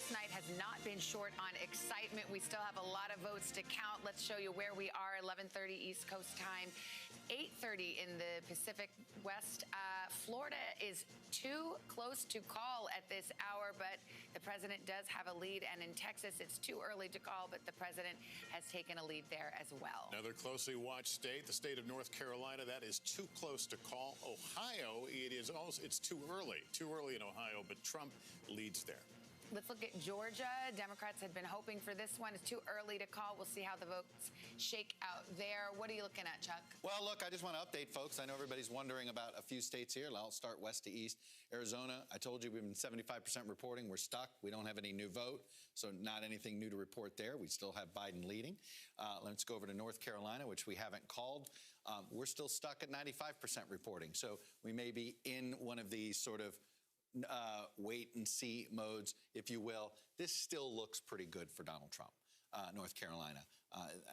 this night has not been short on excitement. We still have a lot of votes to count. Let's show you where we are. 11:30 East Coast time, 8:30 in the Pacific West. Florida is too close to call at this hour, but the president does have a lead. And in Texas, it's too early to call, but the president has taken a lead there as well. Another closely watched state, the state of North Carolina, that is too close to call. Ohio, it's too early in Ohio, but Trump leads there. Let's look at Georgia. Democrats had been hoping for this one. It's too early to call. We'll see how the votes shake out there. What are you looking at, Chuck? Well, look, I just want to update folks. I know everybody's wondering about a few states here. I'll start west to east. Arizona, I told you we've been 75% reporting. We're stuck. We don't have any new vote, so not anything new to report there. We still have Biden leading. Let's go over to North Carolina, which we haven't called. We're still stuck at 95% reporting. So we may be in one of these sort of wait and see modes, if you will. This still looks pretty good for Donald Trump, North Carolina,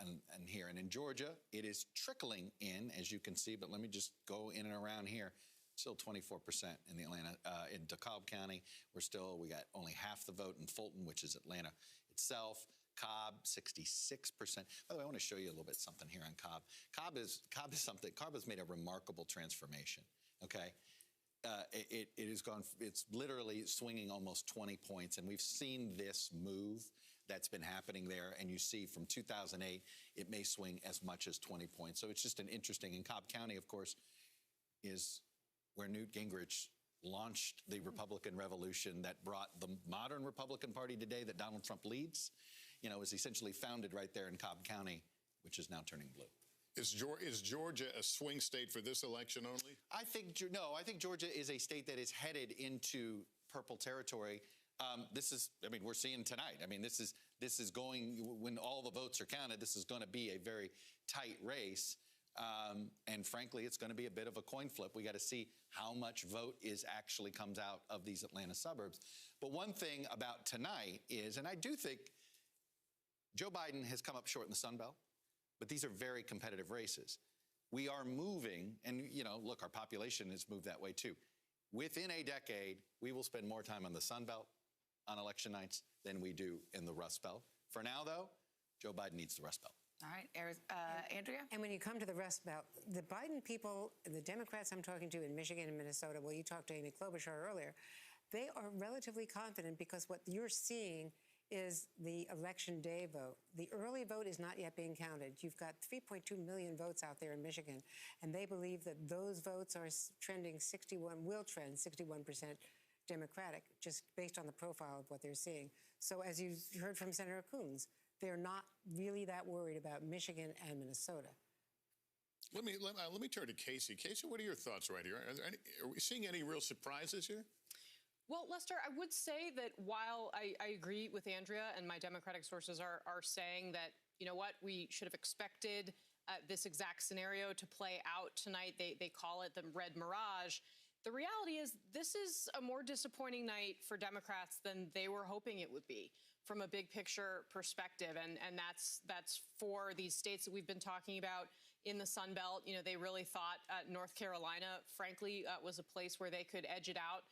and here. And in Georgia, it is trickling in, as you can see, but let me just go in and around here. Still 24% in the in DeKalb County. We got only half the vote in Fulton, which is Atlanta itself. Cobb, 66%. By the way, I want to show you a little bit something here on Cobb. Cobb has made a remarkable transformation, okay? It's literally swinging almost 20 points, and we've seen this move that's been happening there, and you see from 2008, it may swing as much as 20 points. So it's just an interesting, and Cobb County, of course, is where Newt Gingrich launched the Republican revolution that brought the modern Republican Party today that Donald Trump leads, was essentially founded right there in Cobb County, which is now turning blue. Is Georgia a swing state for this election only? I think Georgia is a state that is headed into purple territory. We're seeing tonight. This is going, when all the votes are counted, this is going to be a very tight race. And frankly, it's going to be a bit of a coin flip. We got to see how much vote actually comes out of these Atlanta suburbs. But one thing about tonight is, and I do think Joe Biden has come up short in the Sun Belt, but these are very competitive races. We are moving, and, look, our population has moved that way, too. Within a decade, we will spend more time on the Sun Belt on election nights than we do in the Rust Belt. For now, though, Joe Biden needs the Rust Belt. All right, Andrea? And when you come to the Rust Belt, the Biden people, the Democrats I'm talking to in Michigan and Minnesota, well, you talked to Amy Klobuchar earlier, they are relatively confident because what you're seeing is the election day vote. The early vote is not yet being counted. You've got 3.2 million votes out there in Michigan, and they believe that those votes are trending will trend 61% Democratic, just based on the profile of what they're seeing. So as you heard from Senator Coons, they're not really that worried about Michigan and Minnesota. Let me turn to Casey. Casey, what are your thoughts right here? Are we seeing any real surprises here? Well, Lester, I would say that while I agree with Andrea and my Democratic sources are saying that, we should have expected this exact scenario to play out tonight. They call it the red mirage. The reality is this is a more disappointing night for Democrats than they were hoping it would be from a big picture perspective. And that's for these states that we've been talking about in the Sun Belt. They really thought North Carolina, frankly, was a place where they could edge it out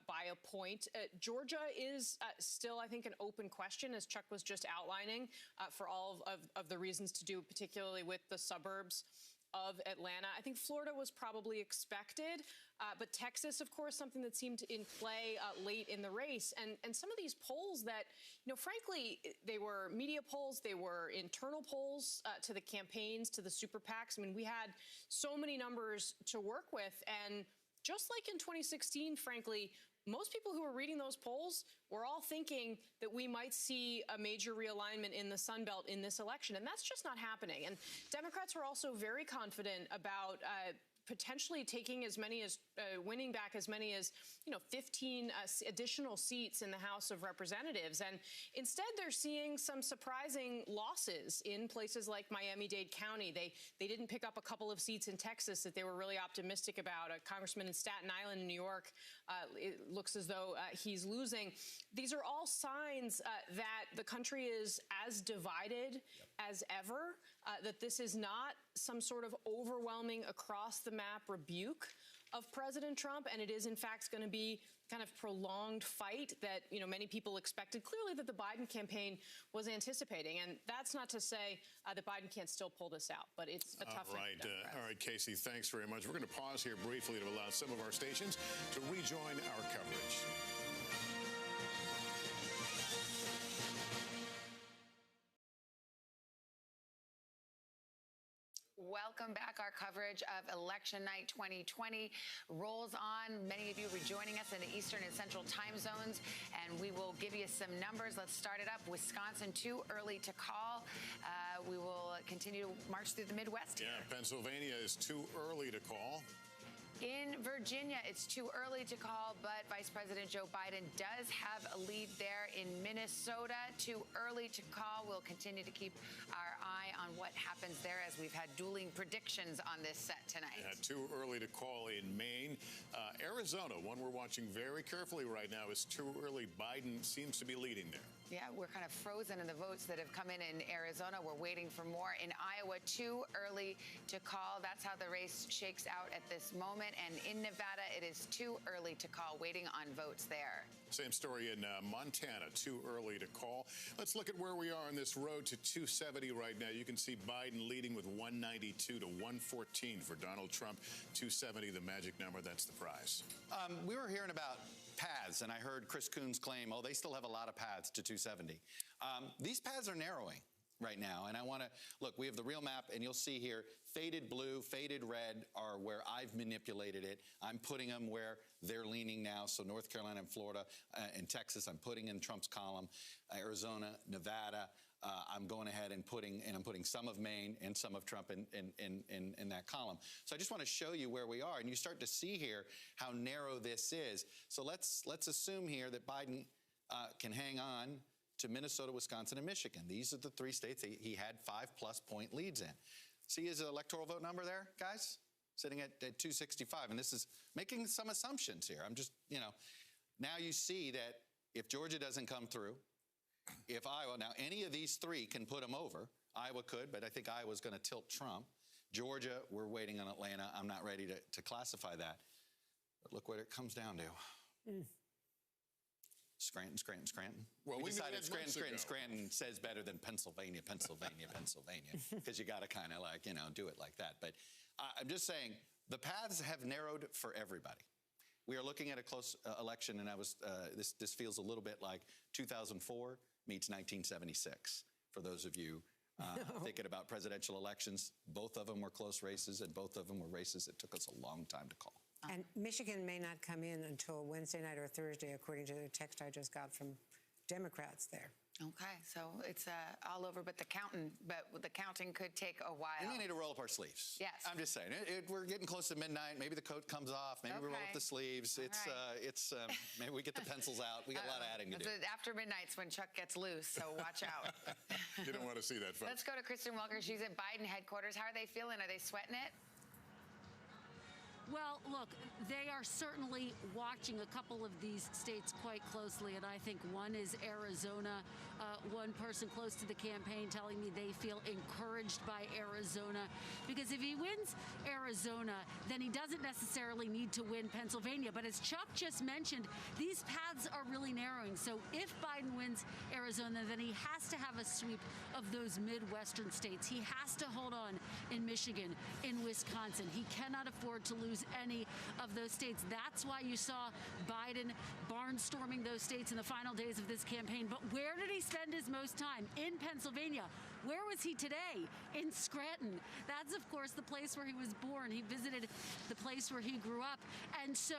by a point. Georgia is still, I think, an open question, as Chuck was just outlining, for all of the reasons to do, particularly with the suburbs of Atlanta. I think Florida was probably expected, but Texas, of course, something that seemed in play late in the race. And some of these polls that, frankly, they were media polls, they were internal polls to the campaigns, to the super PACs. We had so many numbers to work with, and just like in 2016, frankly, most people who were reading those polls were all thinking that we might see a major realignment in the Sun Belt in this election, and that's just not happening. And Democrats were also very confident about potentially taking as many as winning back as many as 15 additional seats in the House of Representatives, and instead they're seeing some surprising losses in places like Miami-Dade County. They didn't pick up a couple of seats in Texas that they were really optimistic about. A congressman in Staten Island in New York, it looks as though he's losing. These are all signs that the country is as divided as ever, that this is not some sort of overwhelming across the map rebuke of President Trump, and it is, in fact, going to be kind of prolonged fight that, many people expected, clearly, that the Biden campaign was anticipating. And that's not to say that Biden can't still pull this out, but it's a tough thing. All right, Casey, thanks very much. We're going to pause here briefly to allow some of our stations to rejoin our coverage. Welcome back. Our coverage of Election Night 2020 rolls on. Many of you rejoining us in the Eastern and Central time zones, and we will give you some numbers. Let's start it up. Wisconsin, too early to call. We will continue to march through the Midwest here. Yeah, Pennsylvania is too early to call. In Virginia, it's too early to call, but Vice President Joe Biden does have a lead there. In Minnesota, too early to call. We'll continue to keep our eye on what happens there as we've had dueling predictions on this set tonight. Yeah, too early to call in Maine. Arizona, one we're watching very carefully right now, is too early. Biden seems to be leading there. Yeah, we're kind of frozen in the votes that have come in Arizona. We're waiting for more. In Iowa, too early to call. That's how the race shakes out at this moment. And in Nevada, it is too early to call, waiting on votes there. Same story in Montana, too early to call. Let's look at where we are on this road to 270 right now. You can see Biden leading with 192 to 114 for Donald Trump. 270, the magic number. That's the prize. We were hearing about paths, and I heard Chris Coons claim, they still have a lot of paths to 270. These paths are narrowing right now, and I want to look. We have the real map, and you'll see here faded blue, faded red are where I've manipulated it. I'm putting them where they're leaning now. So North Carolina and Florida and Texas, I'm putting in Trump's column. Arizona, Nevada, I'm going ahead and I'm putting some of Maine and some of Trump in that column. So I just want to show you where we are, and you start to see here how narrow this is. So let's assume here that Biden can hang on to Minnesota, Wisconsin, and Michigan. These are the three states he had 5+ point leads in. See his electoral vote number there, guys? Sitting at 265. And this is making some assumptions here. I'm just, now you see that if Georgia doesn't come through, if Iowa, now any of these three can put him over. Iowa could, but I think Iowa's going to tilt Trump. Georgia, we're waiting on Atlanta. I'm not ready to classify that. But look what it comes down to. Scranton. Well, we decided Scranton says better than Pennsylvania, because you got to kind of do it like that. But I'm just saying the paths have narrowed for everybody. We are looking at a close election, and this feels a little bit like 2004 meets 1976. For those of you thinking about presidential elections, both of them were close races, and both of them were races that took us a long time to call. And Michigan may not come in until Wednesday night or Thursday, according to the text I just got from Democrats there. Okay, so it's all over, but the counting could take a while. We need to roll up our sleeves. Yes. I'm just saying, we're getting close to midnight. Maybe the coat comes off. Maybe we roll up the sleeves. Maybe we get the pencils out. We got a lot of adding to do. After midnight's when Chuck gets loose, so watch out. You don't want to see that, folks. Let's go to Kristen Welker. She's at Biden headquarters. How are they feeling? Are they sweating it? Well, look, they are certainly watching a couple of these states quite closely, and I think one is Arizona. One person close to the campaign telling me they feel encouraged by Arizona, because if he wins Arizona, then he doesn't necessarily need to win Pennsylvania. But as Chuck just mentioned, these paths are really narrowing. So if Biden wins Arizona, then he has to have a sweep of those Midwestern states. He has to hold on in Michigan, in Wisconsin. He cannot afford to lose any of those states. That's why you saw Biden barnstorming those states in the final days of this campaign. But where did he spend his most time? In Pennsylvania. Where was he today? In Scranton. That's, of course, the place where he was born. He visited the place where he grew up. And so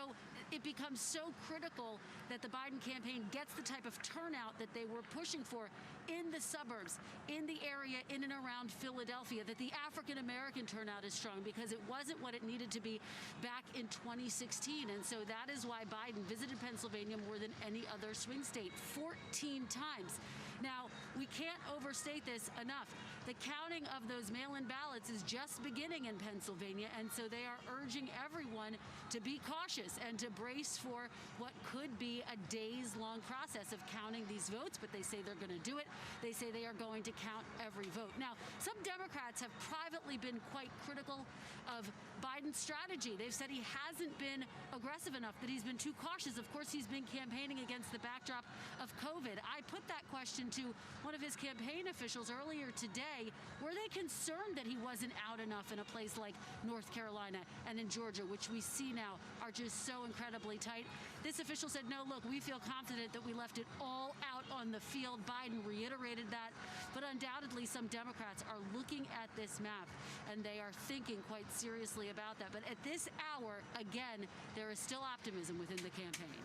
it becomes so critical that the Biden campaign gets the type of turnout that they were pushing for in the suburbs, in the area in and around Philadelphia, that the African-American turnout is strong, because it wasn't what it needed to be back in 2016. And so that is why Biden visited Pennsylvania more than any other swing state, 14 times. Now, we can't overstate this enough. enough. The counting of those mail-in ballots is just beginning in Pennsylvania, and so they are urging everyone to be cautious and to brace for what could be a days-long process of counting these votes, but they say they're going to do it. They say they are going to count every vote. Now, some Democrats have privately been quite critical of Biden's strategy. They've said he hasn't been aggressive enough, that he's been too cautious. Of course, he's been campaigning against the backdrop of COVID. I put that question to one of his campaign officials earlier today. Were they concerned that he wasn't out enough in a place like North Carolina and in Georgia, which we see now are just so incredibly tight? This official said, no, look, we feel confident that we left it all out on the field. Biden reiterated that. But undoubtedly, some Democrats are looking at this map, and they are thinking quite seriously about that. But at this hour, again, there is still optimism within the campaign.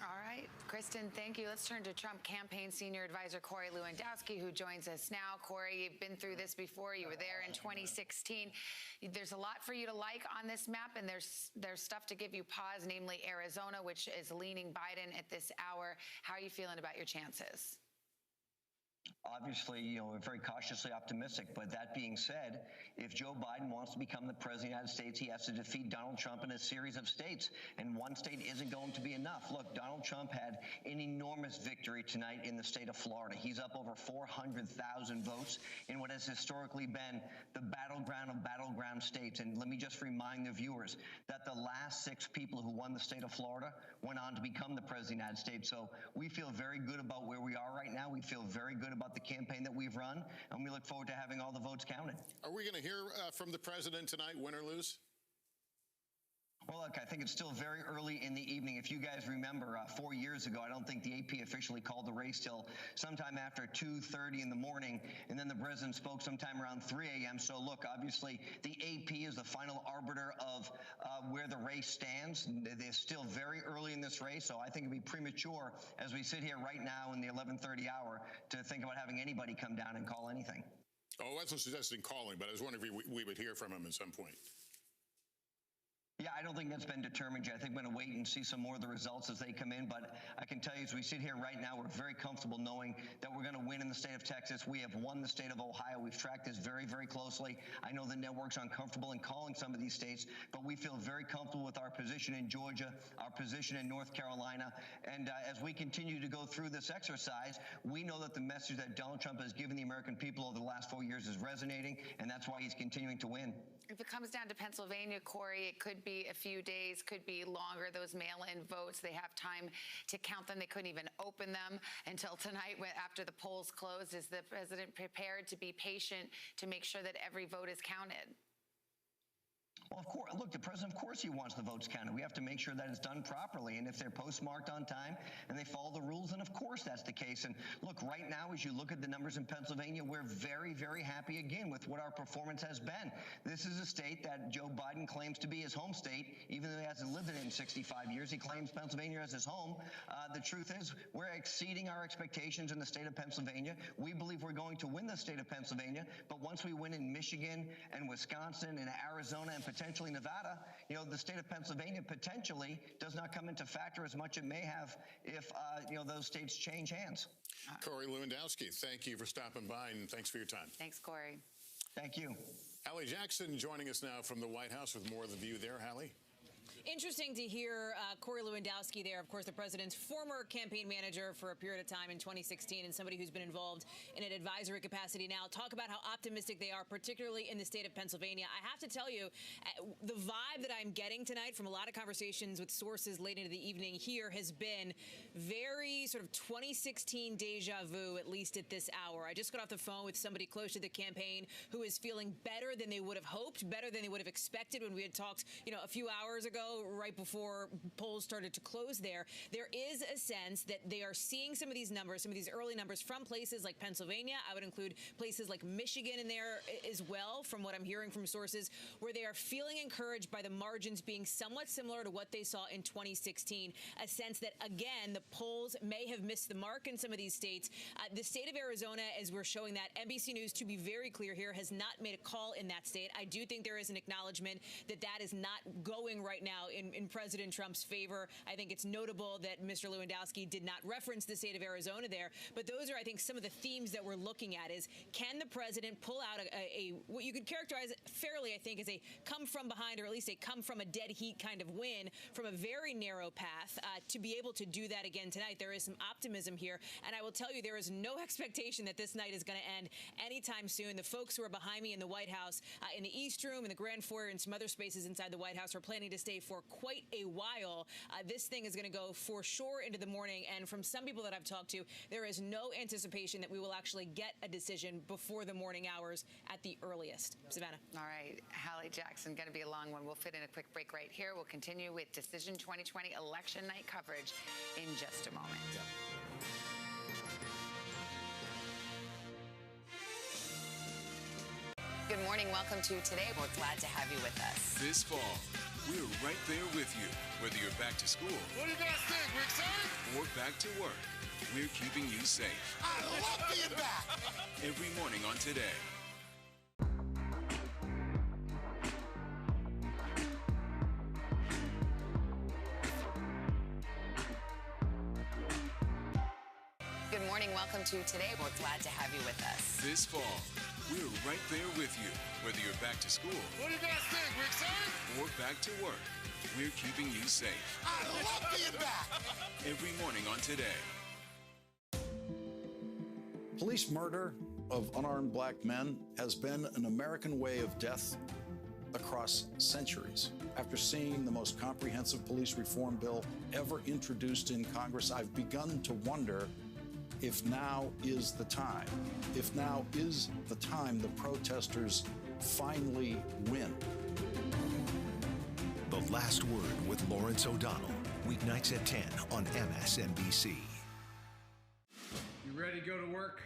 All right, Kristen, thank you. Let's turn to Trump campaign senior advisor Corey Lewandowski, who joins us now. Corey, you've been through this before. You were there in 2016. There's a lot for you to like on this map, and there's stuff to give you pause, namely Arizona, which is leaning Biden at this hour. How are you feeling about your chances? Obviously, we're very cautiously optimistic. But that being said, if Joe Biden wants to become the president of the United States, he has to defeat Donald Trump in a series of states. And one state isn't going to be enough. Look, Donald Trump had an enormous victory tonight in the state of Florida. He's up over 400,000 votes in what has historically been the battleground of battleground states. And let me just remind the viewers that the last 6 people who won the state of Florida went on to become the president of the United States. So we feel very good about where we are right now. We feel very good about the campaign that we've run, and we look forward to having all the votes counted. Are we going to hear from the president tonight, win or lose? Well, look, I think it's still very early in the evening. If you guys remember, 4 years ago, I don't think the AP officially called the race till sometime after 2:30 in the morning, and then the president spoke sometime around 3 a.m. So, look, obviously, the AP is the final arbiter of where the race stands. They're still very early in this race, so I think it'd be premature as we sit here right now in the 11:30 hour to think about having anybody come down and call anything. Oh, I wasn't suggesting calling, but I was wondering if we would hear from him at some point. Yeah, I don't think that's been determined yet. I think we're going to wait and see some more of the results as they come in. But I can tell you, as we sit here right now, we're very comfortable knowing that we're going to win in the state of Texas. We have won the state of Ohio. We've tracked this very, very closely. I know the network's uncomfortable in calling some of these states, but we feel very comfortable with our position in Georgia, our position in North Carolina. And as we continue to go through this exercise, we know that the message that Donald Trump has given the American people over the last 4 years is resonating, and that's why he's continuing to win. If it comes down to Pennsylvania, Corey, it could be a few days, could be longer. Those mail-in votes, they have time to count them. They couldn't even open them until tonight after the polls closed. Is the president prepared to be patient to make sure that every vote is counted? Well, of course, look, the president, of course, he wants the votes counted. We have to make sure that it's done properly. And if they're postmarked on time and they follow the rules, then of course that's the case. And look, right now, as you look at the numbers in Pennsylvania, we're very, very happy again with what our performance has been. This is a state that Joe Biden claims to be his home state, even though he hasn't lived in it in 65 years. He claims Pennsylvania as his home. The truth is, we're exceeding our expectations in the state of Pennsylvania. We believe we're going to win the state of Pennsylvania. But once we win in Michigan and Wisconsin and Arizona and potentially Nevada, the state of Pennsylvania potentially does not come into factor as much it may have if, those states change hands. Corey Lewandowski, thank you for stopping by, and thanks for your time. Thanks, Corey. Thank you. Hallie Jackson joining us now from the White House with more of the view there. Hallie? Interesting to hear Corey Lewandowski there, of course, the president's former campaign manager for a period of time in 2016 and somebody who's been involved in an advisory capacity now. Talk about how optimistic they are, particularly in the state of Pennsylvania. I have to tell you, the vibe that I'm getting tonight from a lot of conversations with sources late into the evening here has been very sort of 2016 deja vu, at least at this hour. I just got off the phone with somebody close to the campaign who is feeling better than they would have hoped, better than they would have expected when we had talked, a few hours ago, right before polls started to close there. There is a sense that they are seeing some of these numbers, some of these early numbers from places like Pennsylvania. I would include places like Michigan in there as well, from what I'm hearing from sources, where they are feeling encouraged by the margins being somewhat similar to what they saw in 2016. A sense that, again, the polls may have missed the mark in some of these states. The state of Arizona, as we're showing that, NBC News, to be very clear here, has not made a call in that state. I do think there is an acknowledgement that that is not going right now now in President Trump's favor. I think it's notable that Mr. Lewandowski did not reference the state of Arizona there. But those are, I think, some of the themes that we're looking at is, can the president pull out a what you could characterize fairly, I think, as a come from behind, or at least a come from a dead heat kind of win from a very narrow path to be able to do that again tonight. There is some optimism here. And I will tell you, there is no expectation that this night is going to end anytime soon. The folks who are behind me in the White House, in the East Room, in the Grand Foyer, and some other spaces inside the White House are planning to stay for quite a while. This thing is going to go for sure into the morning. And from some people that I've talked to, there is no anticipation that we will actually get a decision before the morning hours at the earliest. Savannah. All right, Hallie Jackson, going to be a long one. We'll fit in a quick break right here. We'll continue with Decision 2020 election night coverage in just a moment. Yeah. Good morning. Welcome to Today. We're glad to have you with us. This fall, we're right there with you, whether you're back to school. What do you guys think? We're excited? Or back to work. We're keeping you safe. I love being back. Every morning on Today. Good morning. Welcome to Today. We're glad to have you with us. This fall, we're right there with you, whether you're back to school. What do you guys think? We're excited? Or back to work. We're keeping you safe. I love being back. Every morning on Today. Police murder of unarmed black men has been an American way of death across centuries. After seeing the most comprehensive police reform bill ever introduced in Congress, I've begun to wonder if now is the time. If now is the time the protesters finally win. The Last Word with Lawrence O'Donnell, weeknights at 10 on MSNBC. You ready to go to work?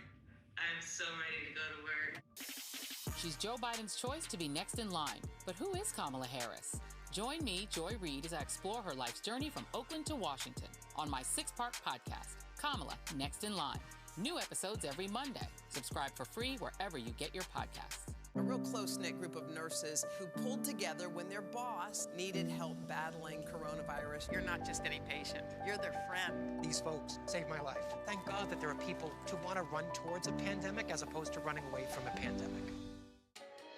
I'm so ready to go to work. She's Joe Biden's choice to be next in line. But who is Kamala Harris? Join me, Joy Reid, as I explore her life's journey from Oakland to Washington on my 6-part podcast, Kamala Next in Line. New episodes every Monday. Subscribe for free wherever you get your podcasts. A real close-knit group of nurses who pulled together when their boss needed help battling coronavirus. You're not just any patient, you're their friend. These folks saved my life. Thank God that there are people who want to run towards a pandemic as opposed to running away from a pandemic.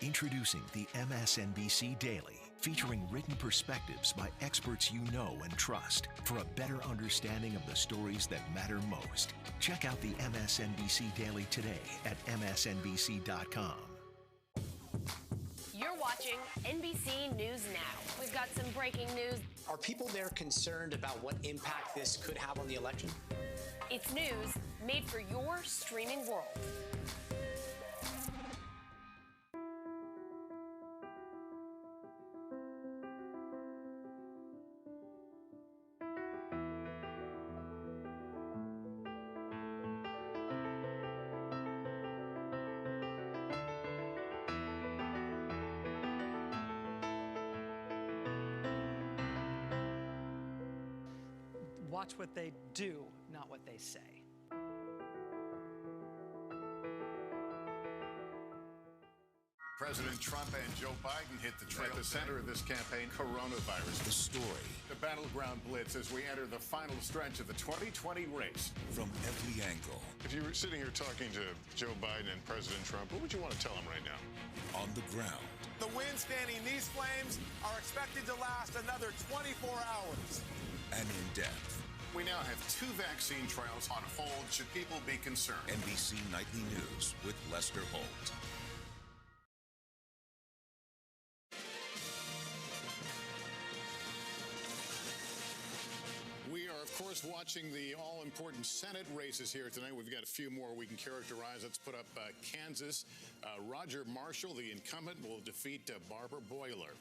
Introducing the MSNBC Daily, featuring written perspectives by experts you know and trust for a better understanding of the stories that matter most. Check out the MSNBC Daily today at msnbc.com. You're watching NBC News Now. We've got some breaking news. Are people there concerned about what impact this could have on the election? It's news made for your streaming world. Watch what they do, not what they say. President Trump and Joe Biden hit the trail. At the center of this campaign, coronavirus. The story. The battleground blitz as we enter the final stretch of the 2020 race. From every angle. If you were sitting here talking to Joe Biden and President Trump, what would you want to tell them right now? On the ground. The winds fanning these flames are expected to last another 24 hours. And in depth. We now have 2 vaccine trials on hold. Should people be concerned? NBC Nightly News with Lester Holt. We are, of course, watching the all-important Senate races here tonight. We've got a few more we can characterize. Let's put up Kansas. Roger Marshall, the incumbent, will defeat Barbara Boiler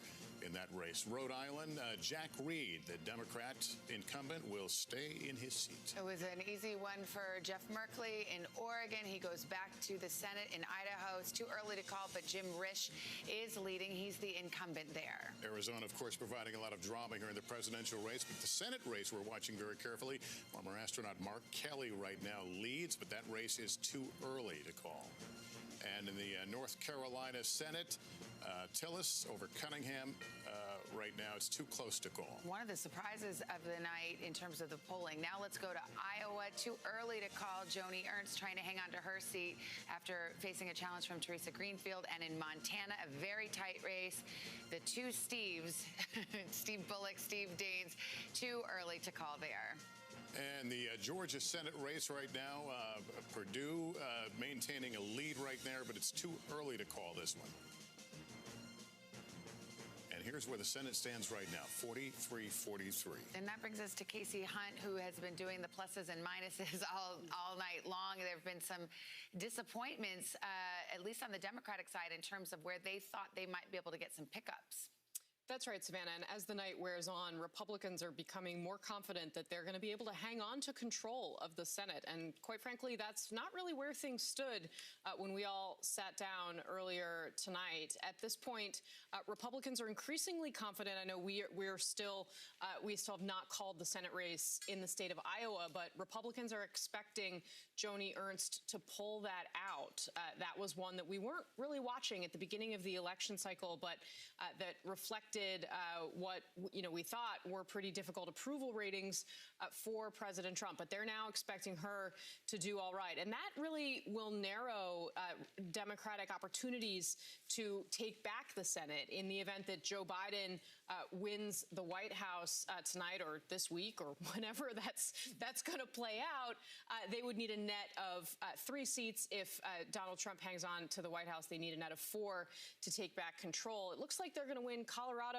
in that race. Rhode Island, Jack Reed, the Democrat incumbent, will stay in his seat. It was an easy one for Jeff Merkley in Oregon. He goes back to the Senate in Idaho. It's too early to call, but Jim Risch is leading. He's the incumbent there. Arizona, of course, providing a lot of drama here in the presidential race, but the Senate race we're watching very carefully. Former astronaut Mark Kelly right now leads, but that race is too early to call. And in the North Carolina Senate, Tillis over Cunningham. Right now, it's too close to call. One of the surprises of the night in terms of the polling. Now let's go to Iowa. Too early to call. Joni Ernst trying to hang on to her seat after facing a challenge from Teresa Greenfield. And in Montana, a very tight race. The two Steves, Steve Bullock, Steve Daines, too early to call there. And the Georgia Senate race right now, Purdue maintaining a lead right there, but it's too early to call this one. And here's where the Senate stands right now, 43-43. And that brings us to Casey Hunt, who has been doing the pluses and minuses all night long. There have been some disappointments, at least on the Democratic side, in terms of where they thought they might be able to get some pickups. That's right, Savannah. And as the night wears on, Republicans are becoming more confident that they're going to be able to hang on to control of the Senate. And quite frankly, that's not really where things stood when we all sat down earlier tonight. At this point, Republicans are increasingly confident. I know we still have not called the Senate race in the state of Iowa, but Republicans are expecting Joni Ernst to pull that out. That was one that we weren't really watching at the beginning of the election cycle, but that reflected what we thought were pretty difficult approval ratings for President Trump. But they're now expecting her to do all right. And that really will narrow Democratic opportunities to take back the Senate in the event that Joe Biden wins the White House tonight or this week or whenever that's going to play out. They would need a net of 3 seats. If Donald Trump hangs on to the White House, they need a net of 4 to take back control. It looks like they're going to win Colorado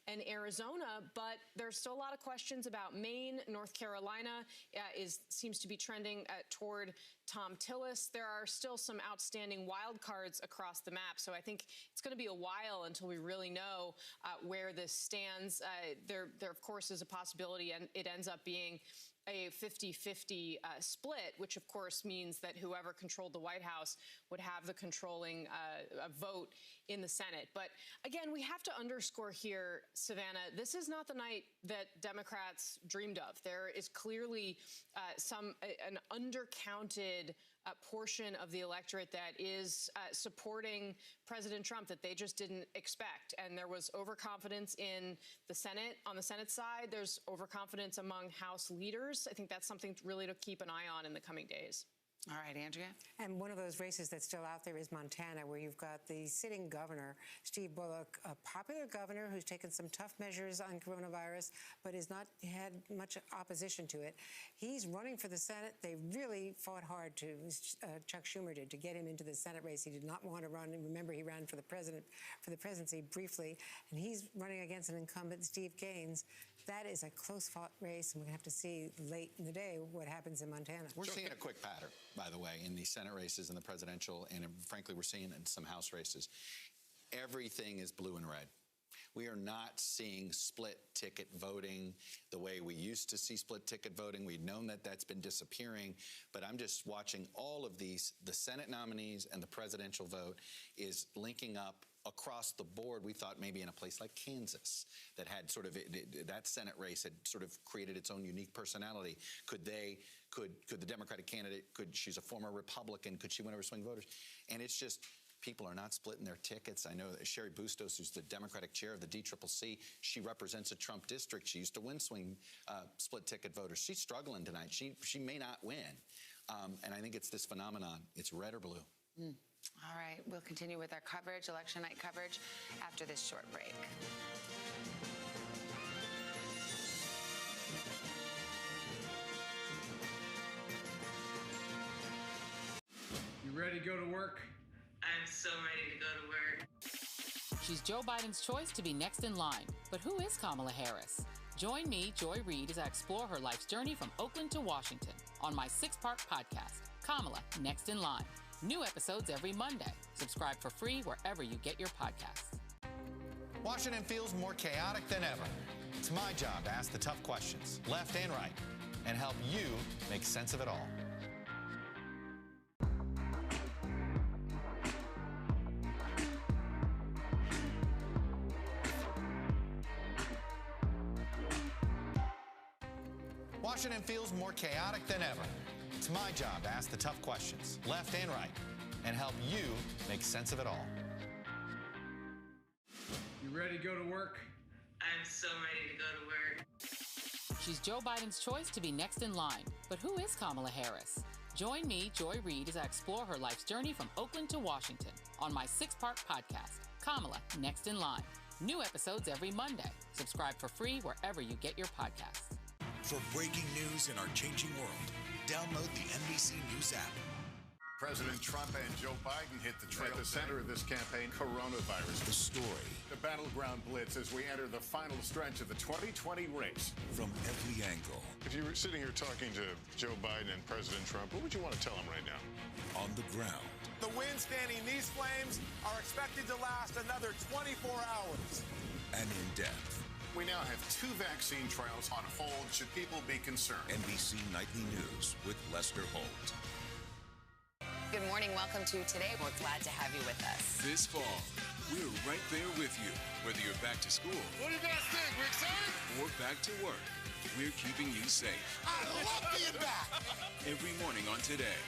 and Arizona, but there's still a lot of questions about Maine. North Carolina seems to be trending toward Tom Tillis. There are still some outstanding wild cards across the map, so I think it's going to be a while until we really know where this stands. There, of course, is a possibility, and it ends up being a 50-50 split, which, of course, means that whoever controlled the White House would have the controlling vote in the Senate. But, again, we have to underscore here, Savannah, this is not the night that Democrats dreamed of. There is clearly an undercounted portion of the electorate that is supporting President Trump that they just didn't expect. And there was overconfidence in the Senate. On the Senate side, there's overconfidence among House leaders. I think that's something really to keep an eye on in the coming days. All right, Andrea. And one of those races that's still out there is Montana, where you've got the sitting governor, Steve Bullock, a popular governor who's taken some tough measures on coronavirus, but has not had much opposition to it. He's running for the Senate. They really fought hard to, Chuck Schumer did, to get him into the Senate race. He did not want to run. And remember, he ran for the presidency briefly. And he's running against an incumbent, Steve Gaines. That is a close-fought race, and we're going to have to see late in the day what happens in Montana. We're seeing a quick pattern, by the way, in the Senate races and the presidential, and frankly, we're seeing it in some House races. Everything is blue and red. We are not seeing split-ticket voting the way we used to see split-ticket voting. We've known that that's been disappearing, but I'm just watching all of these. The Senate nominees and the presidential vote is linking up across the board. We thought maybe in a place like Kansas that had sort of that Senate race had sort of created its own unique personality. Could the Democratic candidate, she's a former Republican, could she win over swing voters? And it's just, people are not splitting their tickets. I know that Sherry Bustos, who's the Democratic chair of the DCCC, she represents a Trump district. She used to win swing split ticket voters. She's struggling tonight. She may not win. And I think it's this phenomenon. It's red or blue. Mm. All right, we'll continue with our coverage, election night coverage, after this short break. You ready to go to work? I'm so ready to go to work. She's Joe Biden's choice to be next in line. But who is Kamala Harris? Join me, Joy Reid, as I explore her life's journey from Oakland to Washington on my 6-part podcast, Kamala Next in Line. New episodes every Monday. Subscribe for free wherever you get your podcasts. Washington feels more chaotic than ever. It's my job to ask the tough questions, left and right, and help you make sense of it all. Washington feels more chaotic than ever. It's my job to ask the tough questions, left and right, and help you make sense of it all. You ready to go to work? I'm so ready to go to work. She's Joe Biden's choice to be next in line. But who is Kamala Harris? Join me, Joy Reid, as I explore her life's journey from Oakland to Washington on my 6-part podcast, Kamala Next in Line. New episodes every Monday. Subscribe for free wherever you get your podcasts. For breaking news in our changing world, download the NBC News app. President Trump and Joe Biden hit the trail. At the center of this campaign, coronavirus. The story. The battleground blitz as we enter the final stretch of the 2020 race. From every angle. If you were sitting here talking to Joe Biden and President Trump, what would you want to tell them right now? On the ground. The winds fanning these flames are expected to last another 24 hours. And in depth. We now have 2 vaccine trials on hold. Should people be concerned? NBC Nightly News with Lester Holt. Good morning. Welcome to Today. We're glad to have you with us. This fall, we're right there with you. Whether you're back to school. What do you guys think? We excited? Or back to work. We're keeping you safe. I love being back. Every morning on Today.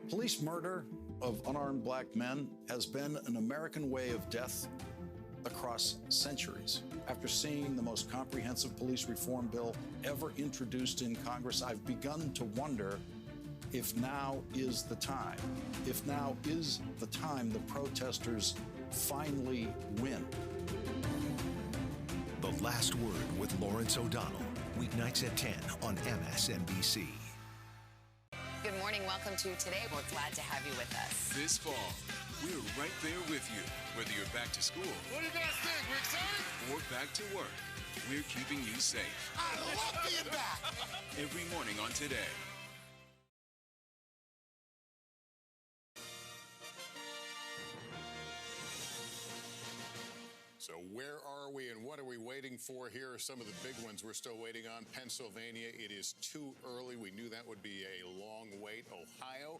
Police murder of unarmed black men has been an American way of death across centuries. After seeing the most comprehensive police reform bill ever introduced in Congress, I've begun to wonder if now is the time. If now is the time the protesters finally win. The Last Word with Lawrence O'Donnell, weeknights at 10 on MSNBC. Good morning. Welcome to Today. We're glad to have you with us. This fall, we're right there with you. Whether you're back to school. What do you guys think? We excited? Or back to work. We're keeping you safe. I love being back. Every morning on Today. So where are we and what are we waiting for? Here are some of the big ones we're still waiting on. Pennsylvania, it is too early. We knew that would be a long wait. Ohio,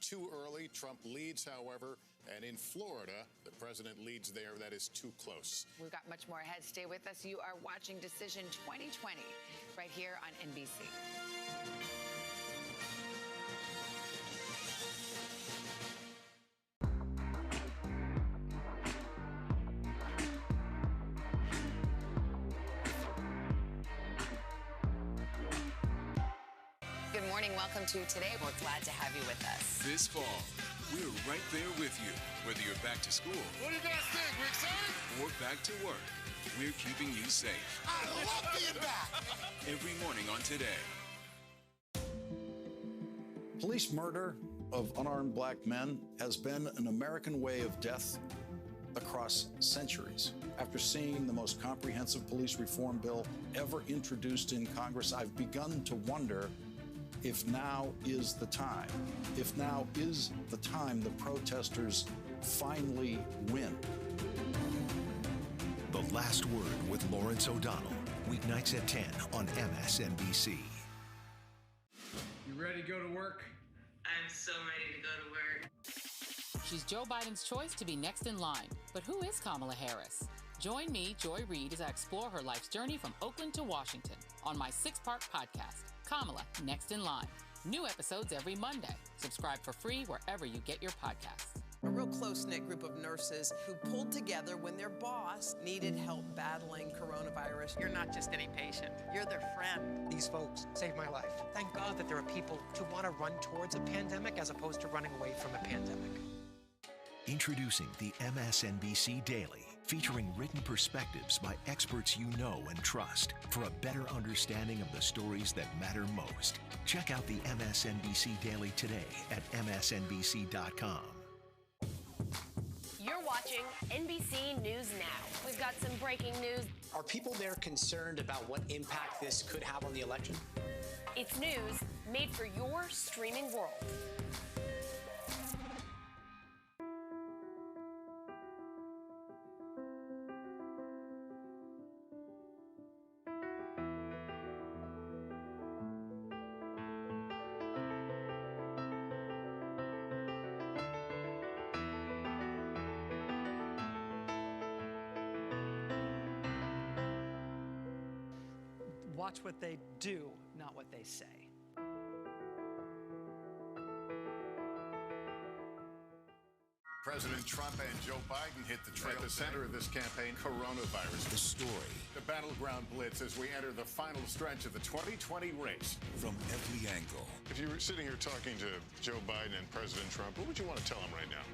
too early. Trump leads, however. And in Florida, the president leads there. That is too close. We've got much more ahead. Stay with us. You are watching Decision 2020 right here on NBC. Good morning. Welcome to Today. We're glad to have you with us. This fall, we're right there with you. Whether you're back to school. What do you guys think? We excited? Or back to work. We're keeping you safe. I love being back. Every morning on Today. Police murder of unarmed black men has been an American way of death across centuries. After seeing the most comprehensive police reform bill ever introduced in Congress, I've begun to wonder if now is the time. If now is the time the protesters finally win. The Last Word with Lawrence O'Donnell, weeknights at 10 on MSNBC. You ready to go to work? I'm so ready to go to work. She's Joe Biden's choice to be next in line. But who is Kamala Harris? Join me, Joy Reid, as I explore her life's journey from Oakland to Washington on my 6-part podcast, Kamala Next in Line. New episodes every Monday. Subscribe for free wherever you get your podcasts. A real close-knit group of nurses who pulled together when their boss needed help battling coronavirus. You're not just any patient. You're their friend. These folks saved my life. Thank God that there are people who want to run towards a pandemic as opposed to running away from a pandemic. Introducing the MSNBC Daily, featuring written perspectives by experts you know and trust for a better understanding of the stories that matter most. Check out the MSNBC Daily today at msnbc.com. You're watching NBC News Now. We've got some breaking news. Are people there concerned about what impact this could have on the election? It's news made for your streaming world. Watch what they do, not what they say. President Trump and Joe Biden hit the trail. At the center of this campaign, coronavirus. The story. The battleground blitz as we enter the final stretch of the 2020 race. From every angle. If you were sitting here talking to Joe Biden and President Trump, what would you want to tell them right now?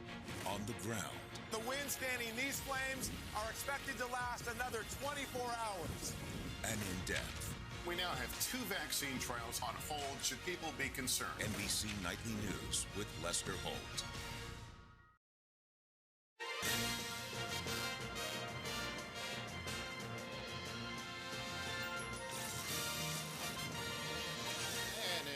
On the ground. The winds fanning these flames are expected to last another 24 hours. And in depth. We now have 2 vaccine trials on hold. Should people be concerned? NBC Nightly News with Lester Holt.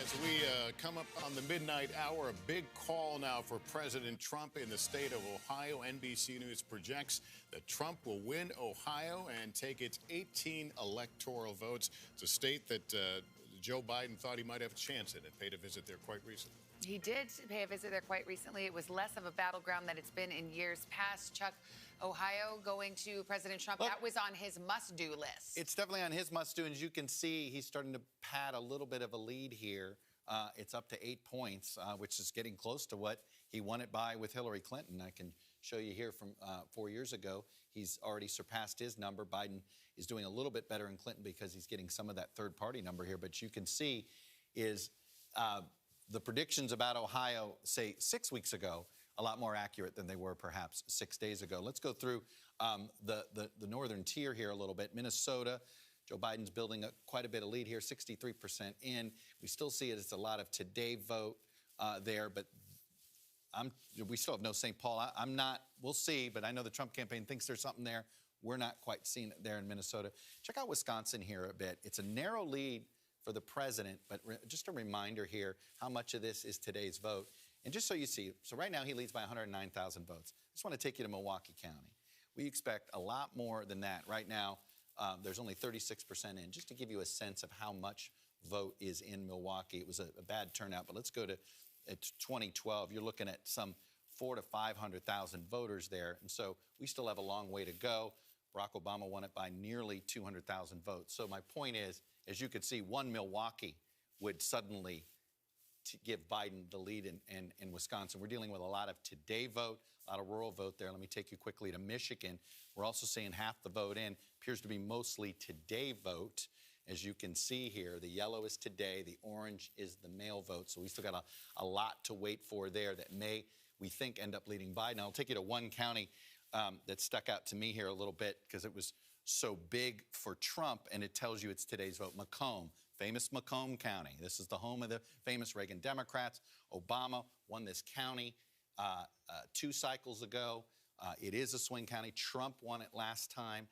As we come up on the midnight hour, a big call now for President Trump in the state of Ohio. NBC News projects that Trump will win Ohio and take its 18 electoral votes. It's a state that Joe Biden thought he might have a chance in and paid a visit there quite recently. He did pay a visit there quite recently. It was less of a battleground than it's been in years past. Chuck, Ohio going to President Trump, that was on his must-do list. It's definitely on his must-do, and as you can see, he's starting to pad a little bit of a lead here. It's up to 8 points, which is getting close to what he won it by with Hillary Clinton. I can show you here from 4 years ago. He's already surpassed his number. Biden is doing a little bit better in Clinton because he's getting some of that third-party number here. But you can see is the predictions about Ohio, say, 6 weeks ago, a lot more accurate than they were perhaps 6 days ago. Let's go through the northern tier here a little bit. Minnesota, Joe Biden's building quite a bit of lead here, 63% in. We still see it as a lot of today vote there, but we still have no St. Paul. I'm not, we'll see, but I know the Trump campaign thinks there's something there. We're not quite seeing it there in Minnesota. Check out Wisconsin here a bit. It's a narrow lead for the president, but just a reminder here how much of this is today's vote. And just so you see, so right now he leads by 109,000 votes. I just want to take you to Milwaukee County. We expect a lot more than that. Right now, there's only 36% in. Just to give you a sense of how much vote is in Milwaukee. It was a bad turnout, but let's go to 2012. You're looking at some 400,000 to 500,000 voters there. And so we still have a long way to go. Barack Obama won it by nearly 200,000 votes. So my point is, as you could see, one Milwaukee would suddenly give Biden the lead in Wisconsin. We're dealing with a lot of today vote, a lot of rural vote there. Let me take you quickly to Michigan. We're also seeing half the vote in. Appears to be mostly today vote. As you can see here, the yellow is today, the orange is the mail vote. So we still got a lot to wait for there that may, we think, end up leading Biden. I'll take you to one county that stuck out to me here a little bit because it was so big for Trump, and it tells you it's today's vote. Macomb, famous Macomb County. This is the home of the famous Reagan Democrats. Obama won this county 2 cycles ago. It is a swing county. Trump won it last time.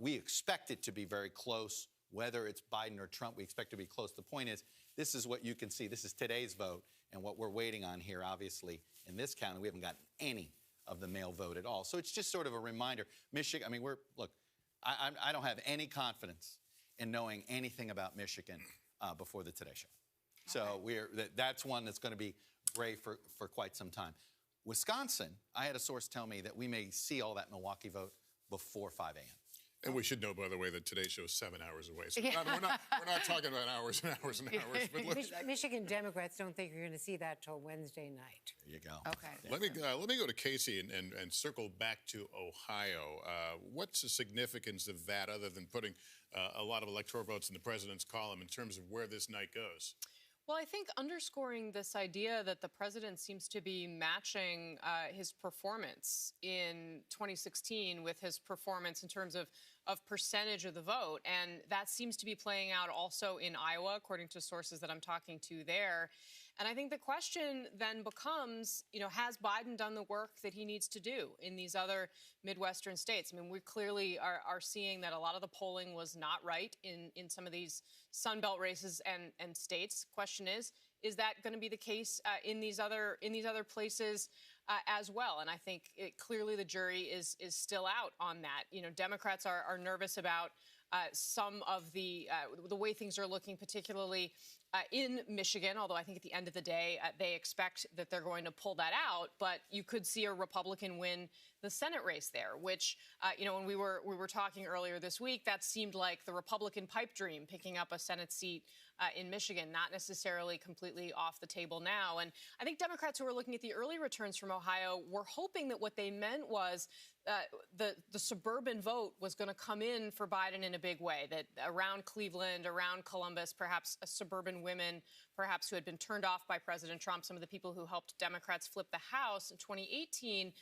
We expect it to be very close. Whether it's Biden or Trump, we expect to be close. The point is, this is what you can see. This is today's vote, and what we're waiting on here, obviously, in this county, we haven't gotten any of the mail vote at all. So it's just sort of a reminder. Michigan, I mean, look, I don't have any confidence in knowing anything about Michigan before the Today Show. So that's one that's going to be gray for quite some time. Wisconsin, I had a source tell me that we may see all that Milwaukee vote before 5 a.m. And we should know, by the way, that today's show is 7 hours away. So we're not talking about hours and hours and hours. But Michigan Democrats don't think you're going to see that till Wednesday night. There you go. Okay. Let me go to Casey and circle back to Ohio. What's the significance of that, other than putting a lot of electoral votes in the president's column, in terms of where this night goes? Well, I think underscoring this idea that the president seems to be matching his performance in 2016 with his performance in terms of percentage of the vote. And that seems to be playing out also in Iowa, according to sources that I'm talking to there. And I think the question then becomes, has Biden done the work that he needs to do in these other Midwestern states? I mean, we clearly are seeing that a lot of the polling was not right in some of these Sun Belt races and states. Question is that going to be the case in these other places as well? And I think clearly the jury is still out on that. Democrats are nervous about some of the way things are looking, particularly in Michigan, although I think at the end of the day, they expect that they're going to pull that out. But you could see a Republican win the Senate race there, which, when we were talking earlier this week, that seemed like the Republican pipe dream, picking up a Senate seat in Michigan, not necessarily completely off the table now. And I think Democrats who are looking at the early returns from Ohio were hoping that what they meant was the suburban vote was going to come in for Biden in a big way, that around Cleveland, around Columbus, perhaps suburban women, perhaps who had been turned off by President Trump, some of the people who helped Democrats flip the House in 2018,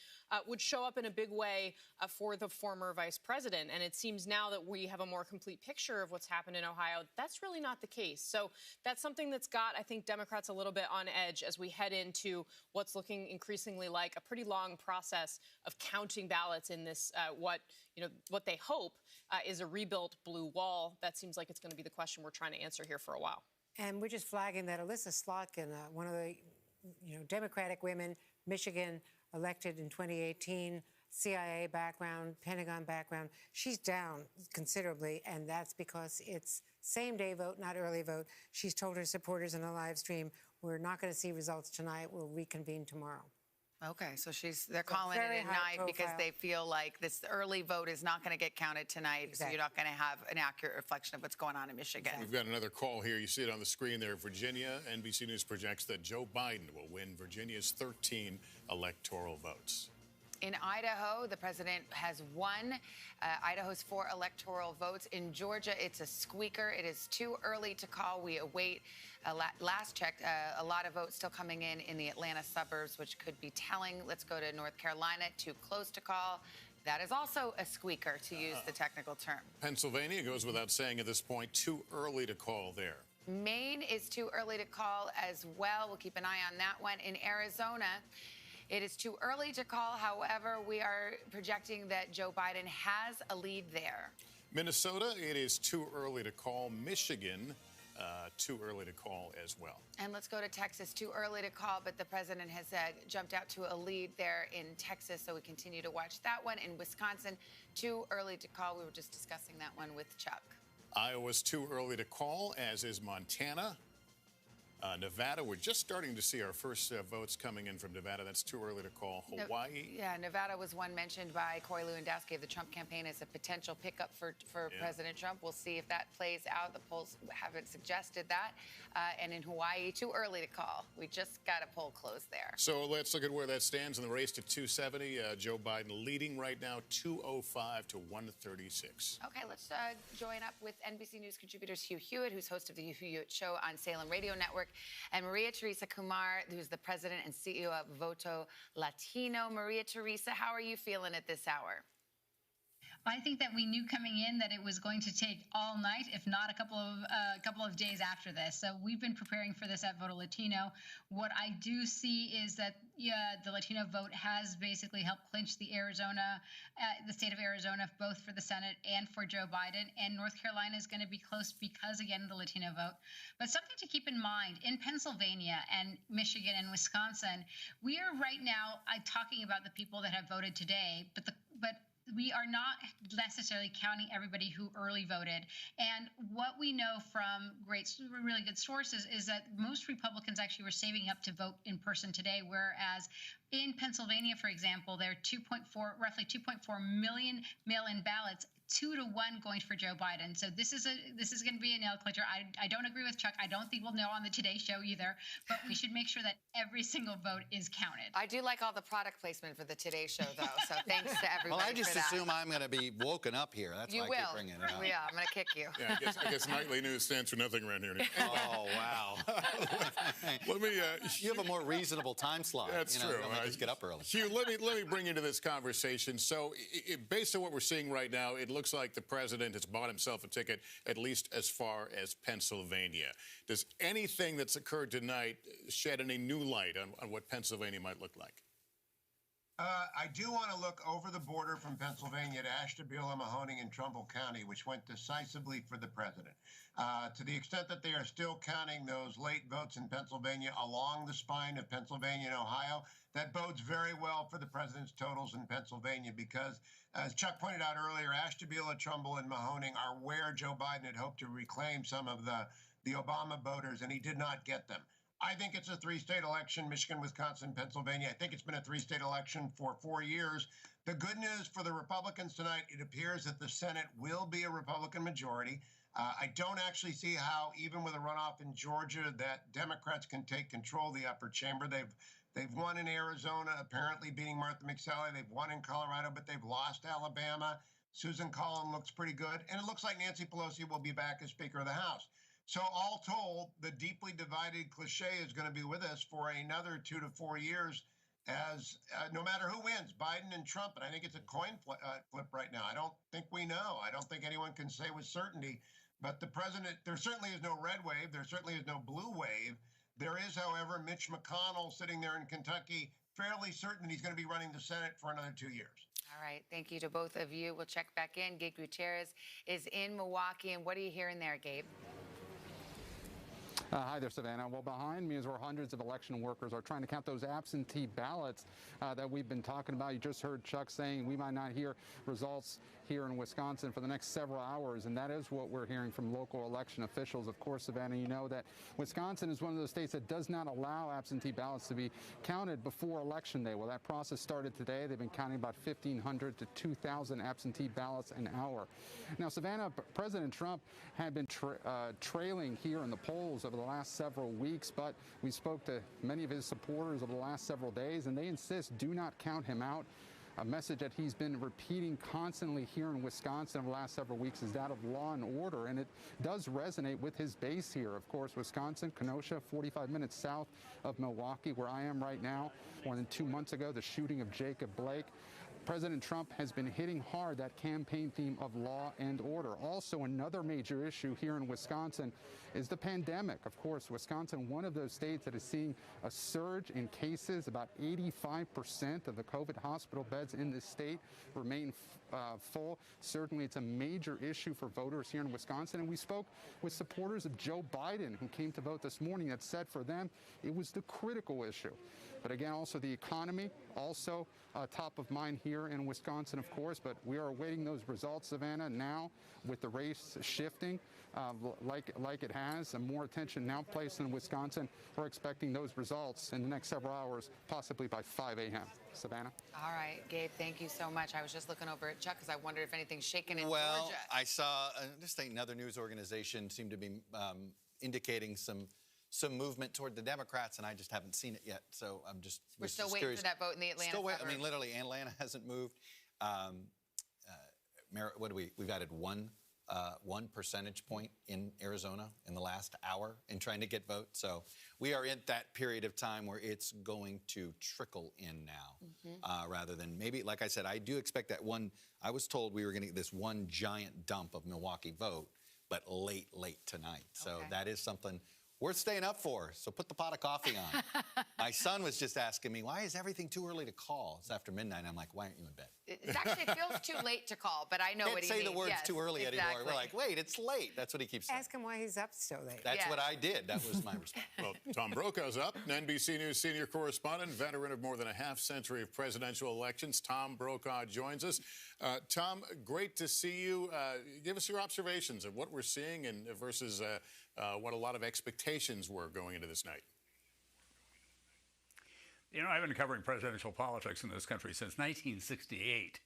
would show up in a big way for the former vice president. And it seems now that we have a more complete picture of what's happened in Ohio, that's really not the case. So that's something that's got, I think, Democrats a little bit on edge as we head into what's looking increasingly like a pretty long process of counting ballots in this, what they hope is a rebuilt blue wall. That seems like it's going to be the question we're trying to answer here for a while. And we're just flagging that Alyssa Slotkin, one of the Democratic women, Michigan, elected in 2018, CIA background, Pentagon background, she's down considerably, and that's because it's same-day vote, not early vote. She's told her supporters in a live stream, we're not going to see results tonight, we'll reconvene tomorrow. Okay, so they're calling it at night because they feel like this early vote is not going to get counted tonight, so you're not going to have an accurate reflection of what's going on in Michigan. We've got another call here. You see it on the screen there. Virginia, NBC News projects that Joe Biden will win Virginia's 13 electoral votes. In Idaho, the president has won Idaho's 4 electoral votes. In Georgia, it's a squeaker. It is too early to call. We await, last check, a lot of votes still coming in the Atlanta suburbs, which could be telling. Let's go to North Carolina, too close to call. That is also a squeaker, to use the technical term. Pennsylvania goes without saying at this point, too early to call there. Maine is too early to call as well. We'll keep an eye on that one. In Arizona, it is too early to call. However, we are projecting that Joe Biden has a lead there. Minnesota, it is too early to call. Michigan, too early to call as well. And let's go to Texas. Too early to call, but the president has jumped out to a lead there in Texas, so we continue to watch that one. In Wisconsin, too early to call. We were just discussing that one with Chuck. Iowa's too early to call, as is Montana. Nevada, we're just starting to see our first votes coming in from Nevada. That's too early to call. Hawaii. Nevada was one mentioned by Corey Lewandowski of the Trump campaign as a potential pickup for President Trump. We'll see if that plays out. The polls haven't suggested that. And in Hawaii, too early to call. We just got a poll closed there. So let's look at where that stands in the race to 270. Joe Biden leading right now, 205 to 136. Okay, let's join up with NBC News contributors Hugh Hewitt, who's host of the Hugh Hewitt Show on Salem Radio Network, and Maria Teresa Kumar, who's the president and CEO of Voto Latino. Maria Teresa, how are you feeling at this hour? I think that we knew coming in that it was going to take all night, if not a couple of days after this. So we've been preparing for this at Voto Latino. What I do see is that the Latino vote has basically helped clinch the state of Arizona, both for the Senate and for Joe Biden. And North Carolina is going to be close because, again, the Latino vote. But something to keep in mind, in Pennsylvania and Michigan and Wisconsin, we are right now talking about the people that have voted today, but we are not necessarily counting everybody who early voted. And what we know from really good sources is that most Republicans actually were saving up to vote in person today, whereas in Pennsylvania, for example, there are roughly 2.4 million mail-in ballots, 2 to 1 going for Joe Biden. So this is going to be a nail clinger. I don't agree with Chuck. I don't think we'll know on the Today Show either, but we should make sure that every single vote is counted. I do like all the product placement for the Today Show, though, so thanks to everybody. Well, I just assume I'm going to be woken up here. That's why I keep bringing it up. Yeah, I'm going to kick you. Yeah, I guess nightly news stands for nothing around here. Oh, wow. Let me. You have a more reasonable time slot. That's true. I just get up early. Hugh, let me bring you to this conversation. So, based on what we're seeing right now, it looks like the president has bought himself a ticket at least as far as Pennsylvania. Does anything that's occurred tonight shed any new light on what Pennsylvania might look like? I do want to look over the border from Pennsylvania to Ashtabula, Mahoning, and Trumbull County, which went decisively for the president. To the extent that they are still counting those late votes in Pennsylvania along the spine of Pennsylvania and Ohio, that bodes very well for the president's totals in Pennsylvania because, as Chuck pointed out earlier, Ashtabula, Trumbull, and Mahoning are where Joe Biden had hoped to reclaim some of the Obama voters, and he did not get them. I think it's a 3-state election, Michigan, Wisconsin, Pennsylvania. I think it's been a 3-state election for 4 years. The good news for the Republicans tonight, it appears that the Senate will be a Republican majority. I don't actually see how, even with a runoff in Georgia, that Democrats can take control of the upper chamber. They've won in Arizona, apparently beating Martha McSally. They've won in Colorado, but they've lost Alabama. Susan Collins looks pretty good, and it looks like Nancy Pelosi will be back as Speaker of the House. So all told, the deeply divided cliche is going to be with us for another 2 to 4 years, as no matter who wins, Biden and Trump. And I think it's a coin flip right now. I don't think we know. I don't think anyone can say with certainty. But the president, there certainly is no red wave. There certainly is no blue wave. There is, however, Mitch McConnell sitting there in Kentucky, fairly certain he's going to be running the Senate for another 2 years. All right. Thank you to both of you. We'll check back in. Gabe Gutierrez is in Milwaukee. And what are you hearing there, Gabe? Hi there, Savannah. Well, behind me is where hundreds of election workers are trying to count those absentee ballots that we've been talking about. You just heard Chuck saying we might not hear results here in Wisconsin for the next several hours, and that is what we're hearing from local election officials. Of course, Savannah, you know that Wisconsin is one of those states that does not allow absentee ballots to be counted before Election Day. Well, that process started today. They've been counting about 1,500 to 2,000 absentee ballots an hour. Now, Savannah, President Trump had been trailing here in the polls over the last several weeks, but we spoke to many of his supporters over the last several days, and they insist do not count him out. A message that he's been repeating constantly here in Wisconsin over the last several weeks is that of law and order, and it does resonate with his base here. Of course, Wisconsin, Kenosha, 45 minutes south of Milwaukee, where I am right now. More than 2 months ago, the shooting of Jacob Blake. President Trump has been hitting hard that campaign theme of law and order. Also, another major issue here in Wisconsin is the pandemic. Of course, Wisconsin, one of those states that is seeing a surge in cases. About 85% of the COVID hospital beds in this state remain full. Certainly, it's a major issue for voters here in Wisconsin. And we spoke with supporters of Joe Biden who came to vote this morning that said for them it was the critical issue. But again, also the economy, also top of mind here in Wisconsin, of course. But we are awaiting those results, Savannah, now with the race shifting like it has, and more attention now placed in Wisconsin. We're expecting those results in the next several hours, possibly by 5 a.m. Savannah? All right, Gabe, thank you so much. I was just looking over at Chuck because I wondered if anything's shaking in Well, Georgia. I saw just another news organization seemed to be indicating some movement toward the Democrats, and I just haven't seen it yet. So I'm just We're still waiting curious. for that vote in the Atlanta Still waiting. I suburbs. mean, literally, Atlanta hasn't moved. What do we've added one percentage point in Arizona in the last hour in trying to get votes. So we are in that period of time where it's going to trickle in now, rather than maybe, like I said, I do expect that one. I was told we were going to get this one giant dump of Milwaukee vote, but late tonight. So that is something worth staying up for. So put the pot of coffee on. My son was just asking me, why is everything too early to call? It's after midnight. I'm like, why aren't you in bed? It actually feels too late to call, but I know what he means. Can't say the words Yes, too early exactly. anymore. We're like, wait, it's late. That's what he keeps saying. Ask him why he's up so late. That's what I did. That was my response. Well, Tom Brokaw's up, an NBC News senior correspondent, veteran of more than a half-century of presidential elections. Tom Brokaw joins us. Tom, great to see you. Give us your observations of what we're seeing and versus what a lot of expectations were going into this night. You know, I've been covering presidential politics in this country since 1968,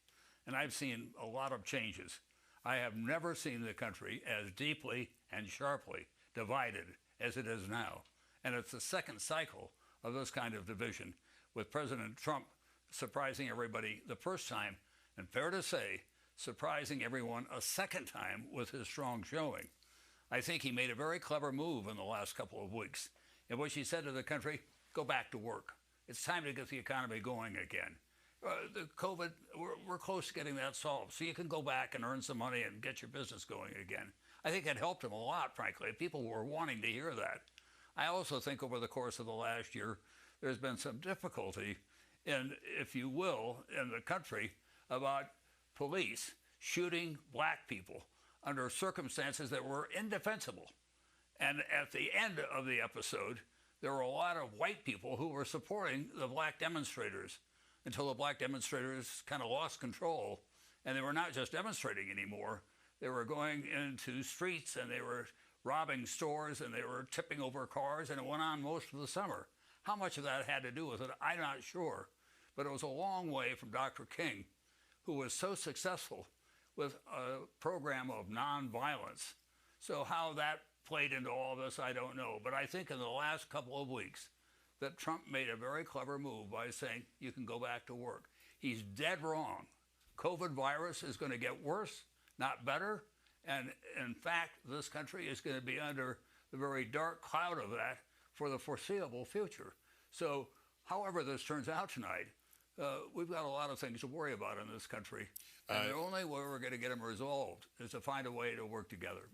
and I've seen a lot of changes. I have never seen the country as deeply and sharply divided as it is now. And it's the second cycle of this kind of division, with President Trump surprising everybody the first time, and fair to say, surprising everyone a second time with his strong showing. I think he made a very clever move in the last couple of weeks, in which he said to the country, go back to work. It's time to get the economy going again. The COVID, we're close to getting that solved, so you can go back and earn some money and get your business going again. I think it helped him a lot, frankly. People were wanting to hear that. I also think over the course of the last year, there's been some difficulty in, if you will, in the country about police shooting black people under circumstances that were indefensible. And at the end of the episode, there were a lot of white people who were supporting the black demonstrators until the black demonstrators kind of lost control. And they were not just demonstrating anymore. They were going into streets and they were robbing stores and they were tipping over cars, and it went on most of the summer. How much of that had to do with it, I'm not sure. But it was a long way from Dr. King, who was so successful with a program of nonviolence, So how that played into all this, I don't know. But I think in the last couple of weeks that Trump made a very clever move by saying you can go back to work. He's dead wrong. COVID virus is going to get worse, not better. And in fact, this country is going to be under the very dark cloud of that for the foreseeable future. So however this turns out tonight, we've got a lot of things to worry about in this country. And the only way we're going to get them resolved is to find a way to work together.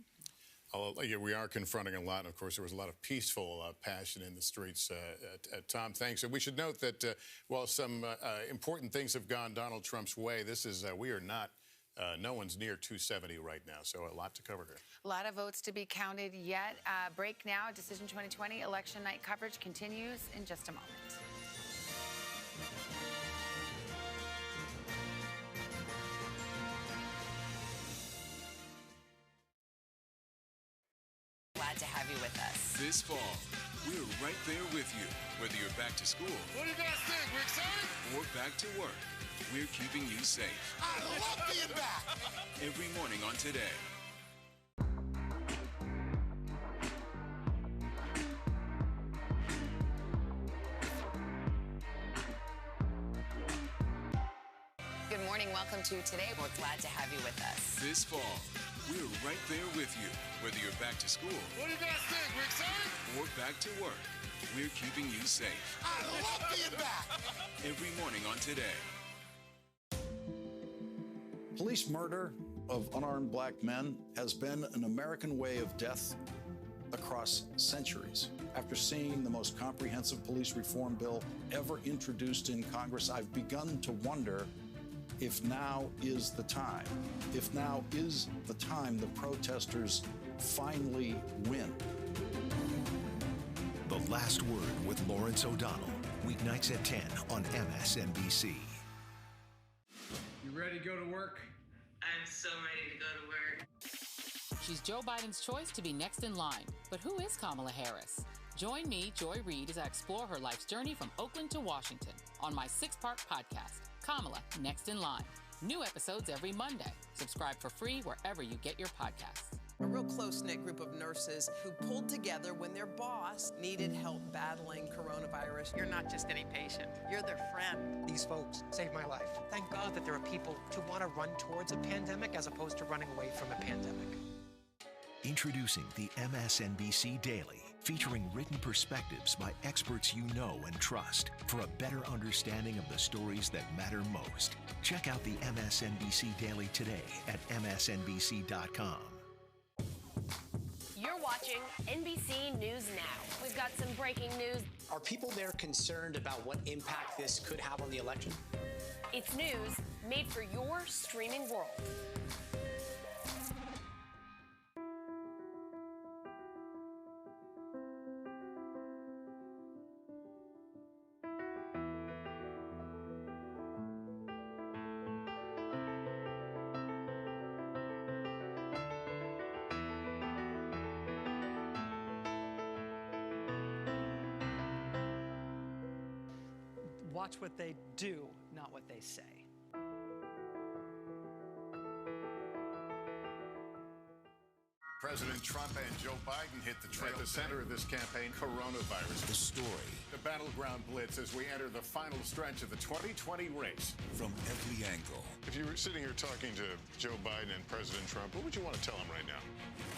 We are confronting a lot. And of course, there was a lot of peaceful passion in the streets. Tom, thanks. And we should note that while some important things have gone Donald Trump's way, this is we are not. No one's near 270 right now, so a lot to cover here. A lot of votes to be counted yet. Break now. Decision 2020 election night coverage continues in just a moment. Glad to have you with us. This fall, we're right there with you, whether you're back to school. What do you guys think? We're excited? Or back to work. We're keeping you safe. I love being back. Every morning on Today. Good morning. Welcome to Today. We're glad to have you with us. This fall, we're right there with you, whether you're back to school. What do you guys think? We're excited? Or back to work. We're keeping you safe. I love being back. Every morning on Today. Police murder of unarmed black men has been an American way of death across centuries. After seeing the most comprehensive police reform bill ever introduced in Congress, I've begun to wonder if now is the time. If now is the time the protesters finally win. The Last Word with Lawrence O'Donnell, weeknights at 10 on MSNBC. You ready to go to work? I'm so ready to go to work. She's Joe Biden's choice to be next in line. But who is Kamala Harris? Join me, Joy Reid, as I explore her life's journey from Oakland to Washington on my 6-part podcast, Kamala Next in Line. New episodes every Monday. Subscribe for free wherever you get your podcasts. A real close-knit group of nurses who pulled together when their boss needed help battling coronavirus. You're not just any patient. You're their friend. These folks saved my life. Thank God that there are people who want to run towards a pandemic as opposed to running away from a pandemic. Introducing the MSNBC Daily, featuring written perspectives by experts you know and trust for a better understanding of the stories that matter most. Check out the MSNBC Daily today at msnbc.com. You're watching NBC News Now. We've got some breaking news. Are people there concerned about what impact this could have on the election? It's news made for your streaming world. Watch what they do, not what they say. President Trump and Joe Biden hit the trail. At the center of this campaign, coronavirus. The story. The battleground blitz as we enter the final stretch of the 2020 race. From every angle. If you were sitting here talking to Joe Biden and President Trump, what would you want to tell them right now?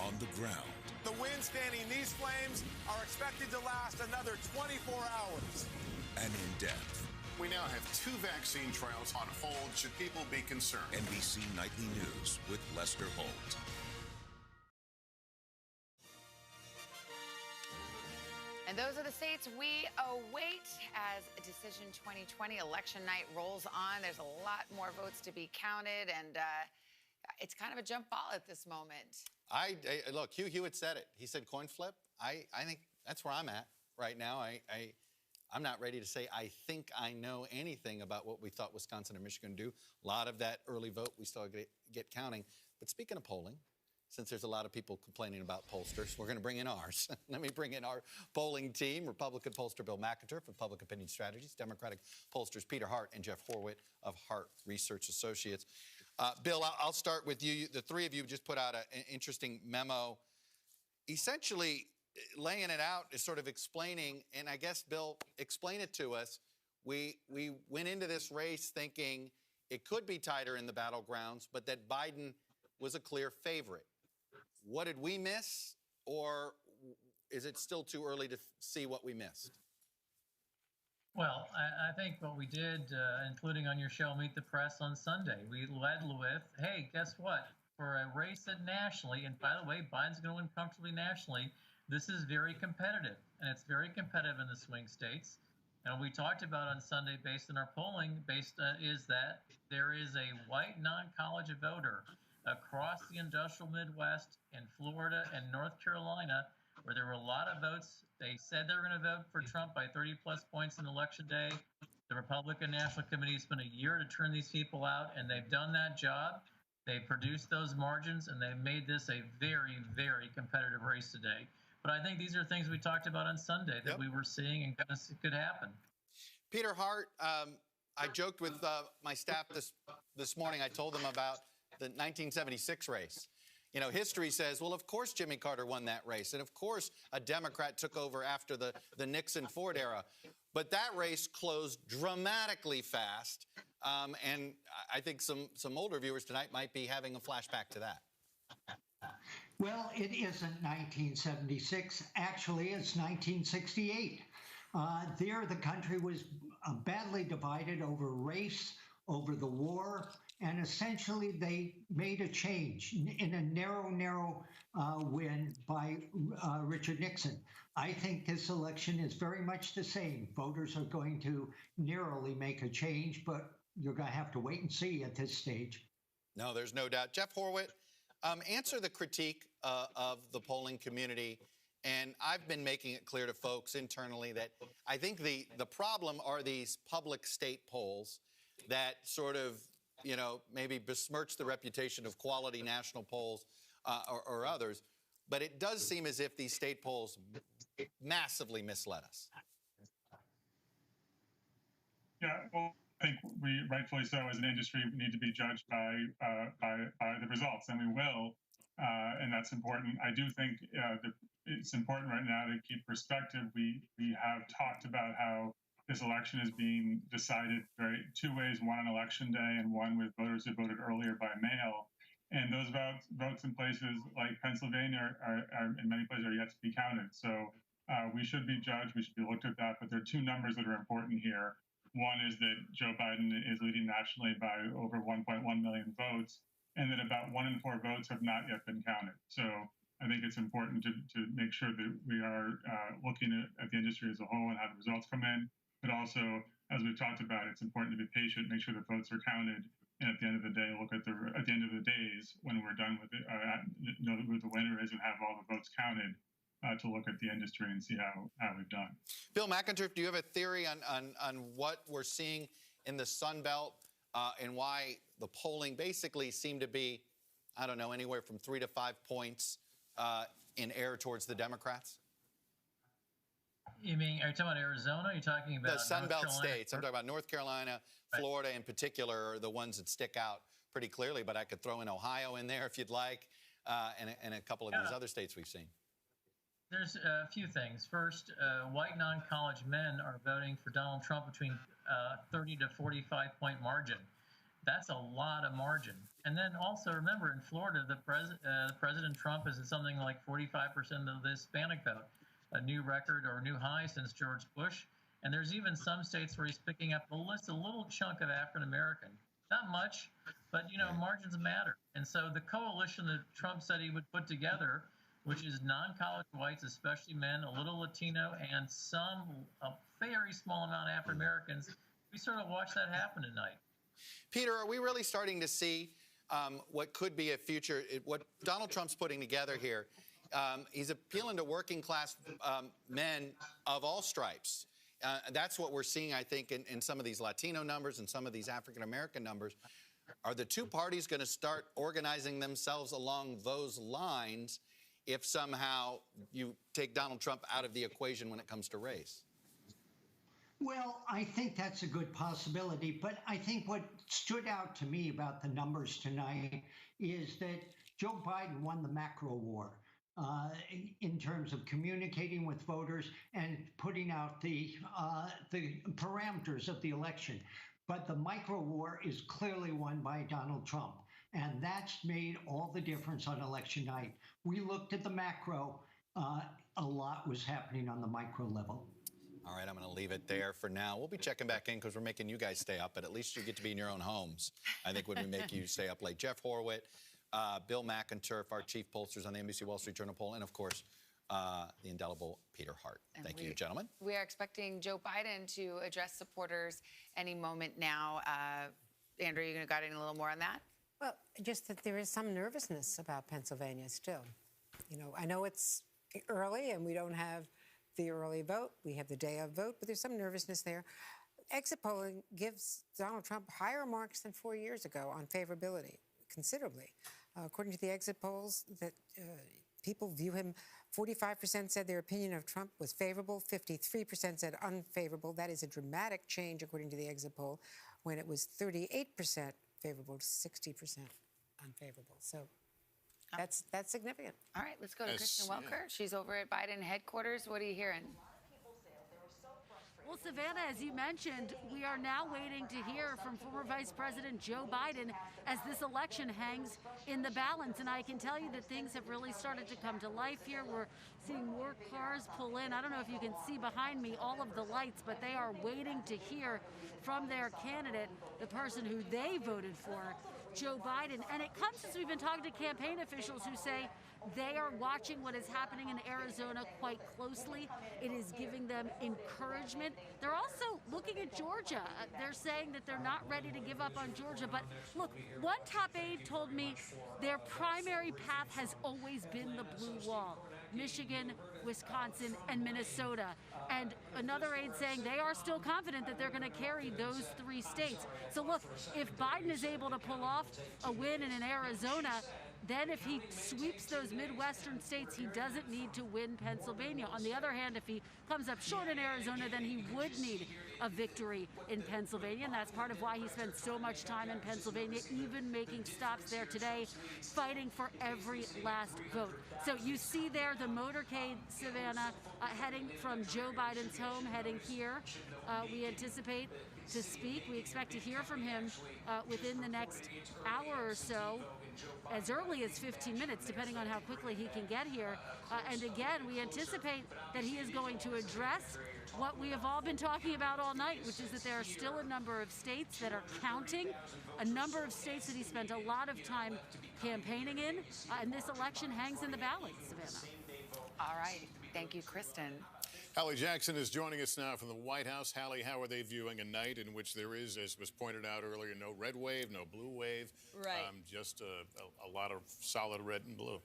On the ground. The winds fanning these flames are expected to last another 24 hours. And in depth. We now have 2 vaccine trials on hold. Should people be concerned? NBC Nightly News with Lester Holt. And those are the states we await as Decision 2020 election night rolls on. There's a lot more votes to be counted, and it's kind of a jump ball at this moment. Look, Hugh Hewitt said it. He said coin flip. I think that's where I'm at right now. I'm not ready to say I think I know anything about what we thought Wisconsin and Michigan would do. A lot of that early vote we still get counting. But speaking of polling, since there's a lot of people complaining about pollsters, we're going to bring in ours. Let me bring in our polling team. Republican pollster Bill McIntyre from Public Opinion Strategies, Democratic pollsters Peter Hart and Jeff Horwit of Hart Research Associates. Bill, I'll start with you. The three of you just put out an interesting memo essentially laying it out is sort of explaining, and I guess, Bill, explain it to us. We went into this race thinking it could be tighter in the battlegrounds, but that Biden was a clear favorite. What did we miss, or is it still too early to see what we missed? Well, I think what we did, including on your show, Meet the Press on Sunday, we led with, hey, guess what? For a race that nationally, and by the way, Biden's going to win comfortably nationally, this is very competitive, and it's very competitive in the swing states. And what we talked about on Sunday, based on our polling, is that there is a white non-college voter across the industrial Midwest in Florida and North Carolina, where there were a lot of votes. They said they were going to vote for Trump by 30-plus points on Election Day. The Republican National Committee spent a year to turn these people out, and they've done that job. They've produced those margins, and they've made this a very, very competitive race today. But I think these are things we talked about on Sunday that we were seeing and could happen. Peter Hart, I joked with my staff this morning. I told them about the 1976 race. You know, history says, well, of course Jimmy Carter won that race. And of course a Democrat took over after the Nixon-Ford era. But that race closed dramatically fast. And I think some older viewers tonight might be having a flashback to that. Well, it isn't 1976. Actually, it's 1968. There, the country was badly divided over race, over the war, and essentially they made a change in a narrow win by Richard Nixon. I think this election is very much the same. Voters are going to narrowly make a change, but you're going to have to wait and see at this stage. No, there's no doubt. Jeff Horwitz, answer the critique of the polling community. And I've been making it clear to folks internally that I think the problem are these public state polls that sort of, you know, maybe besmirch the reputation of quality national polls or others. But it does seem as if these state polls massively misled us. Yeah, well, I think we, rightfully so, as an industry, need to be judged by the results, and we will, and that's important. I do think it's important right now to keep perspective. We have talked about how this election is being decided two ways, one on Election Day and one with voters who voted earlier by mail. And those votes in places like Pennsylvania are in many places are yet to be counted. So we should be judged. We should be looked at that. But there are two numbers that are important here. One is that Joe Biden is leading nationally by over 1.1 million votes, and that about 1 in 4 votes have not yet been counted. So I think it's important to make sure that we are looking at the industry as a whole and how the results come in. But also, as we've talked about, it's important to be patient, make sure the votes are counted, and at the end of the day, look at the end of the days when we're done with it, know who the winner is and have all the votes counted. To look at the industry and see how we've done. Bill McInturff, do you have a theory on what we're seeing in the Sun Belt and why the polling basically seemed to be, I don't know, anywhere from 3 to 5 points in air towards the Democrats? You mean, are you talking about Arizona? Are you talking about the Sun Belt Carolina? states? I'm talking about North Carolina, Florida in particular are the ones that stick out pretty clearly, but I could throw in Ohio in there if you'd like, and a couple of these other states we've seen. There's a few things. First, white non-college men are voting for Donald Trump between 30 to 45-point margin. That's a lot of margin. And then also remember, in Florida, President Trump is at something like 45% of the Hispanic vote, a new record or new high since George Bush. And there's even some states where he's picking up a little chunk of African American. Not much, but you know, margins matter. And so the coalition that Trump said he would put together, which is non-college whites, especially men, a little Latino, and a very small amount of African Americans. We sort of watched that happen tonight. Peter, are we really starting to see what could be a future, what Donald Trump's putting together here? He's appealing to working class men of all stripes. That's what we're seeing, I think, in some of these Latino numbers and some of these African American numbers. Are the two parties going to start organizing themselves along those lines if somehow you take Donald Trump out of the equation when it comes to race? Well, I think that's a good possibility, but I think what stood out to me about the numbers tonight is that Joe Biden won the macro war. in terms of communicating with voters and putting out the parameters of the election. But the micro war is clearly won by Donald Trump. And that's made all the difference on election night. We looked at the macro. A lot was happening on the micro level. All right, I'm going to leave it there for now. We'll be checking back in because we're making you guys stay up, but at least you get to be in your own homes. I think when we make you stay up late. Jeff Horwitz, Bill McInturf, our chief pollsters on the NBC Wall Street Journal poll, and, of course, the indelible Peter Hart. Thank you, gentlemen. We are expecting Joe Biden to address supporters any moment now. Andrew, you got any a little more on that? Well, just that there is some nervousness about Pennsylvania still. You know, I know it's early and we don't have the early vote. We have the day of vote, but there's some nervousness there. Exit polling gives Donald Trump higher marks than 4 years ago on favorability, considerably. According to the exit polls, that people view him, 45% said their opinion of Trump was favorable, 53% said unfavorable. That is a dramatic change, according to the exit poll, when it was 38% favorable to 60% unfavorable. So that's significant. All right, let's go to Kristen Welker. She's over at Biden headquarters. What are you hearing? Well, Savannah, as you mentioned, we are now waiting to hear from former Vice President Joe Biden as this election hangs in the balance. And I can tell you that things have really started to come to life here. We're seeing more cars pull in. I don't know if you can see behind me all of the lights, but they are waiting to hear from their candidate, the person who they voted for, Joe Biden. And it comes as we've been talking to campaign officials who say they are watching what is happening in Arizona quite closely. It is giving them encouragement. They're also looking at Georgia. They're saying that they're not ready to give up on Georgia. But look, one top aide told me their primary path has always been the blue wall. Michigan, Wisconsin, and Minnesota. And another aide saying they are still confident that they're going to carry those 3 states. So look, if Biden is able to pull off a win in Arizona, then if he sweeps those Midwestern states, he doesn't need to win Pennsylvania. On the other hand, if he comes up short in Arizona, then he would need a victory in Pennsylvania. And that's part of why he spent so much time in Pennsylvania, even making stops there today, fighting for every last vote. So you see there the motorcade, Savannah, heading from Joe Biden's home, heading here. We anticipate to speak. We expect to hear from him within the next hour or so, as early as 15 minutes, depending on how quickly he can get here. And again, we anticipate that he is going to address what we have all been talking about all night, which is that there are still a number of states that are counting, a number of states that he spent a lot of time campaigning in, and this election hangs in the balance, Savannah. All right. Thank you, Kristen. Hallie Jackson is joining us now from the White House. Hallie, how are they viewing a night in which there is, as was pointed out earlier, no red wave, no blue wave, just a lot of solid red and blue?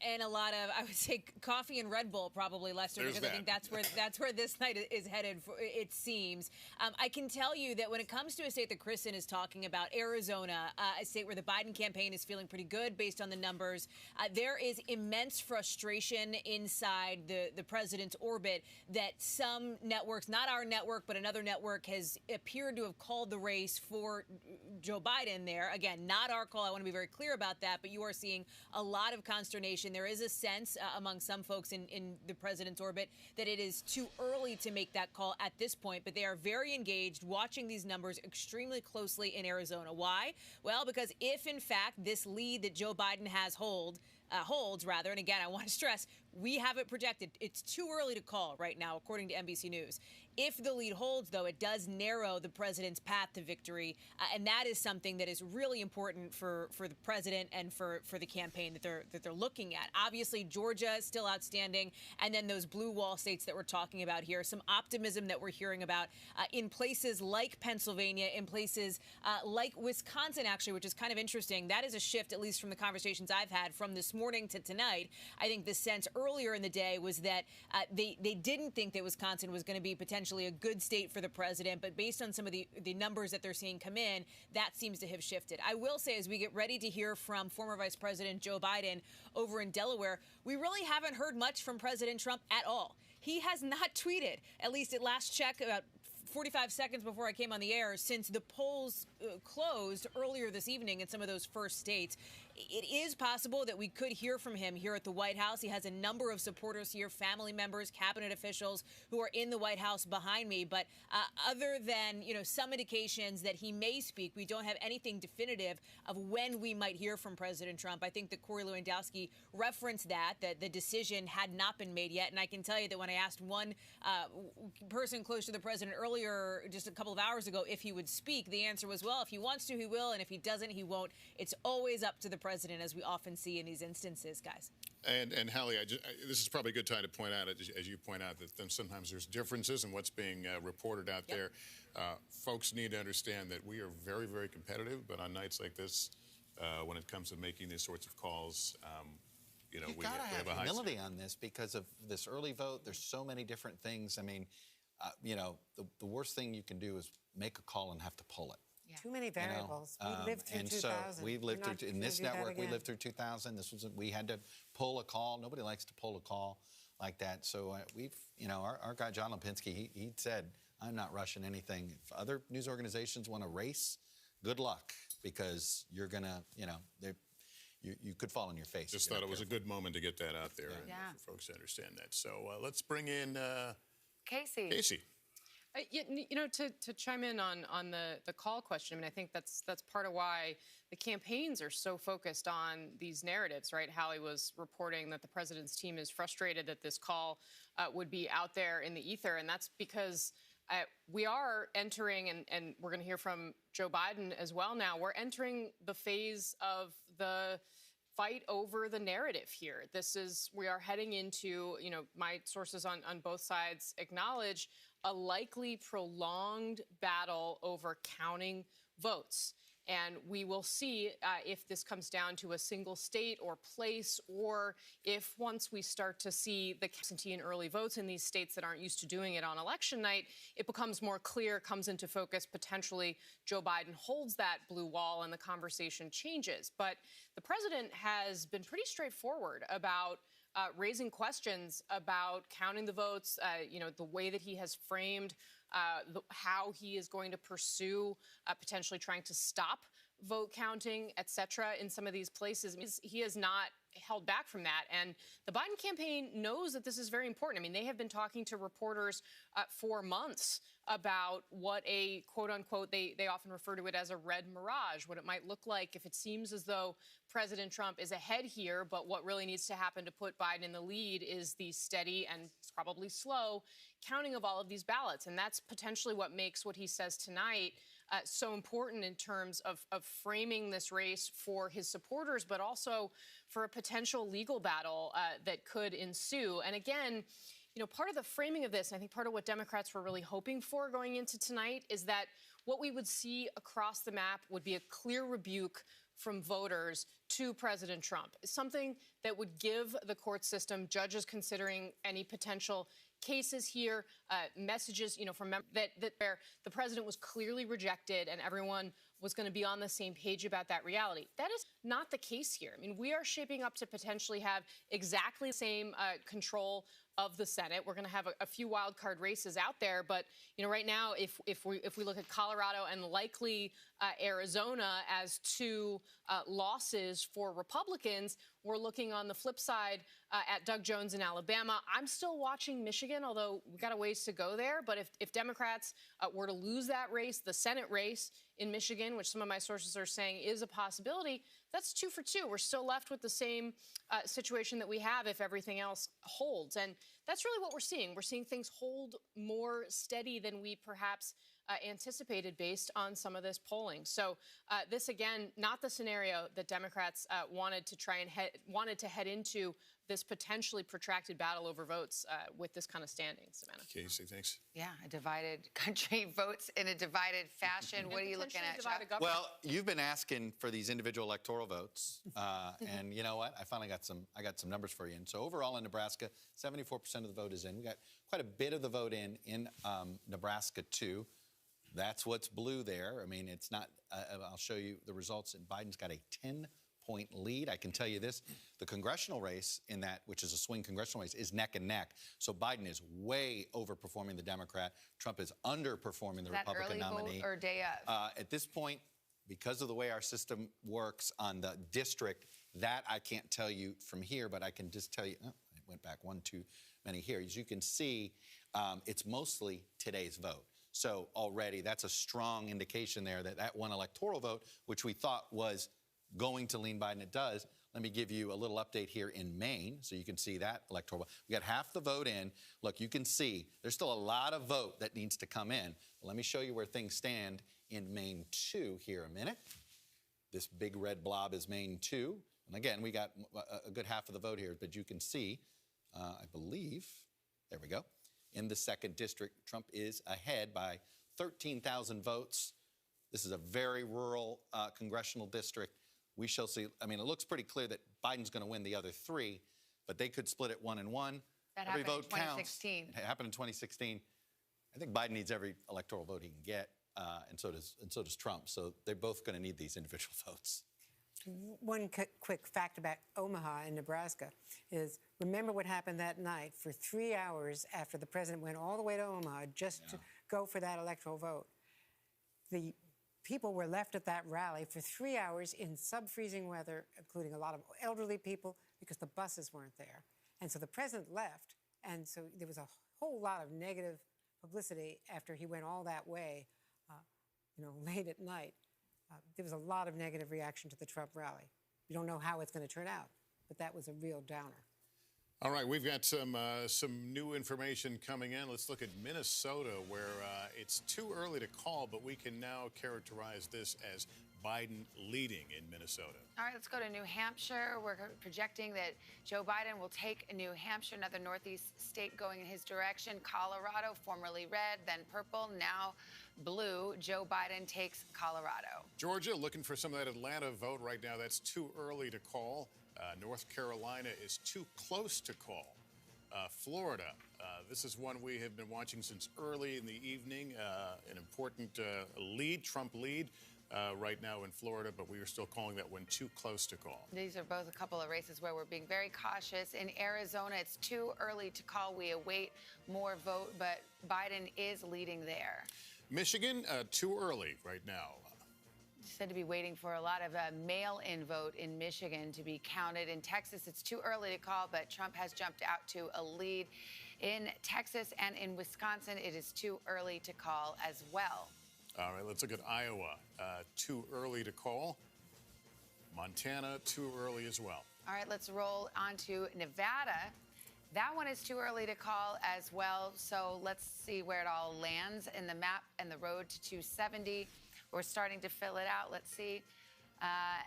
And a lot of, I would say, coffee and Red Bull, probably, Lester, because I think that's where this night is headed, it seems. I can tell you that when it comes to a state that Kristen is talking about, Arizona, a state where the Biden campaign is feeling pretty good based on the numbers, there is immense frustration inside the president's orbit that some networks, not our network, but another network, has appeared to have called the race for Joe Biden there. Again, not our call. I want to be very clear about that, but you are seeing a lot of consternation. There is a sense among some folks in the president's orbit that it is too early to make that call at this point, but they are very engaged, watching these numbers extremely closely in Arizona. Why? Well, because if, in fact, this lead that Joe Biden has holds, and again, I want to stress, we have it projected. It's too early to call right now, according to NBC News. If the lead holds, though, it does narrow the president's path to victory, and that is something that is really important for the president and for the campaign that they're looking at. Obviously, Georgia is still outstanding, and then those blue wall states that we're talking about here. Some optimism that we're hearing about in places like Pennsylvania, in places like Wisconsin, actually, which is kind of interesting. That is a shift, at least from the conversations I've had from this morning to tonight. I think the sense earlier in the day was that they didn't think that Wisconsin was going to be potentially a good state for the president, but based on some of the numbers that they're seeing come in, that seems to have shifted. I will say, as we get ready to hear from former Vice President Joe Biden over in Delaware, we really haven't heard much from President Trump at all. He has not tweeted, at least at last check, about 45 seconds before I came on the air, since the polls closed earlier this evening in some of those first states, it is possible that we could hear from him here at the White House. He has a number of supporters here, family members, cabinet officials who are in the White House behind me. But other than, some indications that he may speak, we don't have anything definitive of when we might hear from President Trump. I think that Corey Lewandowski referenced that the decision had not been made yet. And I can tell you that when I asked one person close to the president earlier, just a couple of hours ago, if he would speak, the answer was, well, if he wants to, he will. And if he doesn't, he won't. It's always up to the president, as we often see in these instances, guys. And Hallie, this is probably a good time to point out, as you point out, that sometimes there's differences in what's being reported out there. Folks need to understand that we are very, very competitive, but on nights like this, when it comes to making these sorts of calls, we have a high humility standard on this because of this early vote. There's so many different things. I mean, the worst thing you can do is make a call and have to pull it. Too many variables. We lived through 2000. So we've lived through, in this network, we lived through 2000. We had to pull a call. Nobody likes to pull a call like that. So our guy, John Lipinski, he said, I'm not rushing anything. If other news organizations want to race, good luck, because you're going to, you could fall on your face. Just thought it was a good moment to get that out there and for folks to understand that. So let's bring in Casey. Casey. To chime in on the call question, I mean, I think that's part of why the campaigns are so focused on these narratives, right? Hallie was reporting that the president's team is frustrated that this call would be out there in the ether, and that's because we are entering, and we're going to hear from Joe Biden as well now, we're entering the phase of the fight over the narrative here. We are heading into, my sources on both sides acknowledge a likely prolonged battle over counting votes. And we will see if this comes down to a single state or place, or if once we start to see the absentee and early votes in these states that aren't used to doing it on election night, it becomes more clear, comes into focus, potentially Joe Biden holds that blue wall and the conversation changes. But the president has been pretty straightforward about raising questions about counting the votes, the way that he has framed how he is going to pursue potentially trying to stop vote counting, et cetera, in some of these places. He has not held back from that. And the Biden campaign knows that this is very important. I mean, they have been talking to reporters for months about what a quote unquote, they often refer to it as a red mirage, what it might look like if it seems as though President Trump is ahead here, but what really needs to happen to put Biden in the lead is the steady and probably slow counting of all of these ballots. And that's potentially what makes what he says tonight so important in terms of framing this race for his supporters, but also for a potential legal battle that could ensue. And again, part of the framing of this, and I think part of what Democrats were really hoping for going into tonight, is that what we would see across the map would be a clear rebuke from voters to President Trump, something that would give the court system, judges considering any potential cases here, messages, from that where the president was clearly rejected and everyone was going to be on the same page about that reality. That is not the case here. I mean, we are shaping up to potentially have exactly the same control of the Senate. We're going to have a few wild card races out there, but right now, if we look at Colorado and likely Arizona as two losses for Republicans, we're looking on the flip side at Doug Jones in Alabama. I'm still watching Michigan, although we've got a ways to go there. But if Democrats were to lose that race, the Senate race in Michigan, which some of my sources are saying is a possibility, that's 2 for 2. We're still left with the same situation that we have if everything else holds. And that's really what we're seeing. We're seeing things hold more steady than we perhaps anticipated based on some of this polling. So this, again, not the scenario that Democrats wanted to head into this potentially protracted battle over votes with this kind of standing, Savannah. Casey, thanks. Yeah, a divided country votes in a divided fashion. What are you looking at, Chuck? Well, you've been asking for these individual electoral votes, and you know what? I finally got some numbers for you. And so overall in Nebraska, 74% of the vote is in. We got quite a bit of the vote in Nebraska too. That's what's blue there. I mean, it's not. I'll show you the results. And Biden's got a 10 point lead. I can tell you this, the congressional race in that, which is a swing congressional race, is neck and neck. So Biden is way overperforming the Democrat. Trump is underperforming the Republican nominee. Vote or day of? At this point, because of the way our system works on the district, that I can't tell you from here, but I can just tell you, it went back one too many here. As you can see, it's mostly today's vote. So already that's a strong indication there that that one electoral vote, which we thought was going to lean Biden, it does. Let me give you a little update here in Maine so you can see that electoral vote. We got half the vote in. Look, you can see there's still a lot of vote that needs to come in. Let me show you where things stand in Maine 2 here a minute. This big red blob is Maine 2. And again, we got a good half of the vote here, but you can see, I believe, there we go. In the 2nd district, Trump is ahead by 13,000 votes. This is a very rural congressional district. We shall see. I mean, it looks pretty clear that Biden's going to win the other 3, but they could split it 1 and 1. That every happened vote in 2016. Counts. It happened in 2016. I think Biden needs every electoral vote he can get, and so does Trump. So they're both going to need these individual votes. One quick fact about Omaha in Nebraska is, remember what happened that night for 3 hours after the president went all the way to Omaha just to go for that electoral vote. The people were left at that rally for 3 hours in sub-freezing weather, including a lot of elderly people, because the buses weren't there. And so the president left, and so there was a whole lot of negative publicity after he went all that way, late at night. There was a lot of negative reaction to the Trump rally. We don't know how it's going to turn out, but that was a real downer. All right, we've got some new information coming in. Let's look at Minnesota, where it's too early to call, but we can now characterize this as Biden leading in Minnesota. All right, let's go to New Hampshire. We're projecting that Joe Biden will take New Hampshire, another Northeast state going in his direction. Colorado, formerly red, then purple, now blue. Joe Biden takes Colorado. Georgia, looking for some of that Atlanta vote right now. That's too early to call. North Carolina is too close to call. Florida, this is one we have been watching since early in the evening. An important lead, Trump lead. Right now in Florida, but we are still calling that one too close to call. These are both a couple of races where we're being very cautious. In Arizona, it's too early to call. We await more vote, but Biden is leading there. Michigan, too early right now. Said to be waiting for a lot of mail-in vote in Michigan to be counted. In Texas, it's too early to call, but Trump has jumped out to a lead. In Texas and in Wisconsin, it is too early to call as well. All right, let's look at Iowa. Too early to call. Montana, too early as well. All right, let's roll on to Nevada. That one is too early to call as well. So let's see where it all lands in the map and the road to 270. We're starting to fill it out. Let's see.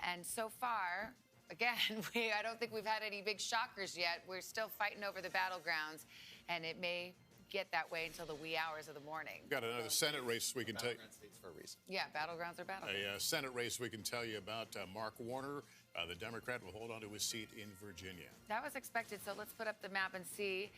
And so far, again, I don't think we've had any big shockers yet. We're still fighting over the battlegrounds, and it may get that way until the wee hours of the morning. Got another Senate race we can tell you. States for a reason. Yeah, battlegrounds are battlegrounds. A Senate race we can tell you about. Mark Warner, the Democrat, will hold on to his seat in Virginia. That was expected, so let's put up the map and see.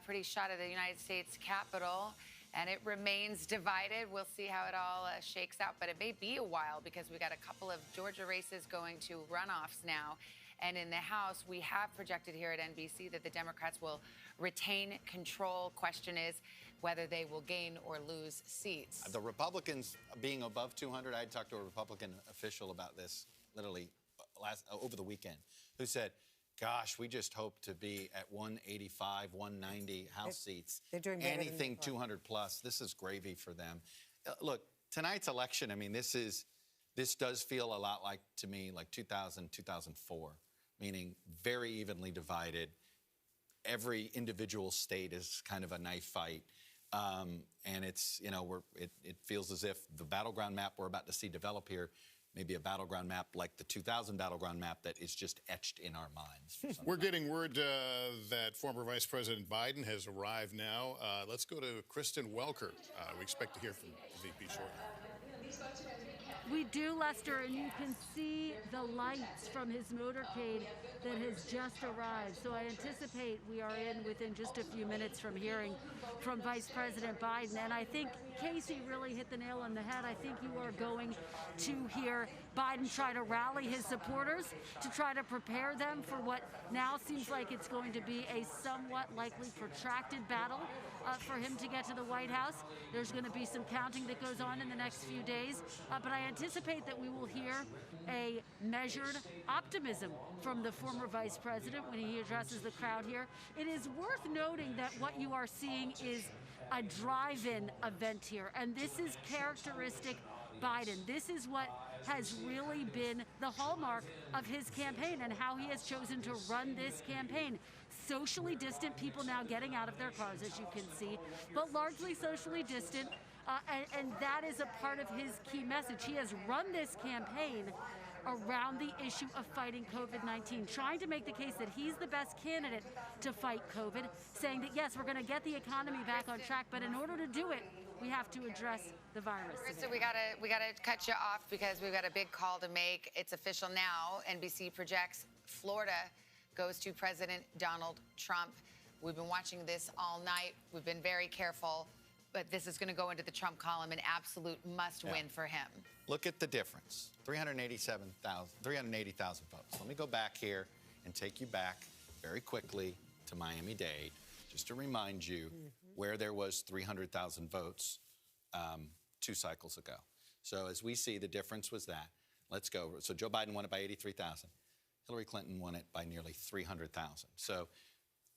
Pretty shot of the United States Capitol, and it remains divided. We'll see how it all shakes out, but it may be a while because we got a couple of Georgia races going to runoffs now. And in the House, we have projected here at NBC that the Democrats will retain control. Question is whether they will gain or lose seats. The Republicans being above 200, I talked to a Republican official about this literally over the weekend, who said, gosh, we just hope to be at 185, 190 House seats. They're doing better anything 200 plus. This is gravy for them. Look, tonight's election, I mean, this does feel a lot like, to me, like 2000, 2004. Meaning very evenly divided. Every individual state is kind of a knife fight. And it's, it feels as if the battleground map we're about to see develop here, maybe a battleground map like the 2000 battleground map that is just etched in our minds. We're getting word that former Vice President Biden has arrived now. Let's go to Kristen Welker. We expect to hear from the VP shortly. We do, Lester, and you can see the lights from his motorcade that has just arrived. So I anticipate we are in within just a few minutes from hearing from Vice President Biden. And I think Casey really hit the nail on the head. I think you are going to hear hear Biden try to rally his supporters to try to prepare them for what now seems like it's going to be a somewhat likely protracted battle for him to get to the White House. There's going to be some counting that goes on in the next few days, but I anticipate that we will hear a measured optimism from the former vice president when he addresses the crowd here. It is worth noting that what you are seeing is a drive-in event here, and this is characteristic Biden. This is what has really been the hallmark of his campaign and how he has chosen to run this campaign. Socially distant people now getting out of their cars, as you can see, but largely socially distant, and that is a part of his key message. He has run this campaign around the issue of fighting COVID-19, trying to make the case that he's the best candidate to fight COVID, saying that, yes, we're going to get the economy back on track, but in order to do it, we have to address the virus. Krista, we gotta cut you off because we've got a big call to make. It's official now. NBC projects Florida goes to President Donald Trump. We've been watching this all night. We've been very careful, but this is going to go into the Trump column, an absolute must-win for him. Look at the difference, 380,000 votes. Let me go back here and take you back very quickly to Miami-Dade, just to remind you where there was 300,000 votes 2 cycles ago. So as we see, the difference was that. Let's go. So Joe Biden won it by 83,000. Hillary Clinton won it by nearly 300,000. So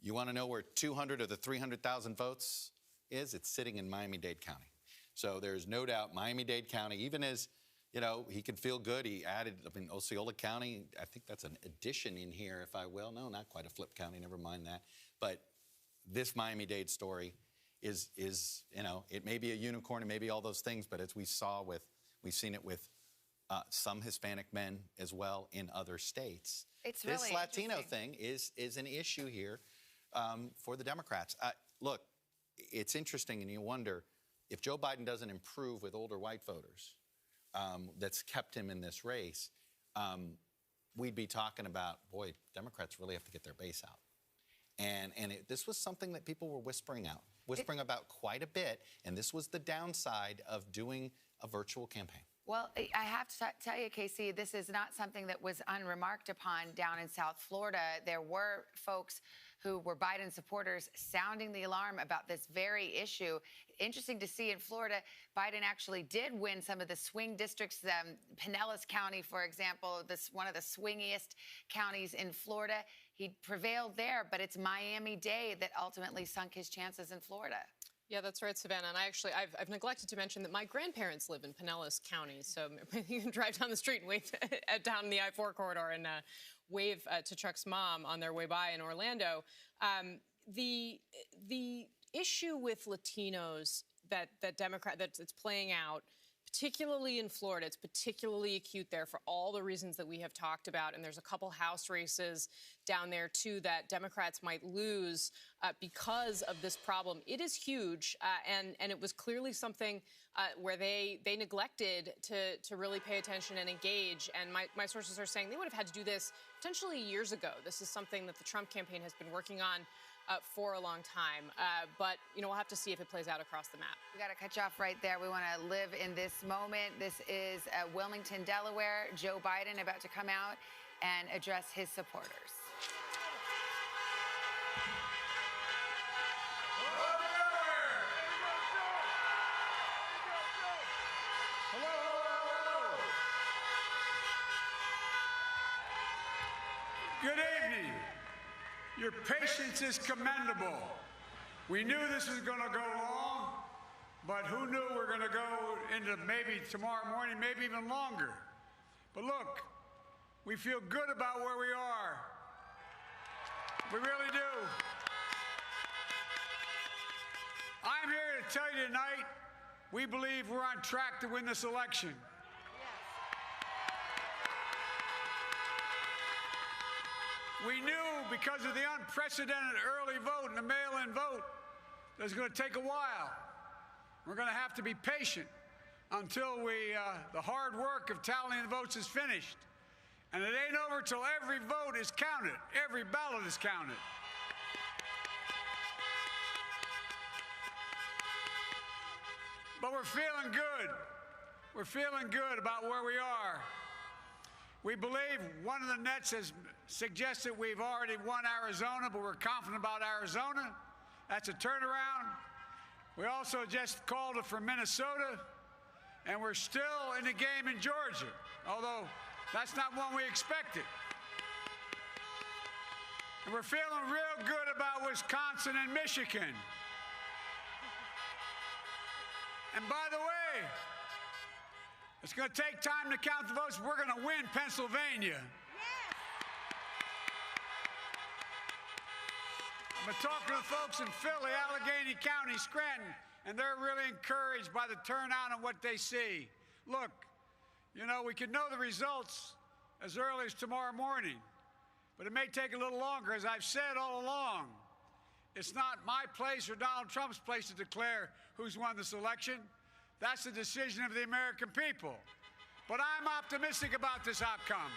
you want to know where 200 of the 300,000 votes is? It's sitting in Miami-Dade County. So there's no doubt Miami-Dade County, even as, you know, he can feel good. He added, I mean, Osceola County, I think that's an addition in here, if I will. No, not quite a flip county, never mind that. But this Miami-Dade story is, you know, it may be a unicorn and maybe all those things, but as we saw with, we've seen it with some Hispanic men as well in other states. It's this really Latino thing is an issue here for the Democrats. Look, it's interesting, and you wonder if Joe Biden doesn't improve with older white voters, that's kept him in this race, we'd be talking about, boy, Democrats really have to get their base out. And this was something that people were whispering about quite a bit, and this was the downside of doing a virtual campaign. Well, I have to tell you, Casey, this is not something that was unremarked upon down in South Florida. There were folks who were Biden supporters sounding the alarm about this very issue. Interesting to see in Florida, Biden actually did win some of the swing districts. Pinellas County, for example, one of the swingiest counties in Florida. He prevailed there, but it's Miami-Dade that ultimately sunk his chances in Florida. Yeah, that's right, Savannah. And I've neglected to mention that my grandparents live in Pinellas County, so you can drive down the street and wave down the I-4 corridor and wave to Chuck's mom on their way by in Orlando. The issue with Latinos that's playing out, particularly in Florida, it's particularly acute there for all the reasons that we have talked about. And there's a couple House races down there, too, that Democrats might lose because of this problem. It is huge, and it was clearly something where they neglected to really pay attention and engage. And my sources are saying they would have had to do this potentially years ago. This is something that the Trump campaign has been working on for a long time. But, you know, we'll have to see if it plays out across the map. We got to cut you off right there. We want to live in this moment. This is Wilmington, Delaware. Joe Biden about to come out and address his supporters. Good evening. Your patience is commendable. We knew this was going to go long, but who knew we're going to go into maybe tomorrow morning, maybe even longer. But look, we feel good about where we are. We really do. I'm here to tell you tonight, we believe we're on track to win this election. We knew because of the unprecedented early vote and the mail-in vote that it's going to take a while. We're going to have to be patient until the hard work of tallying the votes is finished. And it ain't over till every vote is counted. Every ballot is counted. But we're feeling good. we're feeling good about where we are. We believe one of the nets has suggested we've already won Arizona, but we're confident about Arizona. That's a turnaround. We also just called it for Minnesota, and we're still in the game in Georgia, although that's not one we expected. And we're feeling real good about Wisconsin and Michigan. And by the way, it's going to take time to count the votes. We're going to win Pennsylvania. I've been talking to folks in Philly, Allegheny County, Scranton, and they're really encouraged by the turnout and what they see. Look, you know, we could know the results as early as tomorrow morning, but it may take a little longer. As I've said all along, it's not my place or Donald Trump's place to declare who's won this election. That's the decision of the American people. But I'm optimistic about this outcome.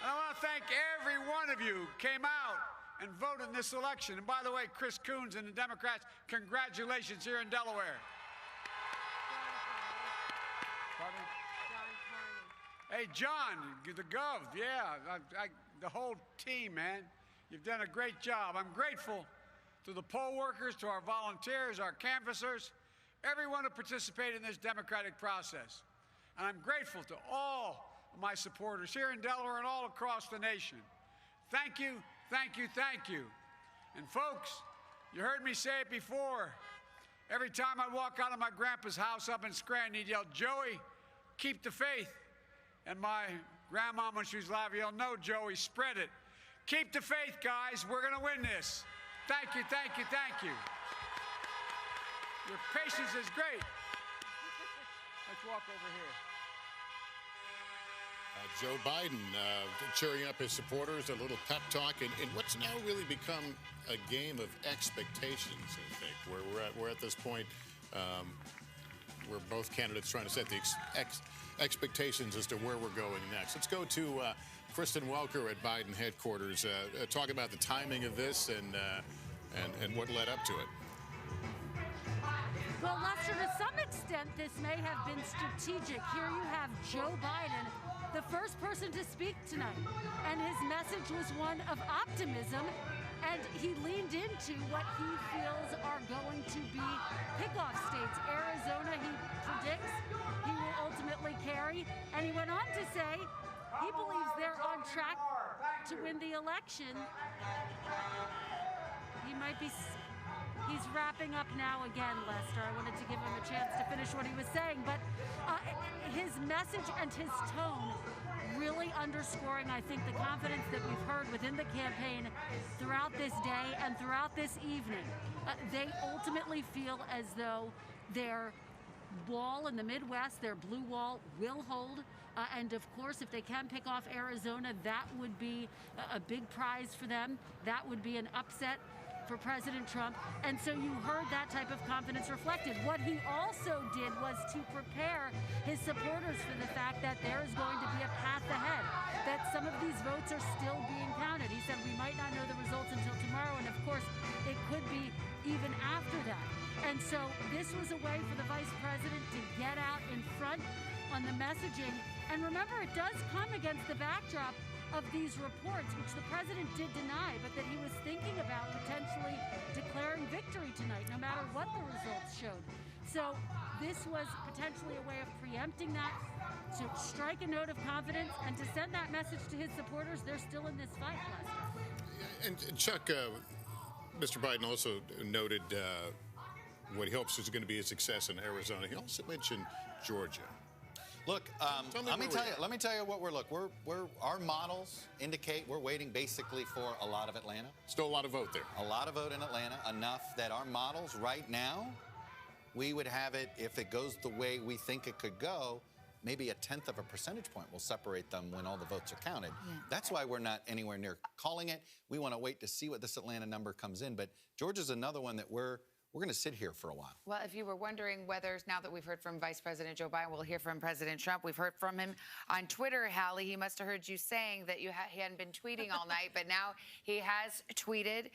And I want to thank every one of you who came out and voted in this election. And by the way, Chris Coons and the Democrats, congratulations here in Delaware. Hey, John, the Gov, yeah, the whole team, man. You've done a great job. I'm grateful to the poll workers, to our volunteers, our canvassers, everyone who participated in this democratic process. And I'm grateful to all of my supporters here in Delaware and all across the nation. Thank you, thank you, thank you. And folks, you heard me say it before. Every time I walk out of my grandpa's house up in Scranton, he'd yell, "Joey, keep the faith." And my grandma, when she was alive, yelled, "No, Joey, spread it. Keep the faith, guys. We're going to win this." Thank you, thank you, thank you. Your patience is great. Let's walk over here. Joe Biden cheering up his supporters, a little pep talk, and what's now really become a game of expectations, I think, where we're at this point where both candidates trying to set the expectations as to where we're going next. Let's go to Kristen Welker at Biden headquarters, talk about the timing of this and what led up to it. Well, Lester, to some extent, this may have been strategic. Here you have Joe Biden, the first person to speak tonight, and his message was one of optimism, and he leaned into what he feels are going to be pickoff states. Arizona, he predicts he will ultimately carry, and he went on to say he believes they're on track to win the election. He might be... He's wrapping up now again, Lester. I wanted to give him a chance to finish what he was saying, but his message and his tone really underscoring, I think, the confidence that we've heard within the campaign throughout this day and throughout this evening. They ultimately feel as though their wall in the Midwest, their blue wall, will hold. And of course, if they can pick off Arizona, that would be a big prize for them. That would be an upset for President Trump. And so you heard that type of confidence reflected. What he also did was to prepare his supporters for the fact that there is going to be a path ahead, that some of these votes are still being counted. He said we might not know the results until tomorrow, and of course, it could be even after that. And so this was a way for the vice president to get out in front on the messaging. And remember, it does come against the backdrop of these reports, which the president did deny, but that he was thinking about potentially declaring victory tonight, no matter what the results showed. So this was potentially a way of preempting that, to strike a note of confidence, and to send that message to his supporters. They're still in this fight, Lester. And Chuck, Mr. Biden also noted what he hopes is going to be a success in Arizona. He also mentioned Georgia. Look, let me tell you what our models indicate we're waiting basically for a lot of Atlanta. Still a lot of vote there. A lot of vote in Atlanta, enough that our models right now, we would have it, if it goes the way we think it could go, maybe 1/10 of a percentage point will separate them when all the votes are counted. Yeah. That's why we're not anywhere near calling it. We want to wait to see what this Atlanta number comes in. But Georgia's another one that we're going to sit here for a while. Well, if you were wondering whether, now that we've heard from Vice President Joe Biden, we'll hear from President Trump. We've heard from him on Twitter, Hallie. He must have heard you saying that he hadn't been tweeting all night, but now he has tweeted.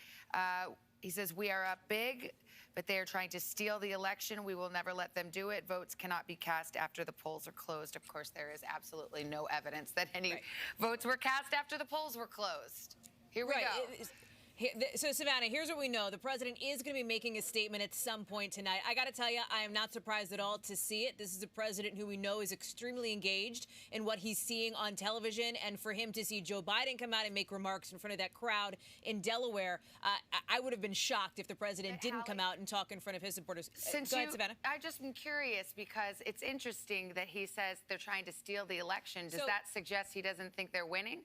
He says, "We are up big. but they are trying to steal the election. We will never let them do it. Votes cannot be cast after the polls are closed. Of course, there is absolutely no evidence that any votes were cast after the polls were closed. Here we go. So, Savannah, here's what we know. The president is going to be making a statement at some point tonight. I got to tell you, I am not surprised at all to see it. This is a president who we know is extremely engaged in what he's seeing on television. And for him to see Joe Biden come out and make remarks in front of that crowd in Delaware, I would have been shocked if the president didn't come out and talk in front of his supporters. Go ahead, Savannah. I just am curious because it's interesting that he says they're trying to steal the election. Does that suggest he doesn't think they're winning?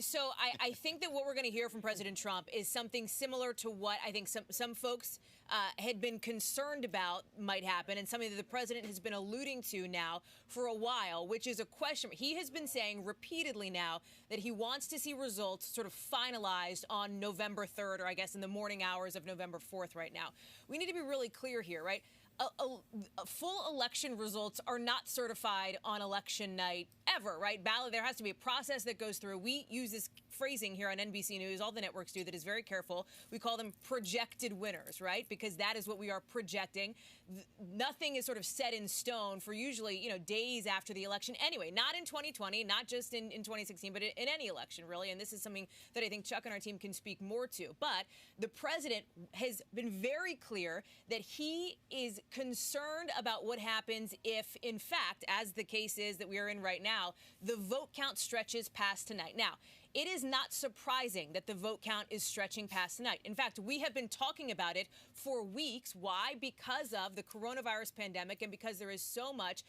So I think that what we're going to hear from President Trump is something similar to what I think some folks had been concerned about might happen, and something that the president has been alluding to now for a while, which is a question. He has been saying repeatedly now that he wants to see results sort of finalized on November 3rd, or I guess in the morning hours of November 4th right now. We need to be really clear here, right? Full election results are not certified on election night ever, right? There has to be a process that goes through. We use this phrasing here on NBC News, all the networks do, that is very careful. We call them projected winners, right? Because that is what we are projecting. Nothing is sort of set in stone for usually, days after the election. Anyway, not in 2020, not just in 2016, but in any election, really. And this is something that I think Chuck and our team can speak more to. But the president has been very clear that he is concerned about what happens if, in fact, as the case is that we are in right now, the vote count stretches past tonight. Now, it is not surprising that the vote count is stretching past tonight. In fact, we have been talking about it for weeks. Why? Because of the coronavirus pandemic and because there is so much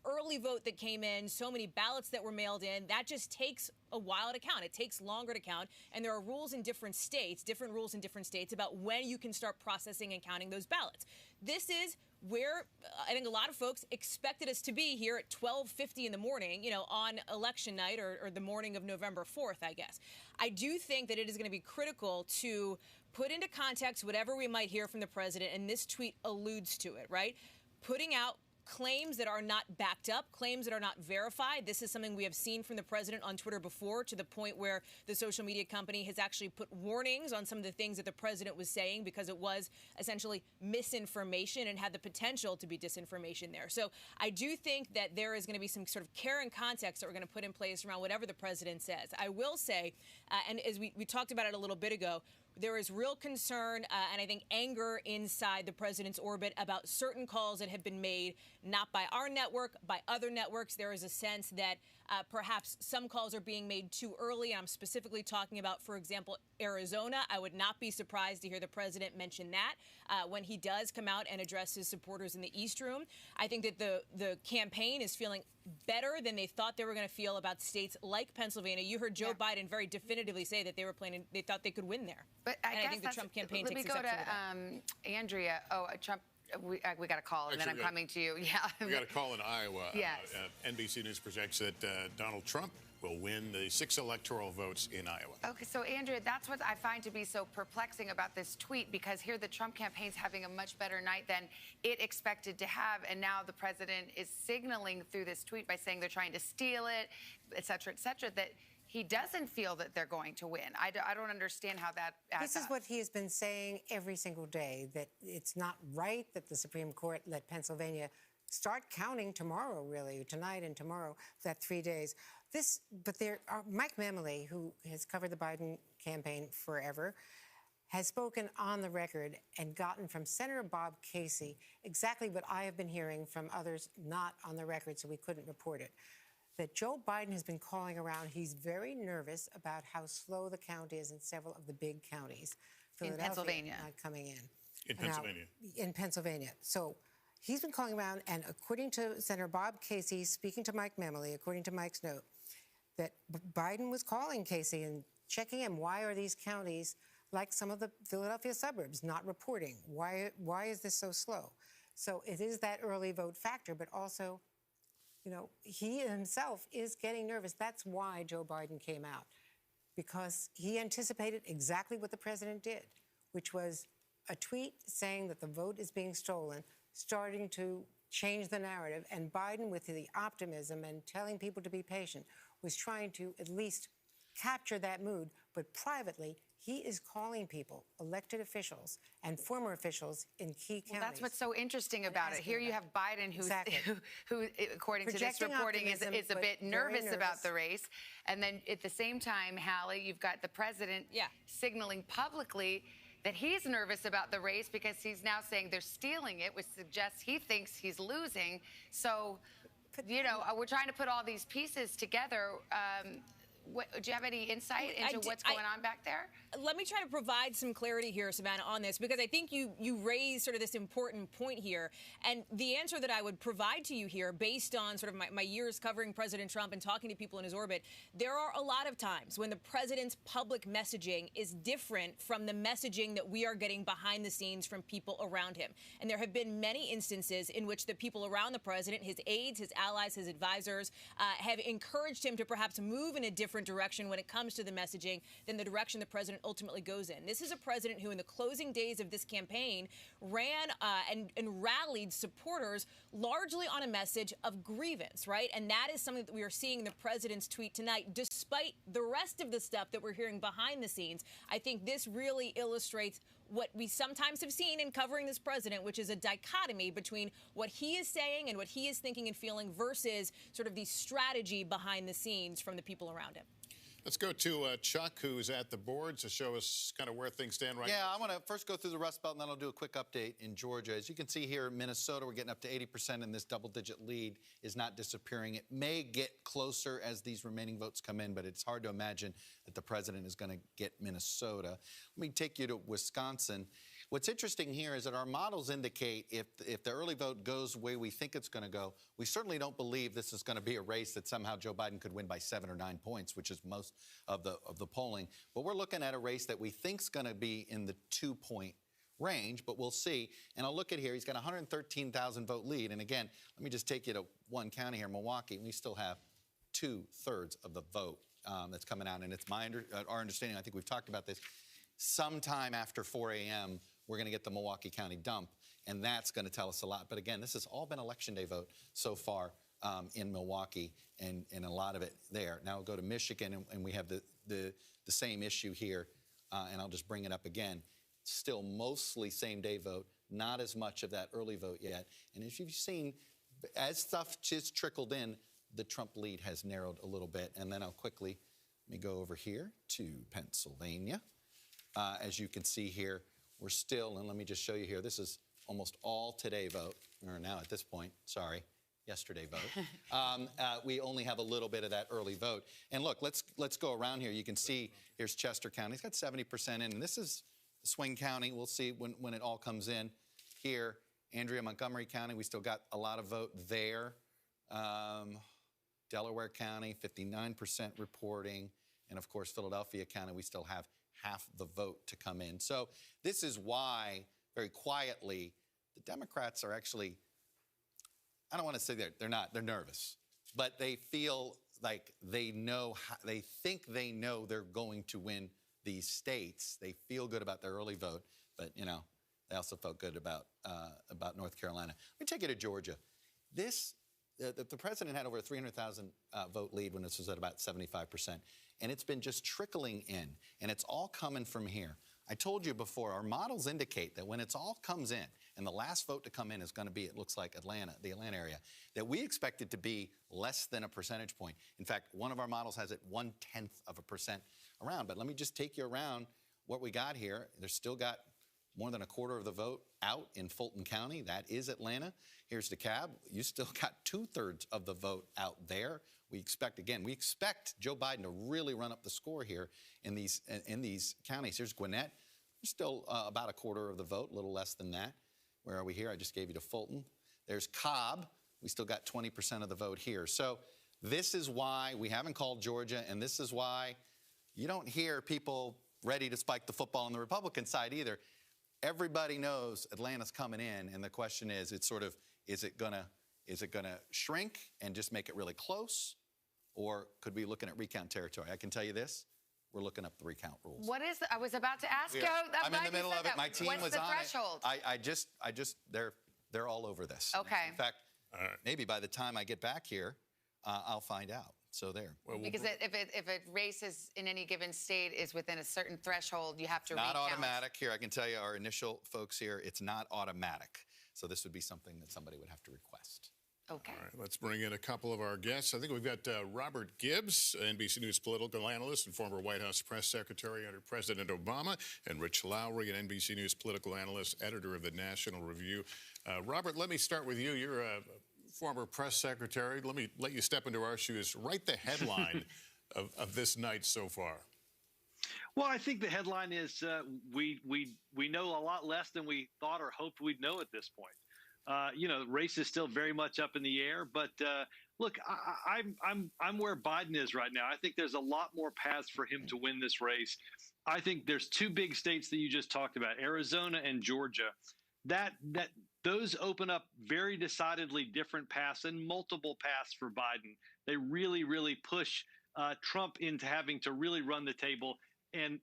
early vote that came in, so many ballots that were mailed in. That just takes a while to count. It takes longer to count. And there are rules in different states, different rules in different states about when you can start processing and counting those ballots. This is where I think a lot of folks expected us to be here at 12:50 in the morning, on election night or the morning of November 4th, I guess. I do think that it is going to be critical to put into context whatever we might hear from the president, and this tweet alludes to it, right? Putting out claims that are not backed up, claims that are not verified. This is something we have seen from the president on Twitter before, to the point where the social media company has actually put warnings on some of the things that the president was saying because it was essentially misinformation and had the potential to be disinformation there. So I do think that there is going to be some sort of care and context that we're going to put in place around whatever the president says. I will say, and as we talked about it a little bit ago, there is real concern and I think anger inside the president's orbit about certain calls that have been made, not by our network, by other networks. There is a sense that perhaps some calls are being made too early. I'm specifically talking about, for example, Arizona. I would not be surprised to hear the president mention that when he does come out and address his supporters in the East Room. I think that the campaign is feeling better than they thought they were going to feel about states like Pennsylvania. You heard Joe Biden very definitively say that they thought they could win there. But I think the Trump campaign takes exception to that. Let me go to Andrea. Trump. We got a call, and then I'm coming to you. Yeah. We got a call in Iowa. Yes. NBC News projects that Donald Trump will win the 6 electoral votes in Iowa. Okay, so Andrea, that's what I find to be so perplexing about this tweet, because here the Trump campaign's having a much better night than it expected to have, and now the president is signaling through this tweet by saying they're trying to steal it, et cetera, that he doesn't feel that they're going to win. I don't understand how that adds This is what he has been saying every single day, that it's not right that the Supreme Court let Pennsylvania start counting tomorrow, really, tonight and tomorrow, that 3 days. Mike Memoli, who has covered the Biden campaign forever, has spoken on the record and gotten from Senator Bob Casey exactly what I have been hearing from others not on the record, so we couldn't report it. That Joe Biden has been calling around. He's very nervous about how slow the count is in several of the big counties. In Pennsylvania. Not coming in. In Pennsylvania. In Pennsylvania. So he's been calling around, and according to Senator Bob Casey, speaking to Mike Memoli, according to Mike's note, that Biden was calling Casey and checking in. Why are these counties, like some of the Philadelphia suburbs, not reporting? Why is this so slow? So it is that early vote factor, but also, he himself is getting nervous. That's why Joe Biden came out, because he anticipated exactly what the president did, which was a tweet saying that the vote is being stolen, starting to change the narrative. And Biden, with the optimism and telling people to be patient, was trying to at least capture that mood. But privately, he is calling people, elected officials and former officials in key counties. Well, that's what's so interesting about it. Here you have Biden, who according to this Projecting reporting, is optimism, a but bit very nervous about the race. And then at the same time, Hallie, you've got the president signaling publicly that he's nervous about the race because he's now saying they're stealing it, which suggests he thinks he's losing. So, you know, we're trying to put all these pieces together. Do you have any insight into what's going on back there? Let me try to provide some clarity here, Savannah, on this, because I think you raised sort of this important point here. And the answer that I would provide to you here, based on sort of my years covering President Trump and talking to people in his orbit, there are a lot of times when the president's public messaging is different from the messaging that we are getting behind the scenes from people around him. And there have been many instances in which the people around the president, his aides, his allies, his advisors, have encouraged him to perhaps move in a different direction when it comes to the messaging than the direction the president ultimately goes in. This is a president who, in the closing days of this campaign, ran and rallied supporters largely on a message of grievance, right? And that is something that we are seeing in the president's tweet tonight, despite the rest of the stuff that we're hearing behind the scenes. I think this really illustrates what we sometimes have seen in covering this president, which is a dichotomy between what he is saying and what he is thinking and feeling versus sort of the strategy behind the scenes from the people around him. Let's go to Chuck, who's at the board, to show us kind of where things stand right now. Yeah, I want to first go through the Rust Belt, and then I'll do a quick update in Georgia. As you can see here in Minnesota, we're getting up to 80%, and this double-digit lead is not disappearing. It may get closer as these remaining votes come in, but it's hard to imagine that the president is going to get Minnesota. Let me take you to Wisconsin. What's interesting here is that our models indicate if the early vote goes the way we think it's going to go, we certainly don't believe this is going to be a race that somehow Joe Biden could win by 7 or 9 points, which is most of the polling. But we're looking at a race that we think is going to be in the 2-point range, but we'll see. And I'll look at here. He's got a 113,000 vote lead. And again, let me just take you to one county here, Milwaukee, and we still have 2/3 of the vote that's coming out. And it's our understanding, I think we've talked about this, sometime after 4 a.m., we're going to get the Milwaukee County dump, and that's going to tell us a lot. But again, this has all been Election Day vote so far in Milwaukee, and a lot of it there. Now we'll go to Michigan, and we have the same issue here, and I'll just bring it up again. Still mostly same-day vote, not as much of that early vote yet. And as you've seen, as stuff just trickled in, the Trump lead has narrowed a little bit. And then I'll quickly, let me go over here to Pennsylvania. As you can see here, we're still, and let me just show you here, this is almost all today vote, or now at this point, sorry, yesterday vote. We only have a little bit of that early vote. And look, let's go around here. You can see here's Chester County. It's got 70% in, and this is Swing County. We'll see when it all comes in. Here, Andrea, Montgomery County, we still got a lot of vote there. Delaware County, 59% reporting. And of course, Philadelphia County, we still have half the vote to come in. So this is why, very quietly, the Democrats are actually, I don't want to say they're nervous, but they feel like they know, they think they know they're going to win these states. They feel good about their early vote, but, you know, they also felt good about North Carolina. Let me take you to Georgia. The president had over a 300,000 vote lead when this was at about 75%. And it's been just trickling in, and it's all coming from here. I told you before, our models indicate that when it's all comes in, and the last vote to come in is going to be, it looks like Atlanta, the Atlanta area, that we expect it to be less than a percentage point. In fact, one of our models has it 0.1% around. But let me just take you around what we got here. There's still got more than a quarter of the vote out in Fulton County. That is Atlanta. Here's DeKalb. You still got 2/3 of the vote out there. We expect Joe Biden to really run up the score here in these counties. Here's Gwinnett. There's still about a quarter of the vote, a little less than that. Where are we here? I just gave you to Fulton. There's Cobb. We still got 20% of the vote here. So this is why we haven't called Georgia, and this is why you don't hear people ready to spike the football on the Republican side either. Everybody knows Atlanta's coming in, and the question is, it's sort of, is it gonna shrink and just make it really close, or could we be looking at recount territory? I can tell you this: we're looking up the recount rules. What is? I was about to ask you. I'm in the middle of it. My team was on it. What's the threshold? They're all over this. Okay. In fact, maybe by the time I get back here, I'll find out. So there. Well, because if a race is in any given state is within a certain threshold, you have to not recount. automatic. Here, I can tell you, our initial folks here, it's not automatic. So this would be something that somebody would have to request. Okay. All right, let's bring in a couple of our guests. I think we've got Robert Gibbs, NBC News political analyst and former White House press secretary under President Obama, and Rich Lowry, an NBC News political analyst, editor of the National Review. Robert, let me start with you. You're a former press secretary. Let me let you step into our shoes. Write the headline of this night so far. Well, I think the headline is we know a lot less than we thought or hoped we'd know at this point. The race is still very much up in the air, but look, I'm where Biden is right now. I think there's a lot more paths for him to win this race. I think there's two big states that you just talked about, Arizona and Georgia. Those open up very decidedly different paths and multiple paths for Biden. They really, really push Trump into having to really run the table. And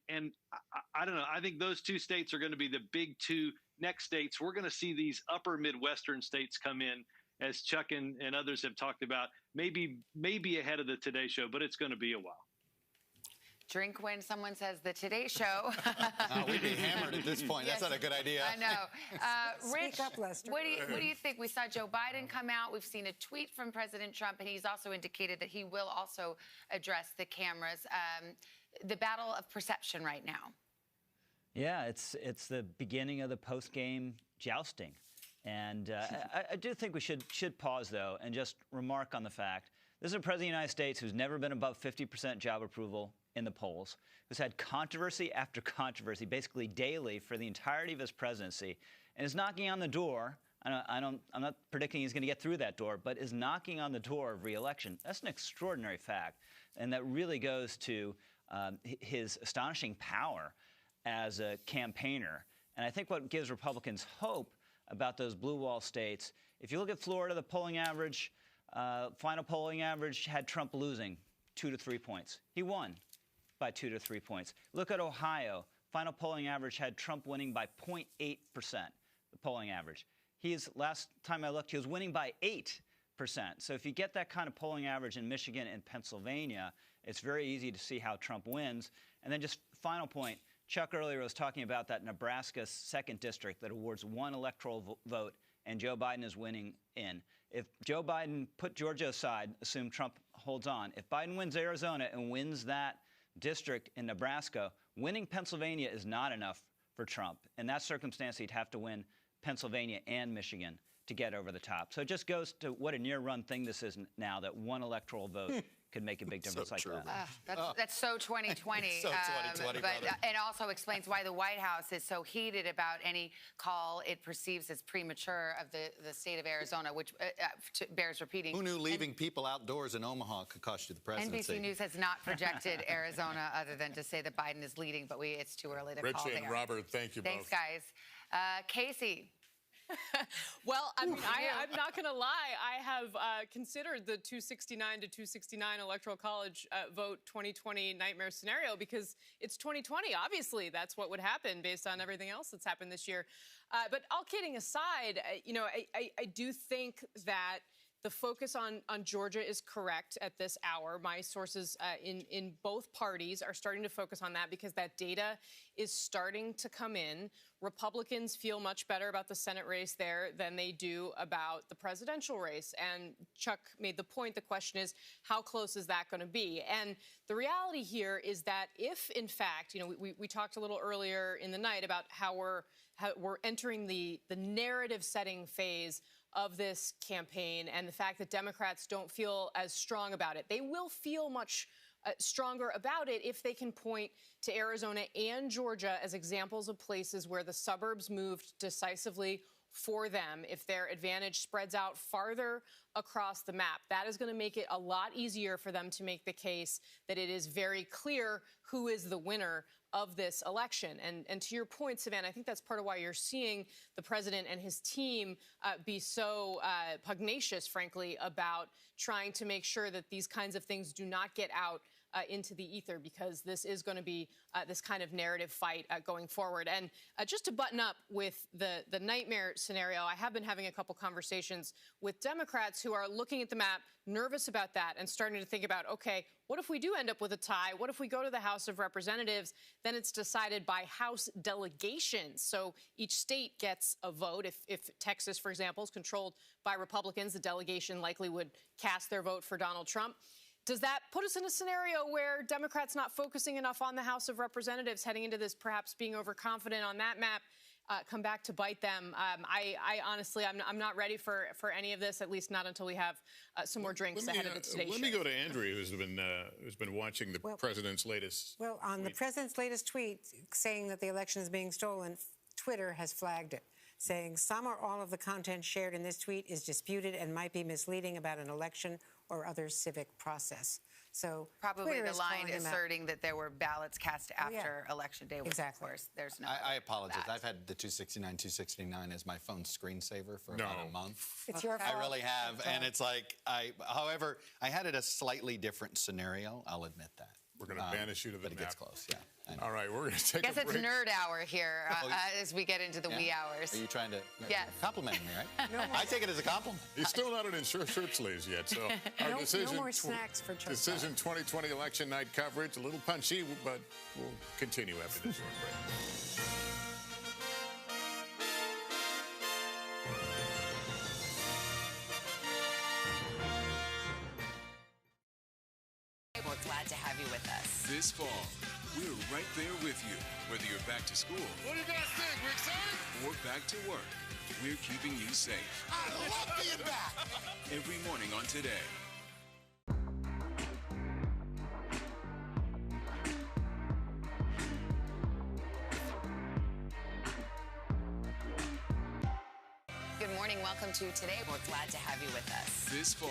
I don't know. I think those two states are going to be the big two next states. We're going to see these upper Midwestern states come in, as Chuck and others have talked about, maybe ahead of the Today Show, but it's going to be a while. Drink when someone says the Today Show. We'd be hammered at this point. Yes. That's not a good idea. I know. Rich, Speak up, Lester. what do you think? We saw Joe Biden come out. We've seen a tweet from President Trump, and he's also indicated that he will also address the cameras. The battle of perception right now. Yeah, it's the beginning of the post-game jousting. And I do think we should pause, though, and just remark on the fact this is a president of the United States who's never been above 50% job approval in the polls, who's had controversy after controversy basically daily for the entirety of his presidency, and is knocking on the door. I'm not predicting he's going to get through that door, but is knocking on the door of re-election. That's an extraordinary fact, and that really goes to his astonishing power as a campaigner. And I think what gives Republicans hope about those blue wall states, if you look at Florida, the polling average, final polling average had Trump losing 2 to 3 points. He won by 2 to 3 points. Look at Ohio. Final polling average had Trump winning by 0.8%, the polling average. Last time I looked, he was winning by 8%. So if you get that kind of polling average in Michigan and Pennsylvania, it's very easy to see how Trump wins. And then just final point, Chuck earlier was talking about that Nebraska 2nd district that awards one electoral vote, and Joe Biden is winning in. If Joe Biden, put Georgia aside, assume Trump holds on, if Biden wins Arizona and wins that district in Nebraska, winning Pennsylvania is not enough for Trump. In that circumstance, he'd have to win Pennsylvania and Michigan to get over the top. So it just goes to what a near-run thing this is now, that one electoral vote could make a big difference like that. That's so 2020. So 2020, and also explains why the White House is so heated about any call it perceives as premature of the state of Arizona, which bears repeating. Who knew leaving people outdoors in Omaha could cost you the presidency? NBC News has not projected Arizona other than to say that Biden is leading, but it's too early to call there. Rich and Robert, thank you both. Thanks, guys. Casey. Well, I mean, I'm not going to lie. I have considered the 269 to 269 Electoral College vote 2020 nightmare scenario because it's 2020. Obviously, that's what would happen based on everything else that's happened this year. But all kidding aside, I do think that the focus on Georgia is correct at this hour. My sources in both parties are starting to focus on that because that data is starting to come in. Republicans feel much better about the Senate race there than they do about the presidential race. And Chuck made the point. The question is, how close is that going to be? And the reality here is that if, in fact, we talked a little earlier in the night about how we're entering the narrative-setting phase of this campaign and the fact that Democrats don't feel as strong about it. They will feel much stronger about it if they can point to Arizona and Georgia as examples of places where the suburbs moved decisively for them. If their advantage spreads out farther across the map, that is going to make it a lot easier for them to make the case that it is very clear who is the winner of this election. And to your point, Savannah, I think that's part of why you're seeing the president and his team be so pugnacious, frankly, about trying to make sure that these kinds of things do not get out into the ether, because this is going to be this kind of narrative fight going forward. And just to button up with the nightmare scenario, I have been having a couple conversations with Democrats who are looking at the map, nervous about that, and starting to think about, okay, what if we do end up with a tie? What if we go to the House of Representatives? Then it's decided by House delegations. So each state gets a vote. If Texas, for example, is controlled by Republicans, the delegation likely would cast their vote for Donald Trump. Does that put us in a scenario where Democrats not focusing enough on the House of Representatives, heading into this perhaps being overconfident on that map, come back to bite them? I honestly, I'm not ready for any of this, at least not until we have some more drinks ahead of the Today Show. Let me go to Andrea, who's been watching the president's latest. Well, on the president's latest tweet saying that the election is being stolen, Twitter has flagged it, saying some or all of the content shared in this tweet is disputed and might be misleading about an election or other civic process. So probably Twitter the line asserting that there were ballots cast after Election Day, which exactly. Of course, there's no. I apologize. I've had the 269 as my phone screensaver for about a month. It's your fault. I really have, and it's like however, I had it a slightly different scenario. I'll admit that. We're going to banish you to the but map. it gets close. Yeah. All right, we're going to take a break. I guess it's nerd hour here as we get into the wee hours. Are you trying to compliment me, right? No I take it as a compliment. He's still not in shirt sleeves yet, so our no more snacks for Chuck. Decision 2020 election night coverage, a little punchy, but we'll continue after this short break. We're glad to have you with us. This fall, we're right there with you. Whether you're back to school. What do you guys think? We're excited? Or back to work. We're keeping you safe. I love being back. Every morning on Today. Good morning. Welcome to Today. We're glad to have you with us. This fall,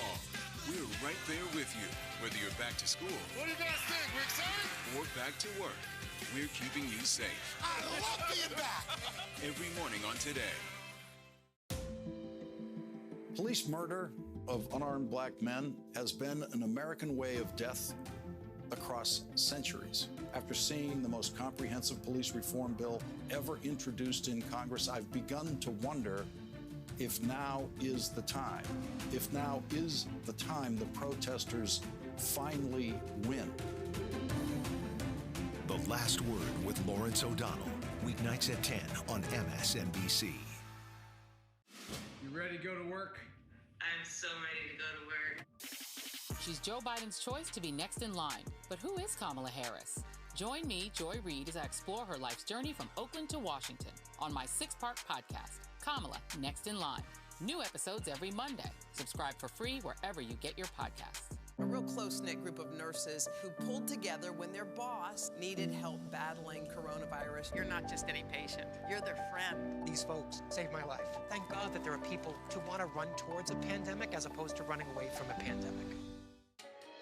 we're right there with you. Whether you're back to school. What do you guys think? We're excited? Or back to work. We're keeping you safe. I love being back. Every morning on Today. Police murder of unarmed black men has been an American way of death across centuries. After seeing the most comprehensive police reform bill ever introduced in Congress, I've begun to wonder if now is the time. If now is the time the protesters finally win. The Last Word with Lawrence O'Donnell. Weeknights at 10 on MSNBC. You ready to go to work? I'm so ready to go to work. She's Joe Biden's choice to be next in line. But who is Kamala Harris? Join me, Joy Reid, as I explore her life's journey from Oakland to Washington on my 6-part podcast, Kamala Next in Line. New episodes every Monday. Subscribe for free wherever you get your podcasts. A real close-knit group of nurses who pulled together when their boss needed help battling coronavirus. You're not just any patient. You're their friend. These folks saved my life. Thank God that there are people who want to run towards a pandemic as opposed to running away from a pandemic.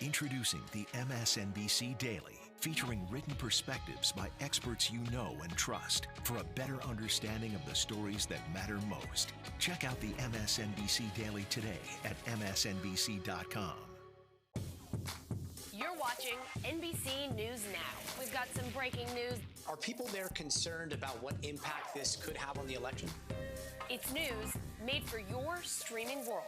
Introducing the MSNBC Daily, featuring written perspectives by experts you know and trust for a better understanding of the stories that matter most. Check out the MSNBC Daily today at msnbc.com. You're watching NBC News Now. We've got some breaking news. Are people there concerned about what impact this could have on the election? It's news made for your streaming world.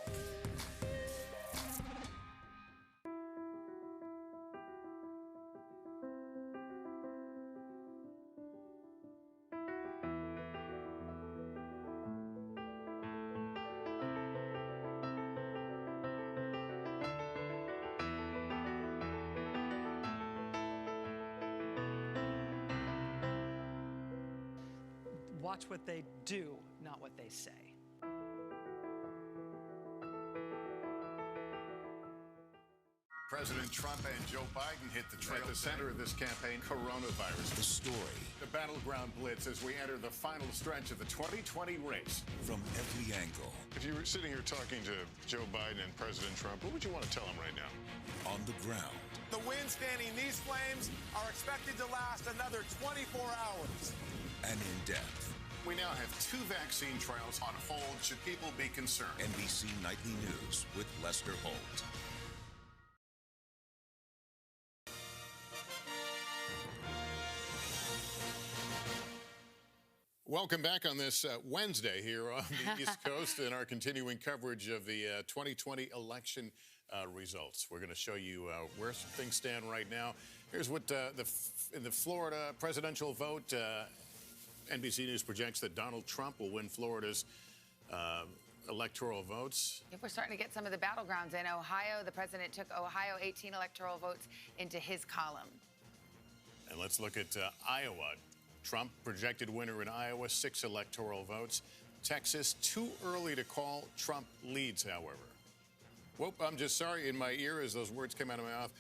Watch what they do, not what they say. President Trump and Joe Biden hit the trail. At the center of this campaign, coronavirus. The story. The battleground blitz as we enter the final stretch of the 2020 race. From every angle. If you were sitting here talking to Joe Biden and President Trump, what would you want to tell them right now? On the ground. The winds fanning these flames are expected to last another 24 hours. And in depth. We now have 2 vaccine trials on hold. Should people be concerned? NBC Nightly News with Lester Holt. Welcome back on this Wednesday here on the East Coast in our continuing coverage of the 2020 election results. We're going to show you where things stand right now. Here's what in the Florida presidential vote, NBC News projects that Donald Trump will win Florida's electoral votes. If we're starting to get some of the battlegrounds in Ohio, the president took Ohio 18 electoral votes into his column. And let's look at Iowa. Trump projected winner in Iowa, 6 electoral votes. Texas, too early to call. Trump leads, however. Whoop, I'm just sorry. In my ear as those words came out of my mouth.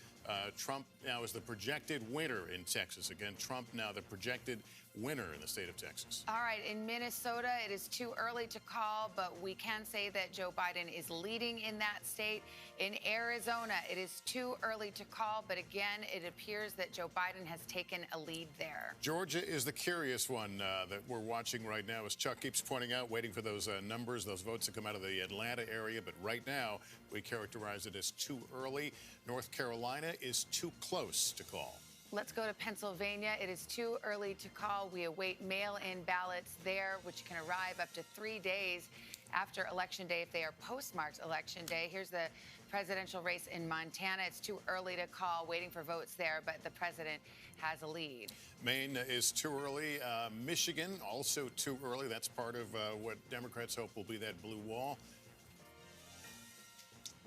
Trump now is the projected winner in Texas. Again, Trump now the projected winner in the state of Texas. All right, in Minnesota, it is too early to call, but we can say that Joe Biden is leading in that state. In Arizona, it is too early to call, but again, it appears that Joe Biden has taken a lead there. Georgia is the curious one that we're watching right now, as Chuck keeps pointing out, waiting for those numbers, those votes to come out of the Atlanta area. But right now, we characterize it as too early. North Carolina is too close to call. Let's go to Pennsylvania. It is too early to call. We await mail-in ballots there, which can arrive up to 3 days after Election Day if they are postmarked Election Day. Here's the presidential race in Montana. It's too early to call, waiting for votes there, but the president has a lead. Maine is too early. Michigan, also too early. That's part of what Democrats hope will be that blue wall.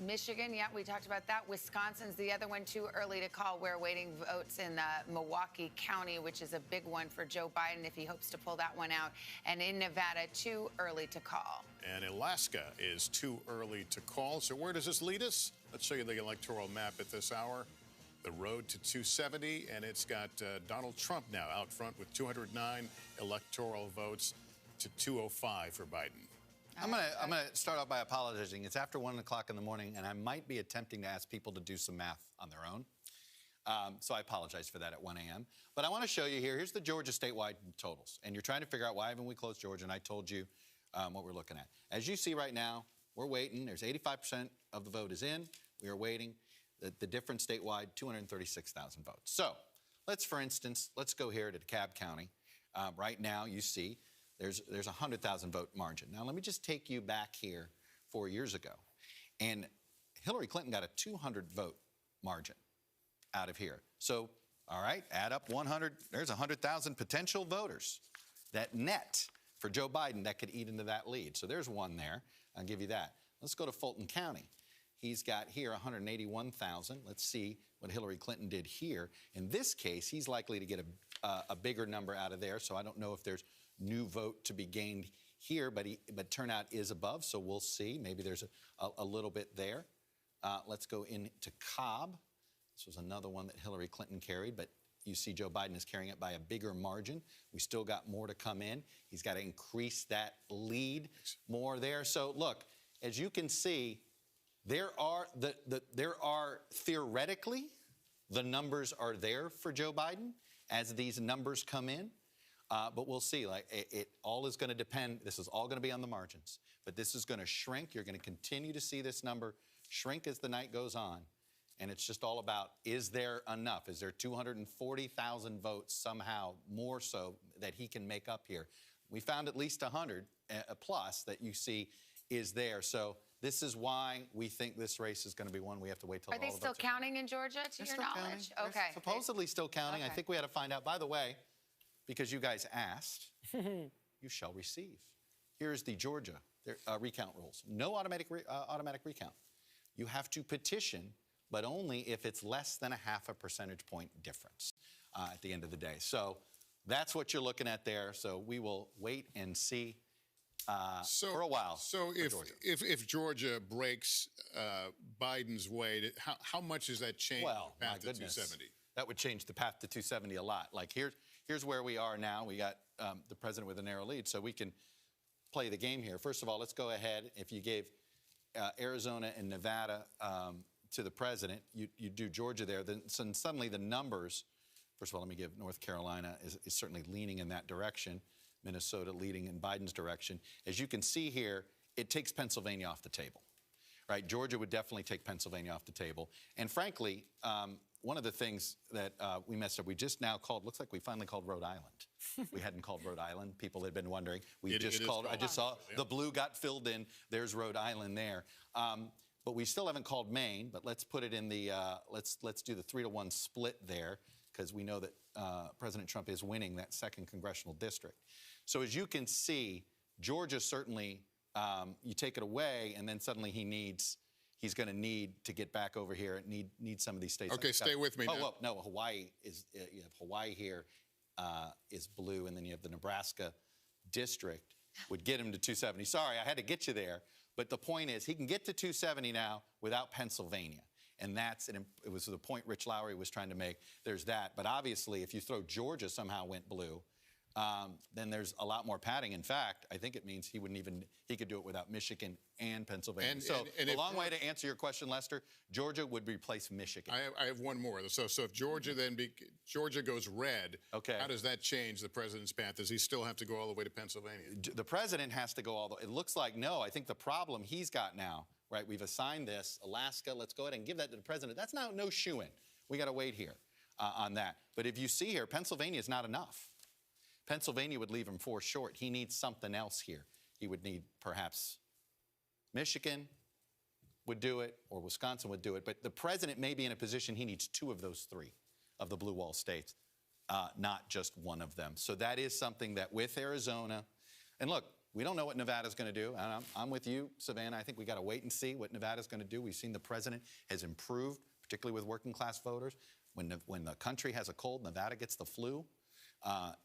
Michigan, yeah, we talked about that. Wisconsin's the other one, too early to call. We're awaiting votes in Milwaukee County, which is a big one for Joe Biden if he hopes to pull that one out. And in Nevada, too early to call. And Alaska is too early to call. So where does this lead us? Let's show you the electoral map at this hour. The road to 270, and it's got Donald Trump now out front with 209 electoral votes to 205 for Biden. I'm gonna start off by apologizing. It's after 1 o'clock in the morning, and I might be attempting to ask people to do some math on their own. So I apologize for that at 1 a.m. But I want to show you here. Here's the Georgia statewide totals. And you're trying to figure out why haven't we closed Georgia, and I told you what we're looking at. As you see right now, we're waiting. There's 85% of the vote is in. We are waiting. The difference statewide, 236,000 votes. So let's, for instance, let's go here to DeKalb County. Right now, you see, there's a 100,000 vote margin. Now, let me just take you back here 4 years ago. And Hillary Clinton got a 200 vote margin out of here. So, all right, add up 100. There's 100,000 potential voters that net for Joe Biden that could eat into that lead. So there's one there. I'll give you that. Let's go to Fulton County. He's got here 181,000. Let's see what Hillary Clinton did here. In this case, he's likely to get a bigger number out of there. So I don't know if there's new vote to be gained here, but turnout is above, so we'll see. Maybe there's a little bit there. Let's go into Cobb. This was another one that Hillary Clinton carried, but you see Joe Biden is carrying it by a bigger margin. We still got more to come in. He's got to increase that lead more there. So look, as you can see, there are theoretically, the numbers are there for Joe Biden as these numbers come in. But we'll see. Like it all is going to depend. This is all going to be on the margins. But this is going to shrink. You're going to continue to see this number shrink as the night goes on. And it's just all about, is there enough? Is there 240,000 votes somehow more so that he can make up here? We found at least 100 plus that you see is there. So this is why we think this race is going to be one we have to wait till all the votes are Are they still counting in Georgia, to your knowledge? They're okay. supposedly still counting. Okay. I think we had to find out. By the way, because you guys asked, you shall receive. Here's the Georgia recount rules. No automatic recount. You have to petition, but only if it's less than a half a percentage point difference at the end of the day. So that's what you're looking at there. So we will wait and see for a while. So if Georgia breaks Biden's way, how much does that change the path to 270? That would change the path to 270 a lot. Like here's where we are now. We got the president with a narrow lead, so we can play the game here. First of all, let's go ahead. If you gave Arizona and Nevada to the president, you do Georgia there, then suddenly the numbers, first of all, let me give North Carolina is certainly leaning in that direction. Minnesota leading in Biden's direction. As you can see here, it takes Pennsylvania off the table. right? Georgia would definitely take Pennsylvania off the table. And frankly, one of the things that we messed up, we just now called, looks like we finally called Rhode Island. We hadn't called Rhode Island. People had been wondering. We just called, I just saw the blue got filled in. There's Rhode Island there. But we still haven't called Maine, but let's put it in the, let's do the 3-to-1 split there, because we know that President Trump is winning that 2nd congressional district. So as you can see, Georgia certainly, you take it away, and then suddenly he's going to need to get back over here and need some of these states. Okay, stay with me now. Oh, no, Hawaii is, you have Hawaii here is blue, and then you have the Nebraska district would get him to 270. Sorry, I had to get you there. But the point is, he can get to 270 now without Pennsylvania. And it was the point Rich Lowry was trying to make. There's that. But obviously, if you throw Georgia somehow went blue, then there's a lot more padding. In fact, I think it means he could do it without Michigan and Pennsylvania. And a long way to answer your question, Lester, Georgia would replace Michigan. I have one more. So if Georgia Georgia goes red, how does that change the president's path? Does he still have to go all the way to Pennsylvania? The president has to go all the way. It looks like no. I think the problem he's got now, right, we've assigned this, Alaska, let's go ahead and give that to the president. That's now no shoo-in. We got to wait here on that. But if you see here, Pennsylvania is not enough. Pennsylvania would leave him 4 short. He needs something else here. He would need perhaps Michigan would do it, or Wisconsin would do it. But the president may be in a position he needs 2 of those 3 of the blue wall states, not just one of them. So that is something that with Arizona, and look, we don't know what Nevada's going to do. And I'm with you, Savannah. I think we got to wait and see what Nevada's going to do. We've seen the president has improved, particularly with working class voters. When the country has a cold, Nevada gets the flu.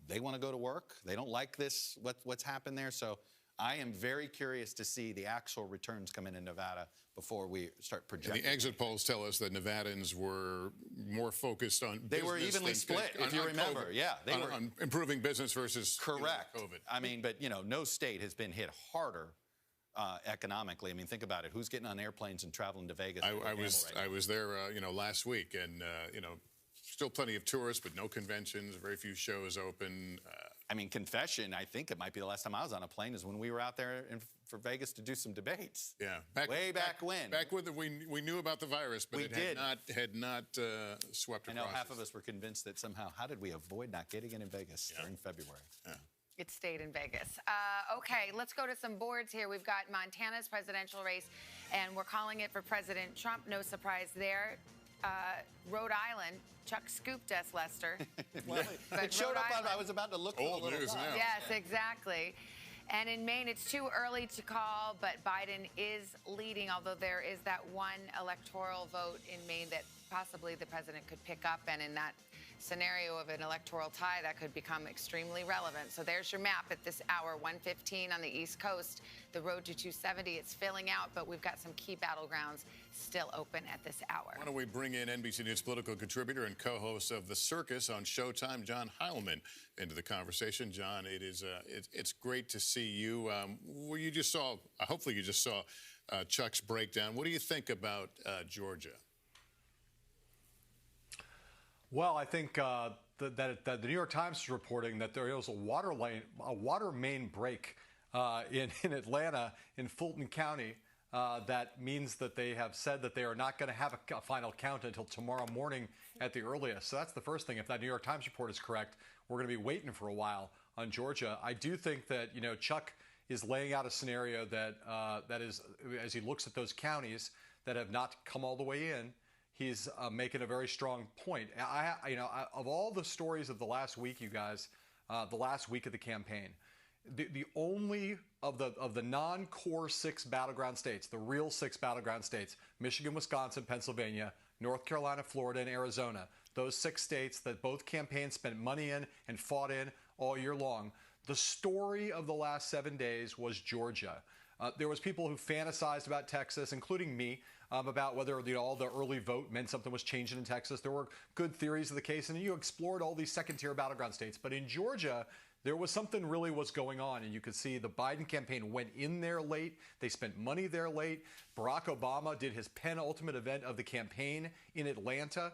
They want to go to work. They don't like this, what's happened there. So I am very curious to see the actual returns come in Nevada before we start projecting. And the exit polls tell us that Nevadans were more focused on They were evenly split, if you remember. COVID, yeah, they were on improving business versus correct. COVID. I mean, but no state has been hit harder economically. I mean, think about it. Who's getting on airplanes and traveling to Vegas? I was there, last week, and still plenty of tourists, but no conventions, very few shows open. I mean, confession, I think it might be the last time I was on a plane is when we were out there for Vegas to do some debates. Yeah. Way back when. Back when we knew about the virus, but had not swept across. I know half of us were convinced that somehow, how did we avoid not getting it in Vegas during February? Yeah. It stayed in Vegas. Okay, let's go to some boards here. We've got Montana's presidential race, and we're calling it for President Trump. No surprise there. Rhode Island, Chuck scooped us, Lester. It showed up on, I was about to look for old news now. Yes, exactly. And in Maine, it's too early to call, but Biden is leading, although there is that one electoral vote in Maine that possibly the president could pick up, and in that scenario of an electoral tie, that could become extremely relevant. So there's your map at this hour, 1:15 on the East Coast. The road to 270, it's filling out, but we've got some key battlegrounds still open at this hour. Why don't we bring in NBC News political contributor and co-host of The Circus on Showtime, John Heilman, into the conversation. John, it's great to see you. Well, you just saw, hopefully you just saw Chuck's breakdown. What do you think about Georgia? Well, I think that the New York Times is reporting that there is a water main break in Atlanta, in Fulton County. That means that they have said that they are not going to have a final count until tomorrow morning at the earliest. So that's the first thing. If that New York Times report is correct, we're going to be waiting for a while on Georgia. I do think that Chuck is laying out a scenario that is, as he looks at those counties that have not come all the way in, he's making a very strong point. Of all the stories of the last week, you guys, the last week of the campaign, the only of the non-core 6 battleground states, the real 6 battleground states, Michigan, Wisconsin, Pennsylvania, North Carolina, Florida, and Arizona, those 6 states that both campaigns spent money in and fought in all year long, the story of the last 7 days was Georgia. There was people who fantasized about Texas, including me, about whether all the early vote meant something was changing in Texas. There were good theories of the case, and you explored all these second-tier battleground states. But in Georgia, there was something really was going on, and you could see the Biden campaign went in there late. They spent money there late. Barack Obama did his penultimate event of the campaign in Atlanta.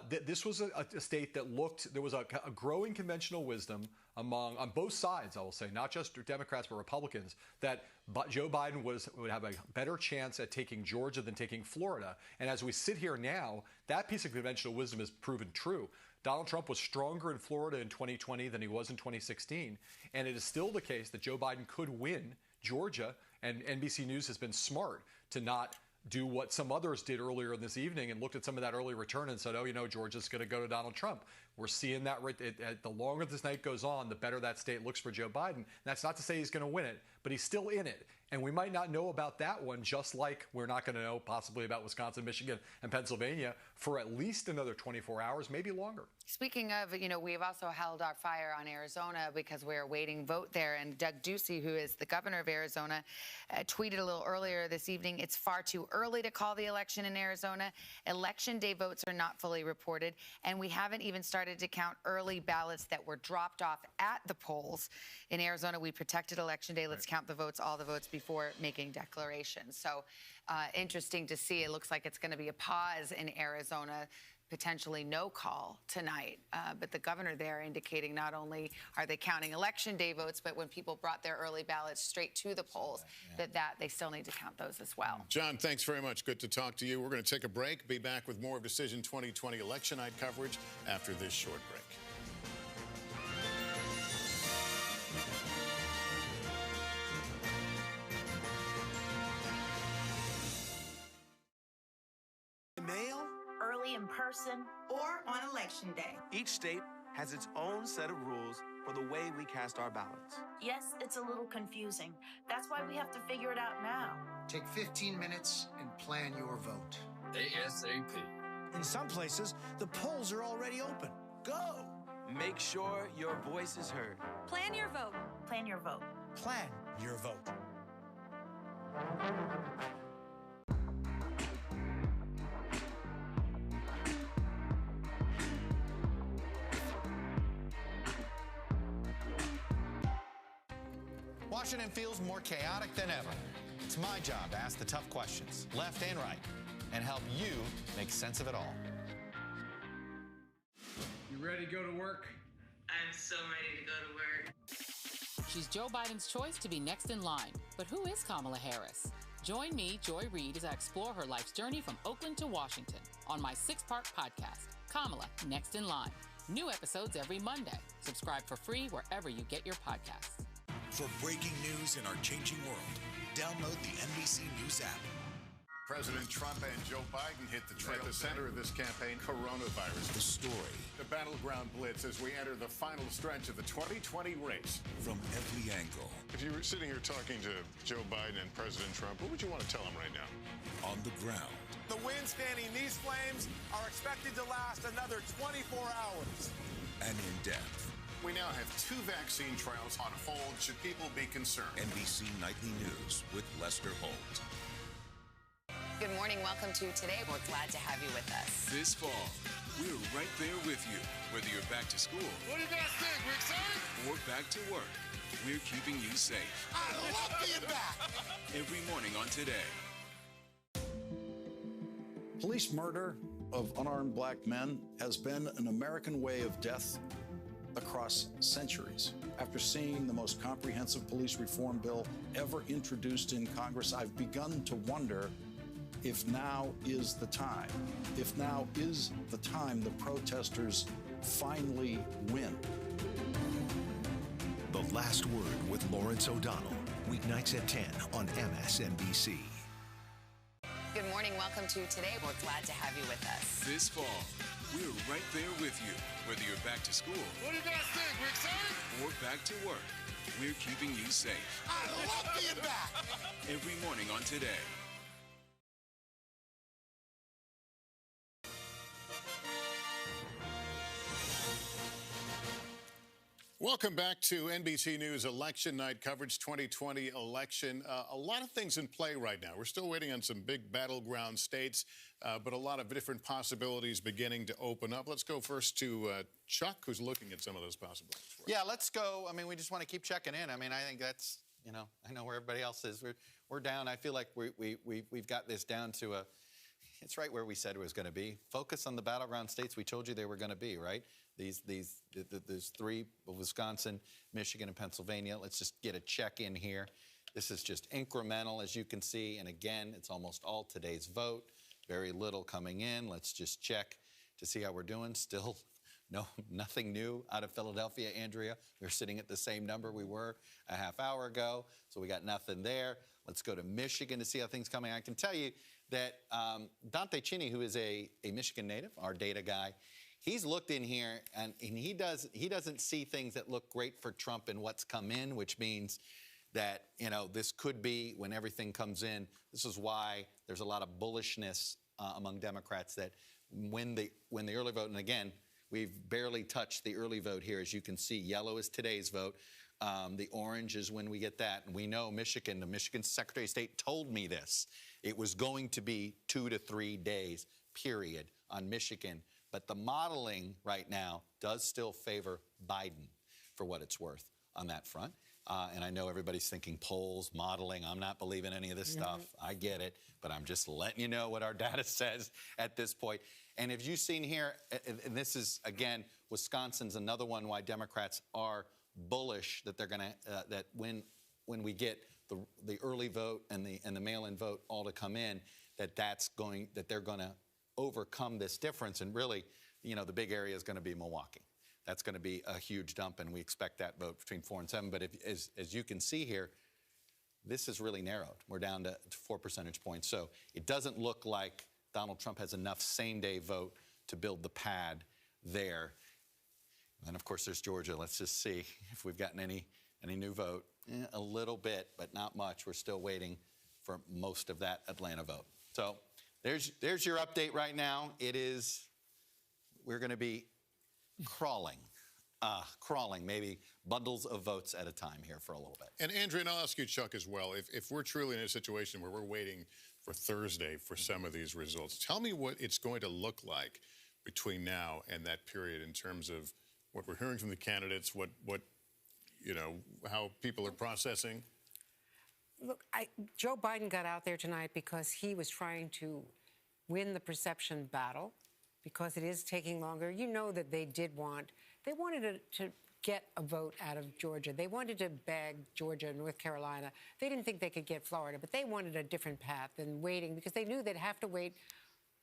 This was a state that looked, there was a growing conventional wisdom on both sides, I will say, not just Democrats but Republicans, that Joe Biden would have a better chance at taking Georgia than taking Florida. And as we sit here now, that piece of conventional wisdom is proven true. Donald Trump was stronger in Florida in 2020 than he was in 2016. And it is still the case that Joe Biden could win Georgia. And NBC News has been smart to not do what some others did earlier this evening and looked at some of that early return and said, oh, Georgia's going to go to Donald Trump. We're seeing that the longer this night goes on, the better that state looks for Joe Biden. And that's not to say he's going to win it, but he's still in it. And we might not know about that one, just like we're not going to know possibly about Wisconsin, Michigan, and Pennsylvania for at least another 24 hours, maybe longer. Speaking of, we've also held our fire on Arizona because we're awaiting vote there. And Doug Ducey, who is the governor of Arizona, tweeted a little earlier this evening, it's far too early to call the election in Arizona. Election day votes are not fully reported, and we haven't even started to count early ballots that were dropped off at the polls. In Arizona, we protected Election Day. Let's count the votes, all the votes, before making declarations. So interesting to see. It looks like it's going to be a pause in Arizona, potentially no call tonight. But the governor there indicating not only are they counting Election Day votes, but when people brought their early ballots straight to the polls, that they still need to count those as well. John, thanks very much. Good to talk to you. We're going to take a break. Be back with more of Decision 2020 election night coverage after this short break. Mail, early in person, or on Election Day. Each state has its own set of rules for the way we cast our ballots. Yes, it's a little confusing. That's why we have to figure it out now. Take 15 minutes and plan your vote. ASAP. In some places, the polls are already open. Go! Make sure your voice is heard. Plan your vote. Plan your vote. Plan your vote. Washington feels more chaotic than ever. It's my job to ask the tough questions, left and right, and help you make sense of it all. You ready to go to work? I'm so ready to go to work. She's Joe Biden's choice to be next in line. But who is Kamala Harris? Join me, Joy Reid, as I explore her life's journey from Oakland to Washington on my 6-part podcast, Kamala Next in Line. New episodes every Monday. Subscribe for free wherever you get your podcasts. For breaking news in our changing world, download the NBC News app. President Trump and Joe Biden hit the trail. At the center of this campaign, coronavirus. The story. The battleground blitz as we enter the final stretch of the 2020 race. From every angle. If you were sitting here talking to Joe Biden and President Trump, what would you want to tell them right now? On the ground. The winds fanning these flames are expected to last another 24 hours. And in depth. We now have 2 vaccine trials on hold. Should people be concerned? NBC Nightly News with Lester Holt. Good morning. Welcome to Today. We're glad to have you with us. This fall, we're right there with you. Whether you're back to school. What do you guys think? We excited? Or back to work. We're keeping you safe. I love being back. Every morning on Today. Police murder of unarmed black men has been an American way of death across centuries. After seeing the most comprehensive police reform bill ever introduced in Congress, I've begun to wonder if now is the time. If now is the time the protesters finally win. The Last Word with Lawrence O'Donnell, weeknights at 10 on MSNBC. Good morning. Welcome to Today. We're glad to have you with us. This fall, we're right there with you. Whether you're back to school. What do you guys think? We excited? Or back to work. We're keeping you safe. I love being back. Every morning on Today. Welcome back to NBC News Election Night coverage, 2020 election. A lot of things in play right now. We're still waiting on some big battleground states, but a lot of different possibilities beginning to open up. Let's go first to Chuck, who's looking at some of those possibilities. Yeah, let's go. I mean, we just want to keep checking in. I mean, I think that's, I know where everybody else is. We're down. I feel like we've got this down to It's right where we said it was going to be. Focus on the battleground states we told you they were going to be, right? These three, Wisconsin, Michigan, and Pennsylvania. Let's just get a check in here. This is just incremental, as you can see. And again, it's almost all today's vote. Very little coming in. Let's just check to see how we're doing. Still nothing new out of Philadelphia, Andrea. We're sitting at the same number we were a half hour ago. So we got nothing there. Let's go to Michigan to see how things coming. I can tell you that Dante Cini, who is a Michigan native, our data guy, he's looked in here and he doesn't see things that look great for Trump in what's come in, which means that, you know, this could be when everything comes in. This is why there's a lot of bullishness among Democrats that when the early vote, and again, we've barely touched the early vote here. As you can see, yellow is today's vote. The orange is when we get that. And we know Michigan, the Michigan Secretary of State told me this. It was going to be 2 to 3 days, period, on Michigan. But the modeling right now does still favor Biden, for what it's worth, on that front. And I know everybody's thinking polls, modeling. I'm not believing any of this stuff. I get it. But I'm just letting you know what our data says at this point. And if you've seen here, and this is, again, Wisconsin's another one why Democrats are bullish that they're going to, that when we get the early vote and the mail-in vote all to come in, that they're going to overcome this difference. And really, you know, the big area is going to be Milwaukee. That's going to be a huge dump, and we expect that vote between 4 and 7. But as you can see here, this is really narrowed. We're down to 4 percentage points. So it doesn't look like Donald Trump has enough same-day vote to build the pad there. And, of course, there's Georgia. Let's just see if we've gotten any new vote. A little bit, but not much. We're still waiting for most of that Atlanta vote. So there's your update right now. We're going to be crawling, maybe bundles of votes at a time here for a little bit. And Andrea, and I'll ask you, Chuck, as well. If we're truly in a situation where we're waiting for Thursday for some of these results, tell me what it's going to look like between now and that period in terms of what we're hearing from the candidates, what you know, how people are processing. Look, Joe Biden got out there tonight because he was trying to win the perception battle, because it is taking longer. You know that they wanted to get a vote out of Georgia. They wanted to bag Georgia and North Carolina. They didn't think they could get Florida, but they wanted a different path than waiting, because they knew they'd have to wait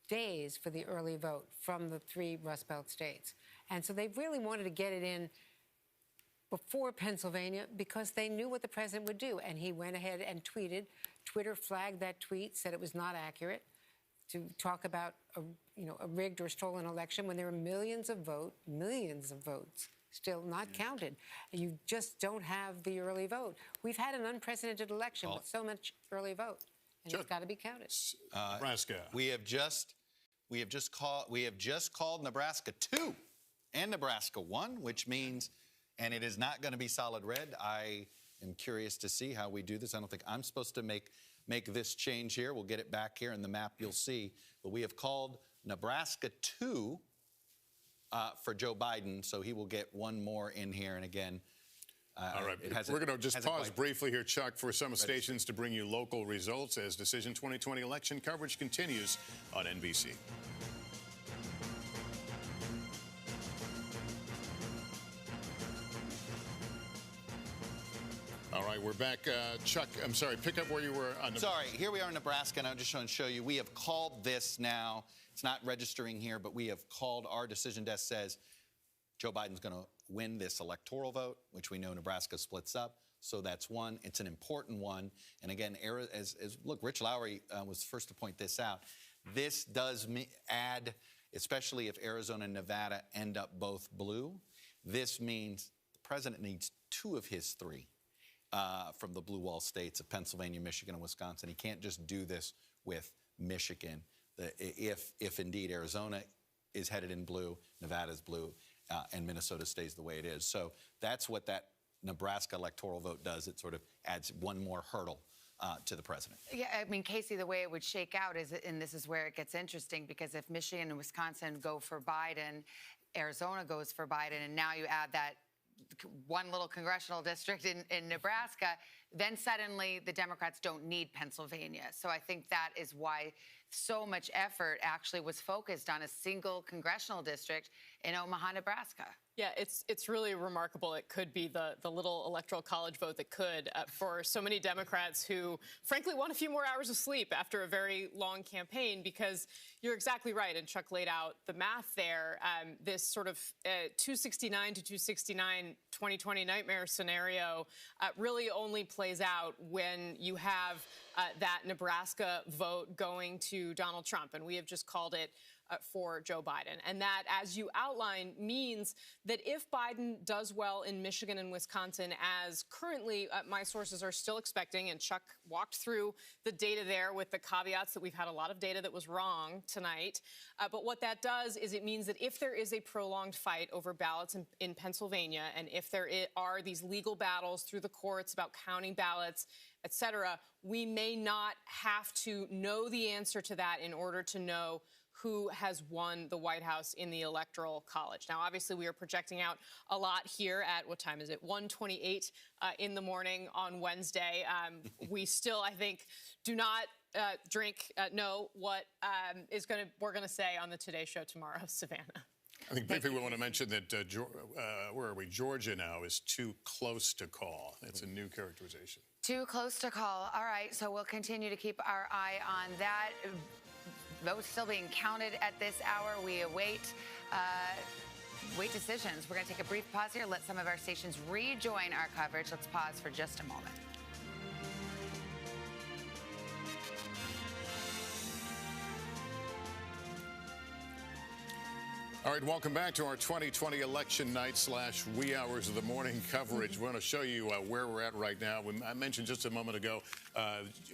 days for the early vote from the 3 Rust Belt states. And so they really wanted to get it in before Pennsylvania, because they knew what the president would do. And he went ahead and tweeted. Twitter flagged that tweet, said it was not accurate, to talk about a rigged or stolen election when there are millions of votes still not counted. You just don't have the early vote. We've had an unprecedented election with so much early vote, and it's got to be counted. Nebraska. We have just called Nebraska 2 and Nebraska 1, which means, and it is not going to be solid red. I am curious to see how we do this. I don't think I'm supposed to make this change here. We'll get it back here in the map, you'll see. But we have called Nebraska 2 for Joe Biden, so he will get one more in here. And again, all right, we're going to just pause briefly here, Chuck, for some stations to bring you local results as Decision 2020 election coverage continues on NBC. All right, we're back. Chuck, I'm sorry, pick up where you were. Sorry, here we are in Nebraska, and I'm just trying to show you. We have called this now. It's not registering here, but we have called. Our decision desk says Joe Biden's going to win this electoral vote, which we know Nebraska splits up. So that's one. It's an important one. And again, look, Rich Lowry was first to point this out. This does add, especially if Arizona and Nevada end up both blue, this means the president needs 2 of his 3. From the blue wall states of Pennsylvania, Michigan, and Wisconsin. He can't just do this with Michigan. If indeed Arizona is headed in blue, Nevada's blue, and Minnesota stays the way it is. So that's what that Nebraska electoral vote does. It sort of adds one more hurdle to the president. Yeah, I mean, Casey, the way it would shake out is, and this is where it gets interesting, because if Michigan and Wisconsin go for Biden, Arizona goes for Biden, and now you add that one little congressional district in Nebraska, then suddenly the Democrats don't need Pennsylvania. So I think that is why so much effort actually was focused on a single congressional district in Omaha, Nebraska. Yeah, it's really remarkable. It could be the little electoral college vote that could for so many Democrats who, frankly, want a few more hours of sleep after a very long campaign, because you're exactly right. And Chuck laid out the math there. This sort of 269 to 269 2020 nightmare scenario really only plays out when you have that Nebraska vote going to Donald Trump. And we have just called it for Joe Biden. And that, as you outline, means that if Biden does well in Michigan and Wisconsin, as currently my sources are still expecting, and Chuck walked through the data there with the caveats that we've had a lot of data that was wrong tonight. But what that does is it means that if there is a prolonged fight over ballots in Pennsylvania, and if there are these legal battles through the courts about counting ballots, et cetera, we may not have to know the answer to that in order to know who has won the White House in the Electoral College. Now, obviously, we are projecting out a lot here at, what time is it, 1:28 in the morning on Wednesday. We still, I think, do not know what we're going to say on the Today Show tomorrow, Savannah. I think briefly we want to mention that, where are we? Georgia now is too close to call. It's a new characterization. Too close to call. All right, so we'll continue to keep our eye on that. Votes still being counted at this hour. We await decisions. We're going to take a brief pause here, let some of our stations rejoin our coverage. Let's pause for just a moment. All right, welcome back to our 2020 election night / wee hours of the morning coverage. We want to show you where we're at right now. I mentioned just a moment ago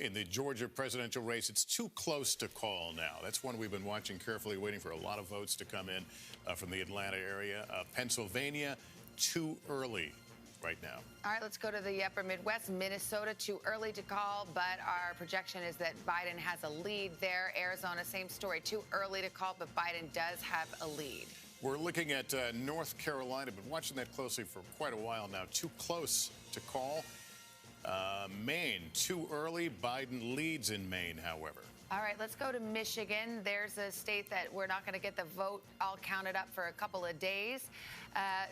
in the Georgia presidential race, it's too close to call now. That's one we've been watching carefully, waiting for a lot of votes to come in from the Atlanta area. Pennsylvania, too early right now. All right, let's go to the upper Midwest. Minnesota, too early to call, but our projection is that Biden has a lead there. Arizona, same story, too early to call, but Biden does have a lead. We're looking at North Carolina, been watching that closely for quite a while now. Too close to call. Maine, too early. Biden leads in Maine, however. All right, let's go to Michigan. There's a state that we're not going to get the vote all counted up for a couple of days.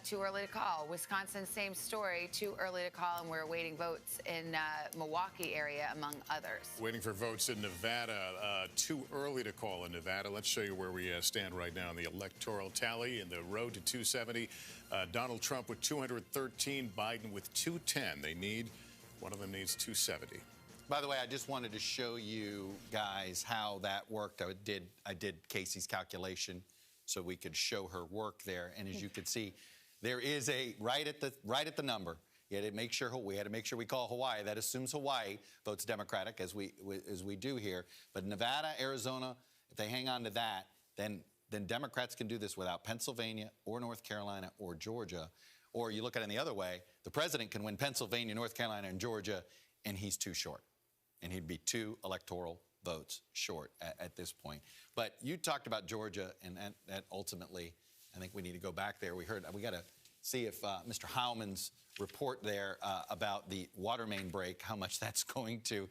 Too early to call. Wisconsin, same story. Too early to call, and we're awaiting votes in Milwaukee area, among others. Waiting for votes in Nevada. Too early to call in Nevada. Let's show you where we stand right now in the electoral tally in the road to 270. Donald Trump with 213, Biden with 210. One of them needs 270. By the way, I just wanted to show you guys how that worked. I did Casey's calculation so we could show her work there. And as you can see, there is a right at the number. You had to make sure we call Hawaii. That assumes Hawaii votes Democratic, as we do here. But Nevada, Arizona, if they hang on to that, then Democrats can do this without Pennsylvania or North Carolina or Georgia. Or you look at it the other way, the president can win Pennsylvania, North Carolina, and Georgia, and he's too short. And he'd be 2 electoral votes short at this point. But you talked about Georgia, and that ultimately, I think we need to go back there. We got to see if Mr. Howman's report there about the water main break, how much that's going to,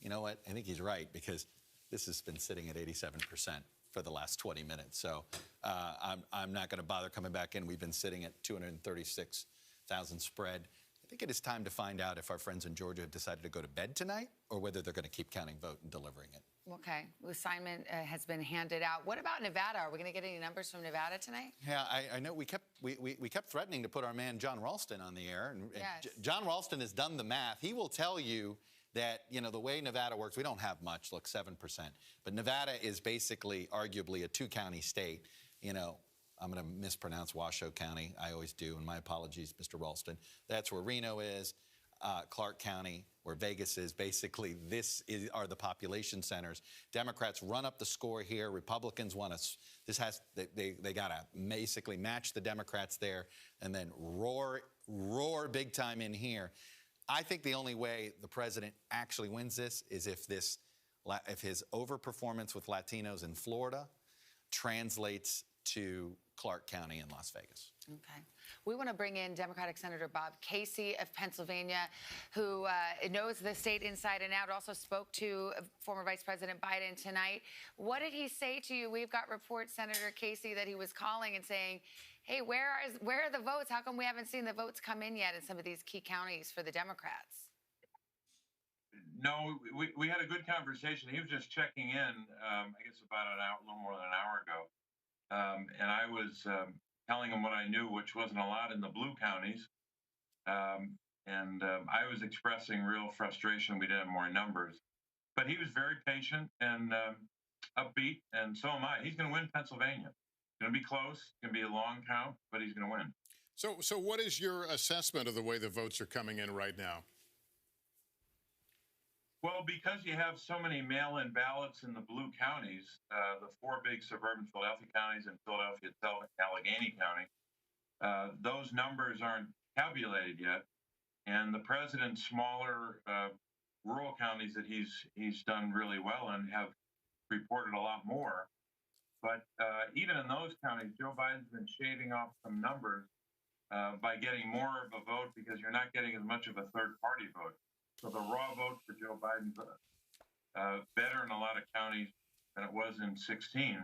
you know what, I think he's right, because this has been sitting at 87% for the last 20 minutes. So I'm not going to bother coming back in. We've been sitting at 236,000 spread. I think it is time to find out if our friends in Georgia have decided to go to bed tonight or whether they're going to keep counting vote and delivering it. Okay. The assignment has been handed out. What about Nevada? Are we going to get any numbers from Nevada tonight? Yeah, I know we kept threatening to put our man John Ralston on the air. And yes. John Ralston has done the math. He will tell you that, the way Nevada works, we don't have much, look, 7%. But Nevada is basically arguably a 2-county state. I'm going to mispronounce Washoe County. I always do, and my apologies, Mr. Ralston. That's where Reno is, Clark County, where Vegas is. Basically, are the population centers. Democrats run up the score here. Republicans want to. They got to basically match the Democrats there, and then roar big time in here. I think the only way the president actually wins this is if his overperformance with Latinos in Florida translates to Clark County in Las Vegas. Okay. We want to bring in Democratic Senator Bob Casey of Pennsylvania, who knows the state inside and out, also spoke to former Vice President Biden tonight. What did he say to you? We've got reports, Senator Casey, that he was calling and saying, hey, where are the votes? How come we haven't seen the votes come in yet in some of these key counties for the Democrats? No, we had a good conversation. He was just checking in, I guess about an hour, a little more than an hour ago. And I was telling him what I knew, which wasn't a lot in the blue counties. I was expressing real frustration. We didn't have more numbers. But he was very patient and upbeat, and so am I. He's going to win Pennsylvania. It's going to be close. It's going to be a long count, but he's going to win. So what is your assessment of the way the votes are coming in right now? Well, because you have so many mail-in ballots in the blue counties, the four big suburban Philadelphia counties and Philadelphia itself, Allegheny County, those numbers aren't tabulated yet. And the president's smaller rural counties that he's done really well and have reported a lot more. But even in those counties, Joe Biden's been shaving off some numbers by getting more of a vote because you're not getting as much of a third-party vote. So the raw vote for Joe Biden's better in a lot of counties than it was in 16.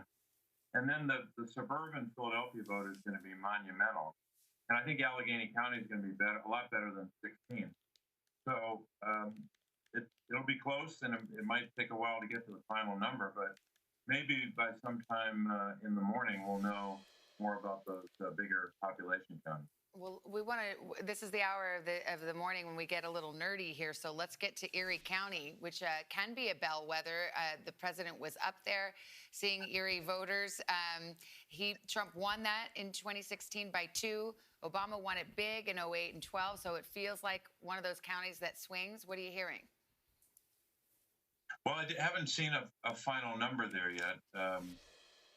And then the suburban Philadelphia vote is going to be monumental. And I think Allegheny County is going to be a lot better than 16. So it'll be close, and it might take a while to get to the final number, but maybe by sometime in the morning we'll know more about those bigger population counties. Well, this is the hour of the morning when we get a little nerdy here. So let's get to Erie County, which can be a bellwether. The president was up there seeing Erie voters. Trump won that in 2016 by 2. Obama won it big in 08 and 12. So it feels like one of those counties that swings. What are you hearing? Well, I haven't seen a final number there yet.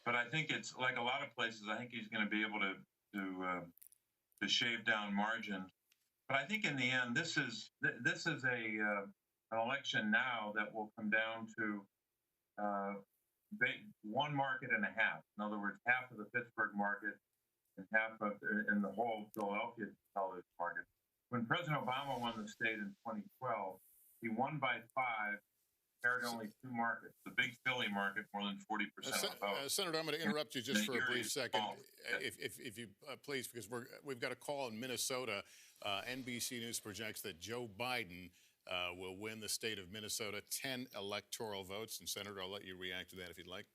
But I think it's like a lot of places. I think he's going to be able to shave down margins. But I think in the end, this is an election now that will come down to one market and a half. In other words, half of the Pittsburgh market and half in the whole Philadelphia television market. When President Obama won the state in 2012, he won by 5. Carried only 2 markets. The big Philly market, more than 40% of the vote. Senator, I'm going to interrupt you just for a brief second, if you please, because we've got a call in Minnesota. NBC News projects that Joe Biden will win the state of Minnesota 10 electoral votes. And Senator, I'll let you react to that if you'd like.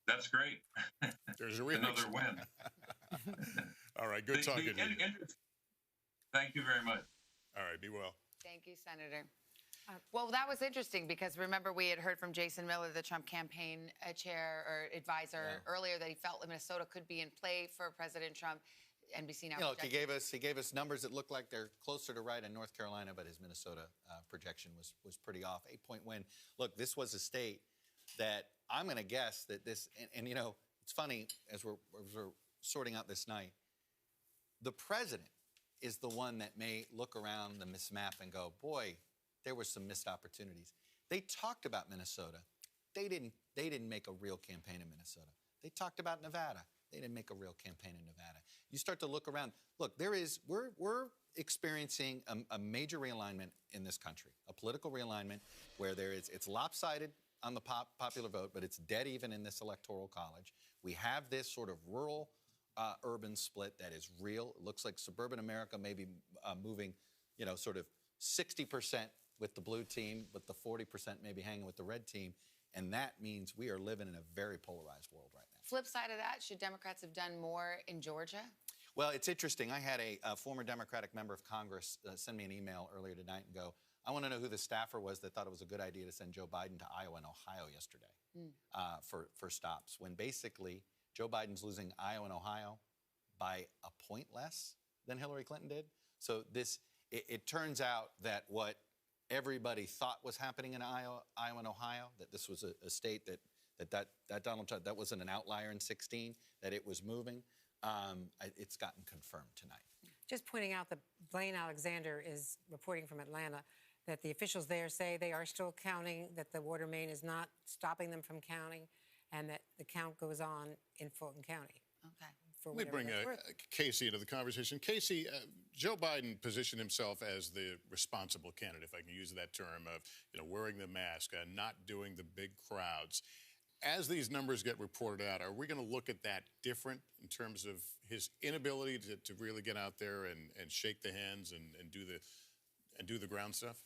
That's great. There's a reaction. Another win. All right, good talking to you. Thank you very much. All right, be well. Thank you, Senator. Well, that was interesting because remember we had heard from Jason Miller, the Trump campaign chair or advisor earlier, that he felt that Minnesota could be in play for President Trump. NBC now. He gave us numbers that look like they're closer to right in North Carolina, but his Minnesota projection was pretty off. 8-point win. Look, this was a state that I'm going to guess that this and it's funny as we're sorting out this night. The president is the one that may look around the map and go, boy, there were some missed opportunities. They talked about Minnesota. They didn't make a real campaign in Minnesota. They talked about Nevada. They didn't make a real campaign in Nevada. You start to look around. Look, we're experiencing a major realignment in this country, a political realignment where it's lopsided on the popular vote, but it's dead even in this electoral college. We have this sort of rural urban split that is real. It looks like suburban America may be moving, sort of 60% with the blue team, but the 40% maybe hanging with the red team. And that means we are living in a very polarized world right now. Flip side of that, should Democrats have done more in Georgia? Well, it's interesting. I had a former Democratic member of Congress send me an email earlier tonight and go, I want to know who the staffer was that thought it was a good idea to send Joe Biden to Iowa and Ohio yesterday for stops, when basically Joe Biden's losing Iowa and Ohio by a point less than Hillary Clinton did. So it turns out that what everybody thought was happening in Iowa and Ohio, that this was a state that Donald Trump, that wasn't an outlier in 16, that it was moving. It's gotten confirmed tonight. Just pointing out that Blaine Alexander is reporting from Atlanta that the officials there say they are still counting, that the water main is not stopping them from counting. and that the count goes on in Fulton County. Okay. Let me bring Casey into the conversation. Casey, Joe Biden positioned himself as the responsible candidate, if I can use that term, of wearing the mask, not doing the big crowds. As these numbers get reported out, are we going to look at that different in terms of his inability to really get out there and shake the hands and do the ground stuff?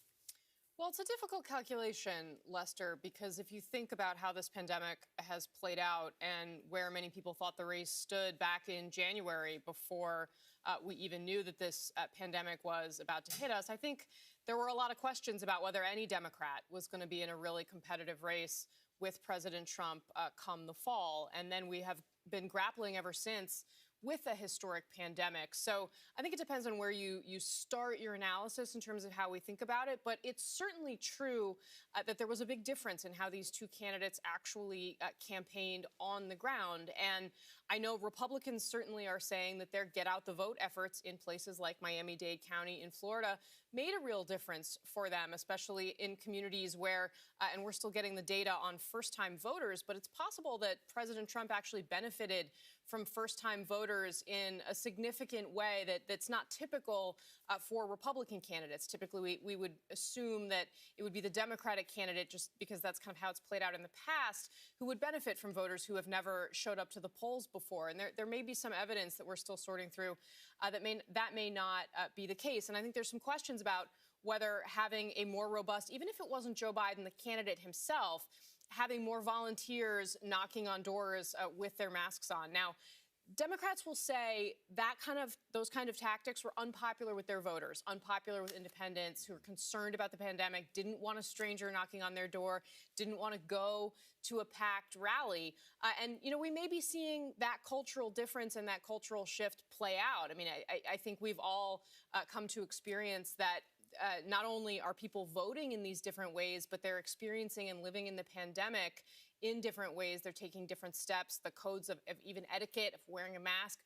Well, it's a difficult calculation, Lester, because if you think about how this pandemic has played out and where many people thought the race stood back in January before we even knew that this pandemic was about to hit us, I think there were a lot of questions about whether any Democrat was going to be in a really competitive race with President Trump come the fall. And then we have been grappling ever since with a historic pandemic. So I think it depends on where you start your analysis in terms of how we think about it. But it's certainly true that there was a big difference in how these two candidates actually campaigned on the ground. And I know Republicans certainly are saying that their get out the vote efforts in places like Miami-Dade County in Florida made a real difference for them, especially in communities where, and we're still getting the data on first-time voters, but it's possible that President Trump actually benefited from first-time voters in a significant way that's not typical for Republican candidates. Typically, we would assume that it would be the Democratic candidate, just because that's kind of how it's played out in the past, who would benefit from voters who have never showed up to the polls before. And there may be some evidence that we're still sorting through that may not be the case. And I think there's some questions about whether having a more robust, even if it wasn't Joe Biden, the candidate himself, having more volunteers knocking on doors with their masks on. Now, Democrats will say those kind of tactics were unpopular with their voters, unpopular with independents who are concerned about the pandemic, didn't want a stranger knocking on their door, didn't want to go to a packed rally. And we may be seeing that cultural difference and that cultural shift play out. I mean, I think we've all come to experience that not only are people voting in these different ways, but they're experiencing and living in the pandemic in different ways. They're taking different steps. The codes of even etiquette, of wearing a mask,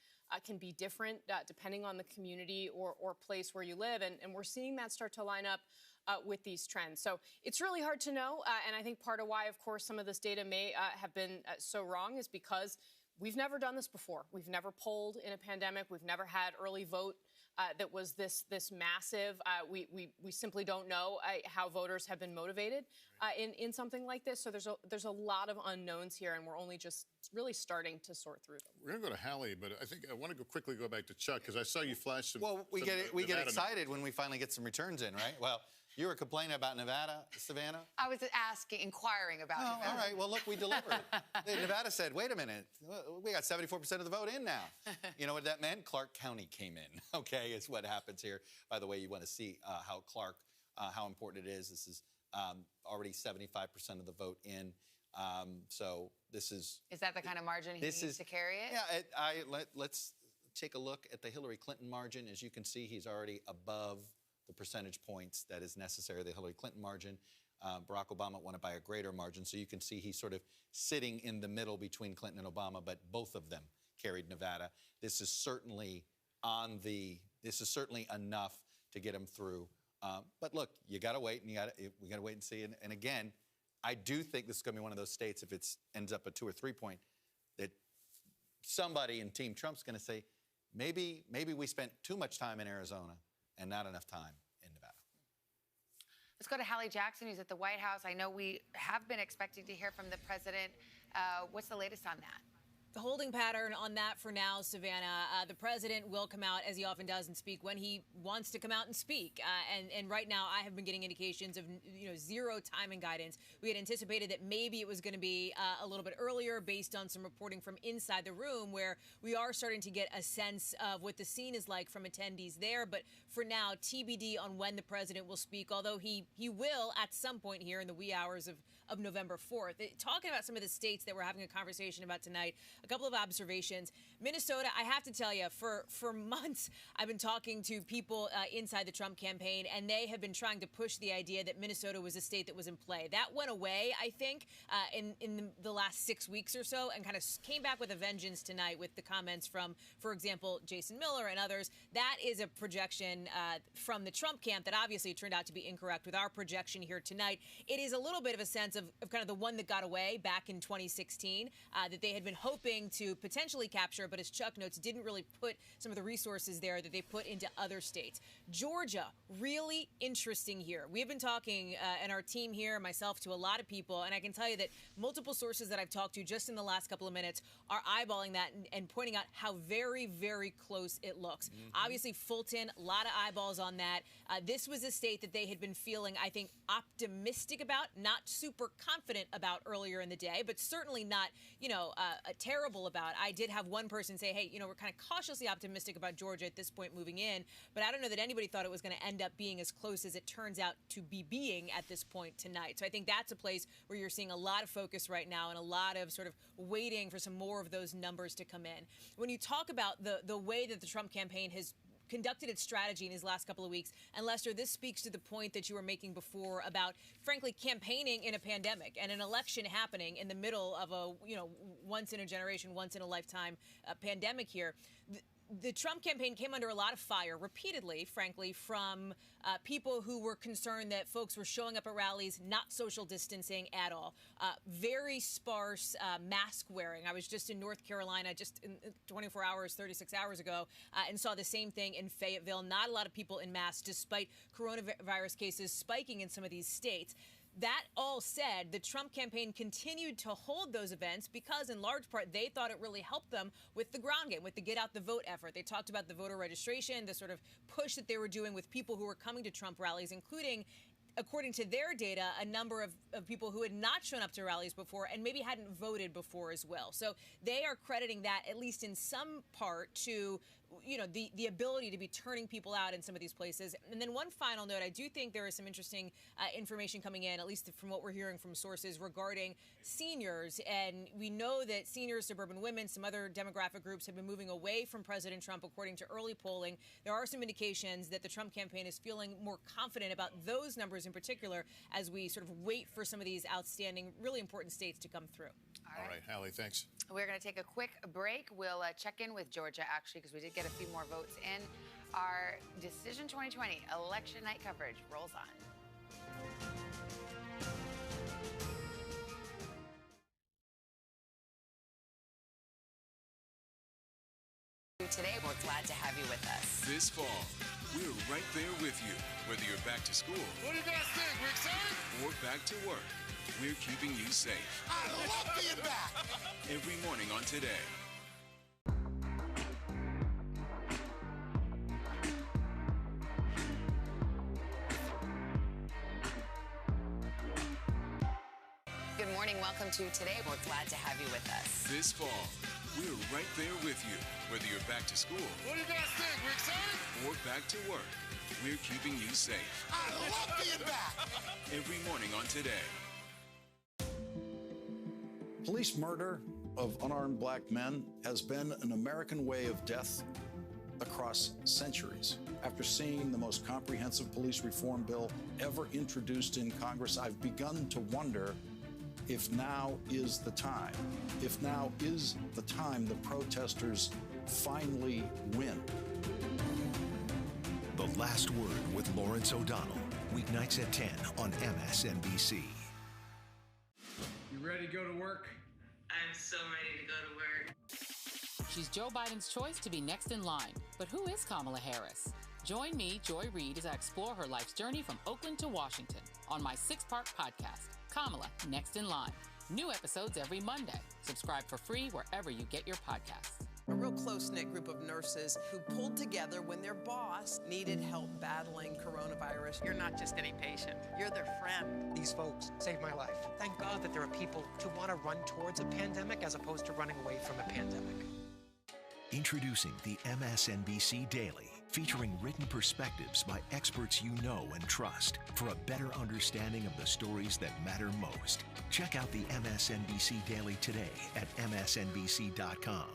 can be different depending on the community or place where you live. And we're seeing that start to line up with these trends. So it's really hard to know. And I think part of why, of course, some of this data may have been so wrong is because we've never done this before. We've never polled in a pandemic. We've never had early vote that was this massive. We simply don't know how voters have been motivated in something like this. So there's a lot of unknowns here, and we're only just really starting to sort through them. We're going to go to Hallie, but I think I want to quickly go back to Chuck, because I saw you flash some. Well, we get excited when we finally get some returns in, right? Well, you were complaining about Nevada, Savannah? I was inquiring about Nevada. All right. Well, look, we delivered. Nevada said, wait a minute, we got 74% of the vote in now. You know what that meant? Clark County came in, okay, is what happens here. By the way, you want to see how important it is. This is already 75% of the vote in. So this is... Is that the kind of margin he needs to carry it? Yeah, let's take a look at the Hillary Clinton margin. As you can see, he's already above the percentage points that is necessary, the Hillary Clinton margin. Barack Obama won it by a greater margin. So you can see he's sort of sitting in the middle between Clinton and Obama, but both of them carried Nevada. This is certainly enough to get him through. But look, you got to wait, and we got to wait and see. And again, I do think this is going to be one of those states, if it ends up a 2 or 3 point, that somebody in Team Trump's going to say, maybe we spent too much time in Arizona and not enough time in Nevada. Let's go to Hallie Jackson, who's at the White House. I know we have been expecting to hear from the president. What's the latest on that? The holding pattern on that for now, Savannah. The president will come out, as he often does, and speak when he wants to come out and speak. And right now, I have been getting indications of zero timing guidance. We had anticipated that maybe it was going to be a little bit earlier, based on some reporting from inside the room, where we are starting to get a sense of what the scene is like from attendees there. But for now, TBD on when the president will speak, although he will at some point here in the wee hours of November 4th. Talking about some of the states that we're having a conversation about tonight, a couple of observations. Minnesota, I have to tell you, for months, I've been talking to people inside the Trump campaign, and they have been trying to push the idea that Minnesota was a state that was in play. That went away, I think, in the last 6 weeks or so, and kind of came back with a vengeance tonight with the comments from, for example, Jason Miller and others. That is a projection from the Trump camp that obviously turned out to be incorrect with our projection here tonight. It is a little bit of a sense of kind of the one that got away back in 2016 that they had been hoping to potentially capture, but as Chuck notes, didn't really put some of the resources there that they put into other states. Georgia, really interesting here. We have been talking, and our team here, myself, to a lot of people, and I can tell you that multiple sources that I've talked to just in the last couple of minutes are eyeballing that and pointing out how very, very close it looks. Obviously, Fulton, a lot of eyeballs on that. This was a state that they had been feeling, I think, optimistic about, not super confident about earlier in the day, but certainly not, terrible about. I did have one person say, hey, we're kind of cautiously optimistic about Georgia at this point moving in, but I don't know that anybody thought it was going to end up being as close as it turns out to be being at this point tonight. So I think that's a place where you're seeing a lot of focus right now and a lot of sort of waiting for some more of those numbers to come in. When you talk about the way that the Trump campaign has conducted its strategy in these last couple of weeks. And Lester, this speaks to the point that you were making before about, frankly, campaigning in a pandemic and an election happening in the middle of a, once in a generation, once in a lifetime pandemic here. The Trump campaign came under a lot of fire repeatedly, frankly, from people who were concerned that folks were showing up at rallies, not social distancing at all. Very sparse mask wearing. I was just in North Carolina just in 24 hours, 36 hours ago, and saw the same thing in Fayetteville. Not a lot of people in masks, despite coronavirus cases spiking in some of these states. That all said, the Trump campaign continued to hold those events because, in large part, they thought it really helped them with the ground game, with the get out the vote effort. They talked about the voter registration, the sort of push that they were doing with people who were coming to Trump rallies, including, according to their data, a number of people who had not shown up to rallies before and maybe hadn't voted before as well. So they are crediting that, at least in some part, to the ability to be turning people out in some of these places. And then one final note, I do think there is some interesting information coming in, at least from what we're hearing from sources regarding seniors. And we know that seniors, suburban women, some other demographic groups have been moving away from President Trump, according to early polling. There are some indications that the Trump campaign is feeling more confident about those numbers in particular as we sort of wait for some of these outstanding, really important states to come through. All right, Hallie, thanks. We're going to take a quick break. We'll check in with Georgia, actually, because we did get a few more votes in. Our Decision 2020 election night coverage rolls on. Today, we're glad to have you with us. This fall, we're right there with you, whether you're back to school. What do you guys think? We're excited? Or back to work. We're keeping you safe. I love being back. Every morning on Today. Good morning. Welcome to Today. We're glad to have you with us. This fall, we're right there with you, whether you're back to school. What do you guys think? We're excited? Or back to work. We're keeping you safe. I love being back. Every morning on Today. Police murder of unarmed black men has been an American way of death across centuries. After seeing the most comprehensive police reform bill ever introduced in Congress, I've begun to wonder if now is the time. If now is the time the protesters finally win. The Last Word with Lawrence O'Donnell. Weeknights at 10 on MSNBC. You ready to go to work? I'm so ready to go to work. She's Joe Biden's choice to be next in line. But who is Kamala Harris? Join me, Joy Reid, as I explore her life's journey from Oakland to Washington on my 6-part podcast, Kamala Next in Line. New episodes every Monday. Subscribe for free wherever you get your podcasts. A real close-knit group of nurses who pulled together when their boss needed help battling coronavirus. You're not just any patient. You're their friend. These folks saved my life. Thank God that there are people who want to run towards a pandemic as opposed to running away from a pandemic. Introducing the MSNBC Daily, featuring written perspectives by experts you know and trust for a better understanding of the stories that matter most. Check out the MSNBC Daily today at msnbc.com.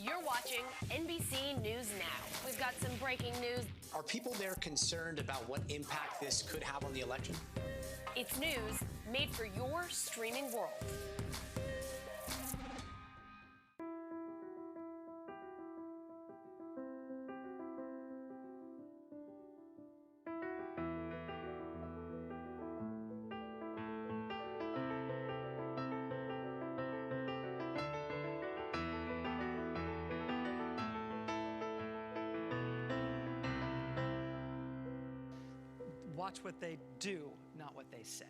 You're watching NBC News Now. We've got some breaking news. Are people there concerned about what impact this could have on the election? It's news made for your streaming world. Watch what they do, not what they say.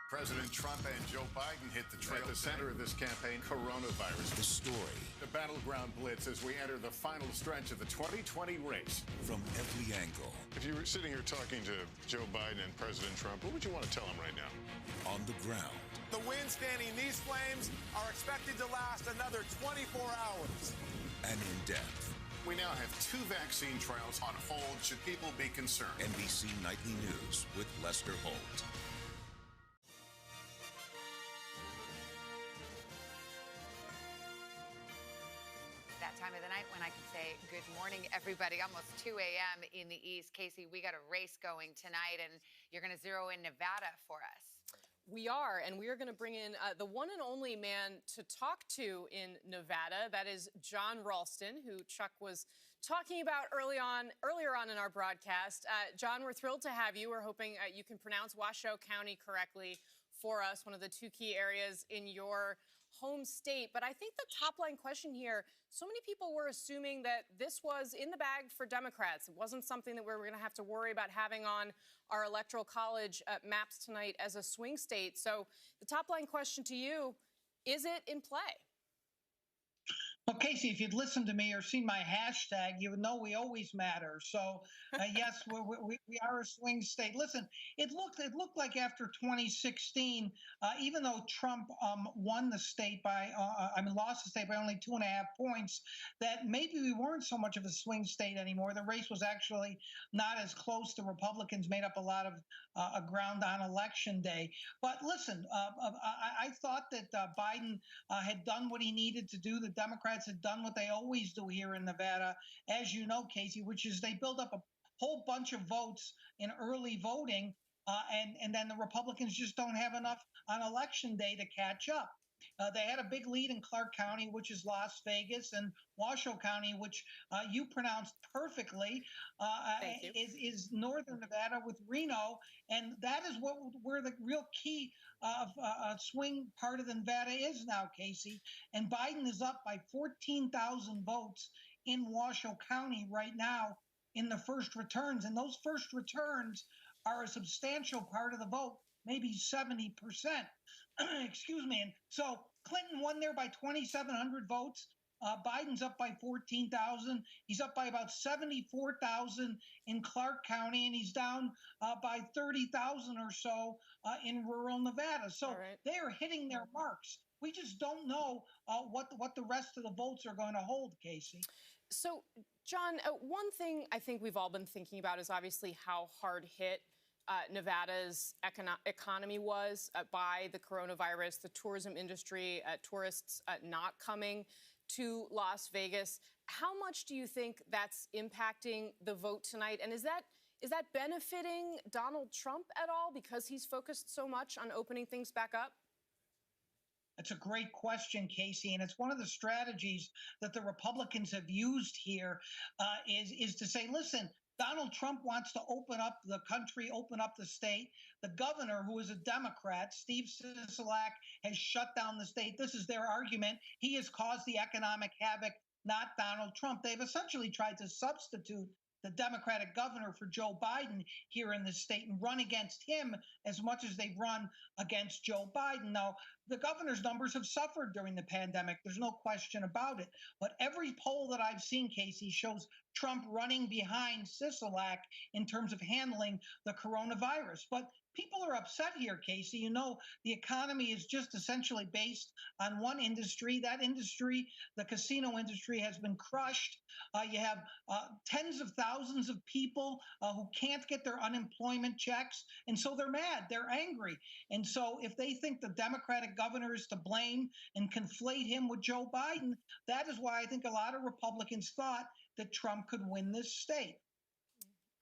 President Trump and Joe Biden hit the trail. At the center of this campaign, coronavirus. The story. The battleground blitz as we enter the final stretch of the 2020 race. From every angle. If you were sitting here talking to Joe Biden and President Trump, what would you want to tell them right now? On the ground. The winds fanning these flames are expected to last another 24 hours. And in depth. We now have 2 vaccine trials on hold. Should people be concerned? NBC Nightly News with Lester Holt. That time of the night when I can say good morning, everybody. Almost 2 a.m. in the East. Casey, we got a race going tonight, and you're going to zero in Nevada for us. We are, and we are going to bring in the one and only man to talk to in Nevada. That is John Ralston, who Chuck was talking about earlier on in our broadcast. John, we're thrilled to have you. We're hoping you can pronounce Washoe County correctly for us, one of the 2 key areas in your home state. But I think the top line question here, so many people were assuming that this was in the bag for Democrats. It wasn't something that we were going to have to worry about having on our electoral college maps tonight as a swing state. So the top line question to you, is it in play? Well, Casey, if you'd listened to me or seen my hashtag, you would know we always matter. So, yes, we are a swing state. Listen, it looked like after 2016, even though Trump won the state by, lost the state by only 2.5 points, that maybe we weren't so much of a swing state anymore. The race was actually not as close. The Republicans made up a lot of ground on Election Day. But listen, I thought that Biden had done what he needed to do. The Democrats had done what they always do here in Nevada, as you know, Casey, which is they build up a whole bunch of votes in early voting, and then the Republicans just don't have enough on Election Day to catch up. They had a big lead in Clark County, which is Las Vegas, and Washoe County, which you pronounced perfectly, is northern Nevada with Reno, and that is where the real key swing part of the Nevada is now, Casey. And Biden is up by 14,000 votes in Washoe County right now in the first returns, and those first returns are a substantial part of the vote, maybe 70%. Excuse me. And so Clinton won there by 2,700 votes. Biden's up by 14,000. He's up by about 74,000 in Clark County, and he's down by 30,000 or so in rural Nevada. So they are hitting their marks. We just don't know what the rest of the votes are going to hold, Casey. So, John, one thing I think we've all been thinking about is obviously how hard hit Nevada's economy was by the coronavirus, the tourism industry, tourists not coming to Las Vegas. How much do you think that's impacting the vote tonight? And is that benefiting Donald Trump at all because he's focused so much on opening things back up? That's a great question, Casey, and it's one of the strategies that the Republicans have used here is to say, listen, Donald Trump wants to open up the country, open up the state. The governor, who is a Democrat, Steve Sisolak, has shut down the state. This is their argument. He has caused the economic havoc, not Donald Trump. They've essentially tried to substitute the Democratic governor for Joe Biden here in the state and run against him as much as they've run against Joe Biden. Now, the governor's numbers have suffered during the pandemic. There's no question about it. But every poll that I've seen, Casey, shows Trump running behind Sisolak in terms of handling the coronavirus. But people are upset here, Casey. You know, the economy is just essentially based on one industry. That industry, the casino industry, has been crushed. You have tens of thousands of people who can't get their unemployment checks. And so they're mad. They're angry. And so if they think the Democratic governor is to blame and conflate him with Joe Biden, that is why I think a lot of Republicans thought that Trump could win this state.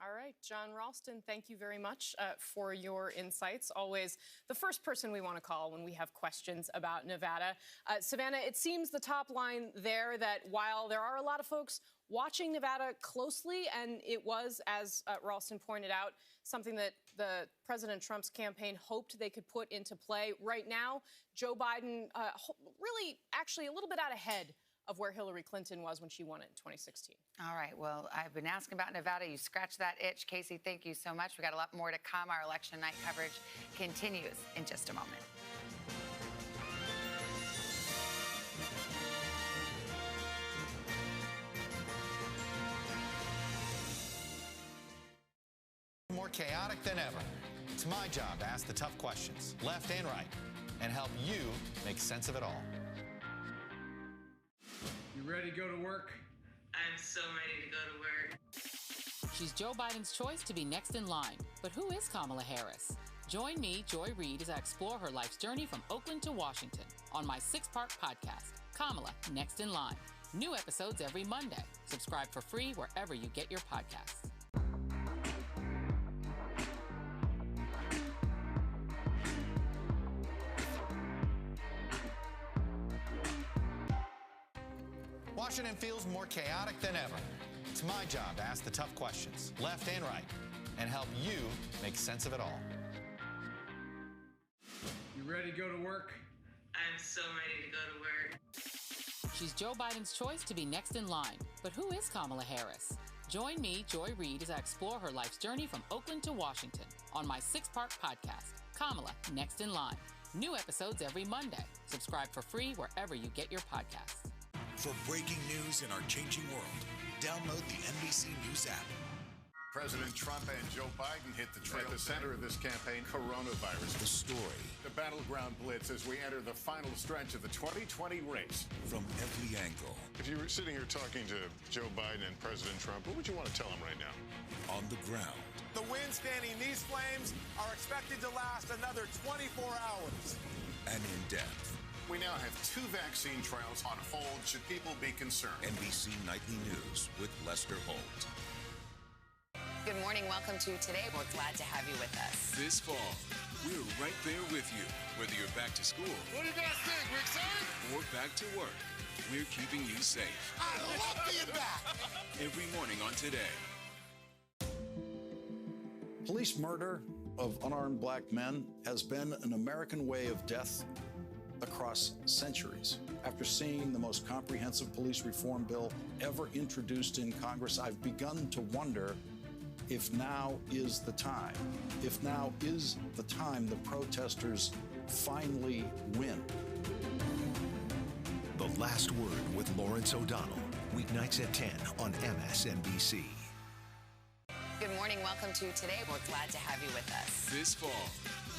All right, John Ralston, thank you very much for your insights. Always the first person we want to call when we have questions about Nevada. Savannah, it seems the top line there that while there are a lot of folks watching Nevada closely, and it was, as Ralston pointed out, something that the President Trump's campaign hoped they could put into play. Right now, Joe Biden really actually a little bit out ahead of where Hillary Clinton was when she won it in 2016. All right. Well, I've been asking about Nevada. You scratched that itch. Casey, thank you so much. We got a lot more to come. Our election night coverage continues in just a moment. More chaotic than ever. It's my job to ask the tough questions, left and right, and help you make sense of it all. You ready to go to work? I'm so ready to go to work. She's Joe Biden's choice to be next in line. But who is Kamala Harris? Join me, Joy Reid, as I explore her life's journey from Oakland to Washington on my 6-part podcast, Kamala, Next in Line. New episodes every Monday. Subscribe for free wherever you get your podcasts. Washington feels more chaotic than ever. It's my job to ask the tough questions, left and right, and help you make sense of it all. You ready to go to work? I'm so ready to go to work. She's Joe Biden's choice to be next in line. But who is Kamala Harris? Join me, Joy Reid, as I explore her life's journey from Oakland to Washington on my 6-part podcast, Kamala, Next in Line. New episodes every Monday. Subscribe for free wherever you get your podcasts. For breaking news in our changing world, download the NBC News app. President Trump and Joe Biden hit the trail. At the center of this campaign, coronavirus. The story. The battleground blitz as we enter the final stretch of the 2020 race. From every angle. If you were sitting here talking to Joe Biden and President Trump, what would you want to tell them right now? On the ground. The winds fanning these flames are expected to last another 24 hours. And in depth. We now have 2 vaccine trials on hold. Should people be concerned? NBC Nightly News with Lester Holt. Good morning. Welcome to Today. We're glad to have you with us. This fall, we're right there with you. Whether you're back to school. What do you guys think? We're excited? Or back to work. We're keeping you safe. I love being back. Every morning on Today. Police murder of unarmed black men has been an American way of death across centuries. After seeing the most comprehensive police reform bill ever introduced in Congress, I've begun to wonder if now is the time. If now is the time the protesters finally win. The Last Word with Lawrence O'Donnell, weeknights at 10 on MSNBC. Good morning. Welcome to Today. We're glad to have you with us. This fall,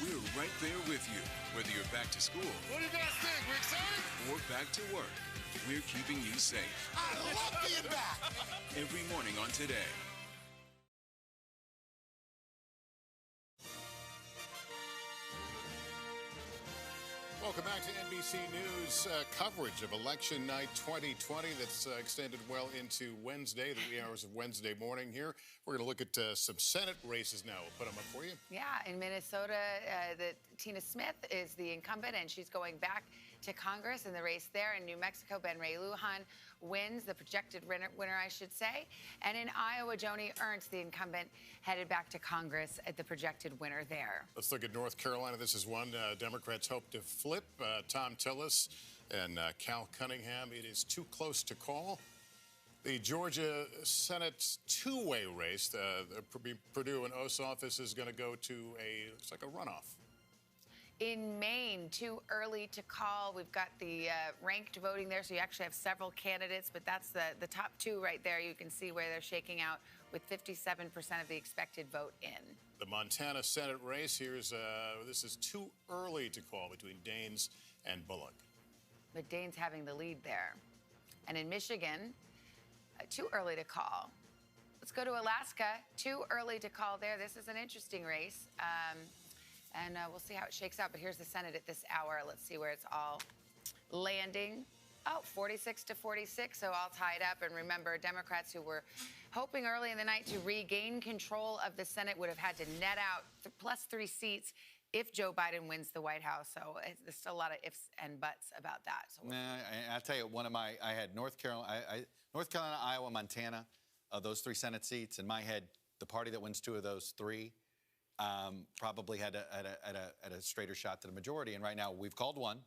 we're right there with you. Whether you're back to school. What do you guys think? We're excited? Or back to work. We're keeping you safe. I love being back. Every morning on Today. Welcome back to NBC News coverage of Election Night 2020 that's extended well into Wednesday, the wee hours of Wednesday morning here. We're going to look at some Senate races now. We'll put them up for you. Yeah, in Minnesota, Tina Smith is the incumbent, and she's going back to Congress in the race there. In New Mexico, Ben Ray Lujan wins, the projected winner, I should say. And in Iowa, Joni Ernst, the incumbent, headed back to Congress at the projected winner there. Let's look at North Carolina. This is one Democrats hope to flip. Tom Tillis and Cal Cunningham. It is too close to call. The Georgia Senate's 2-way race, the Purdue and Ossoff, this is going to go to looks like a runoff. In Maine, too early to call. We've got the ranked voting there, so you actually have several candidates, but that's the top 2 right there. You can see where they're shaking out with 57% of the expected vote in. The Montana Senate race, this is too early to call between Daines and Bullock. But Daines having the lead there. And in Michigan, too early to call. Let's go to Alaska. Too early to call there. This is an interesting race. And we'll see how it shakes out. But here's the Senate at this hour. Let's see where it's all landing. Oh, 46 to 46, so all tied up. And remember, Democrats who were hoping early in the night to regain control of the Senate would have had to net out plus 3 seats if Joe Biden wins the White House. So there's still a lot of ifs and buts about that. So I'll tell you, I had North Carolina, Iowa, Montana, those 3 Senate seats. In my head, the party that wins 2 of those 3 probably had a straighter shot to the majority. And right now, we've called one.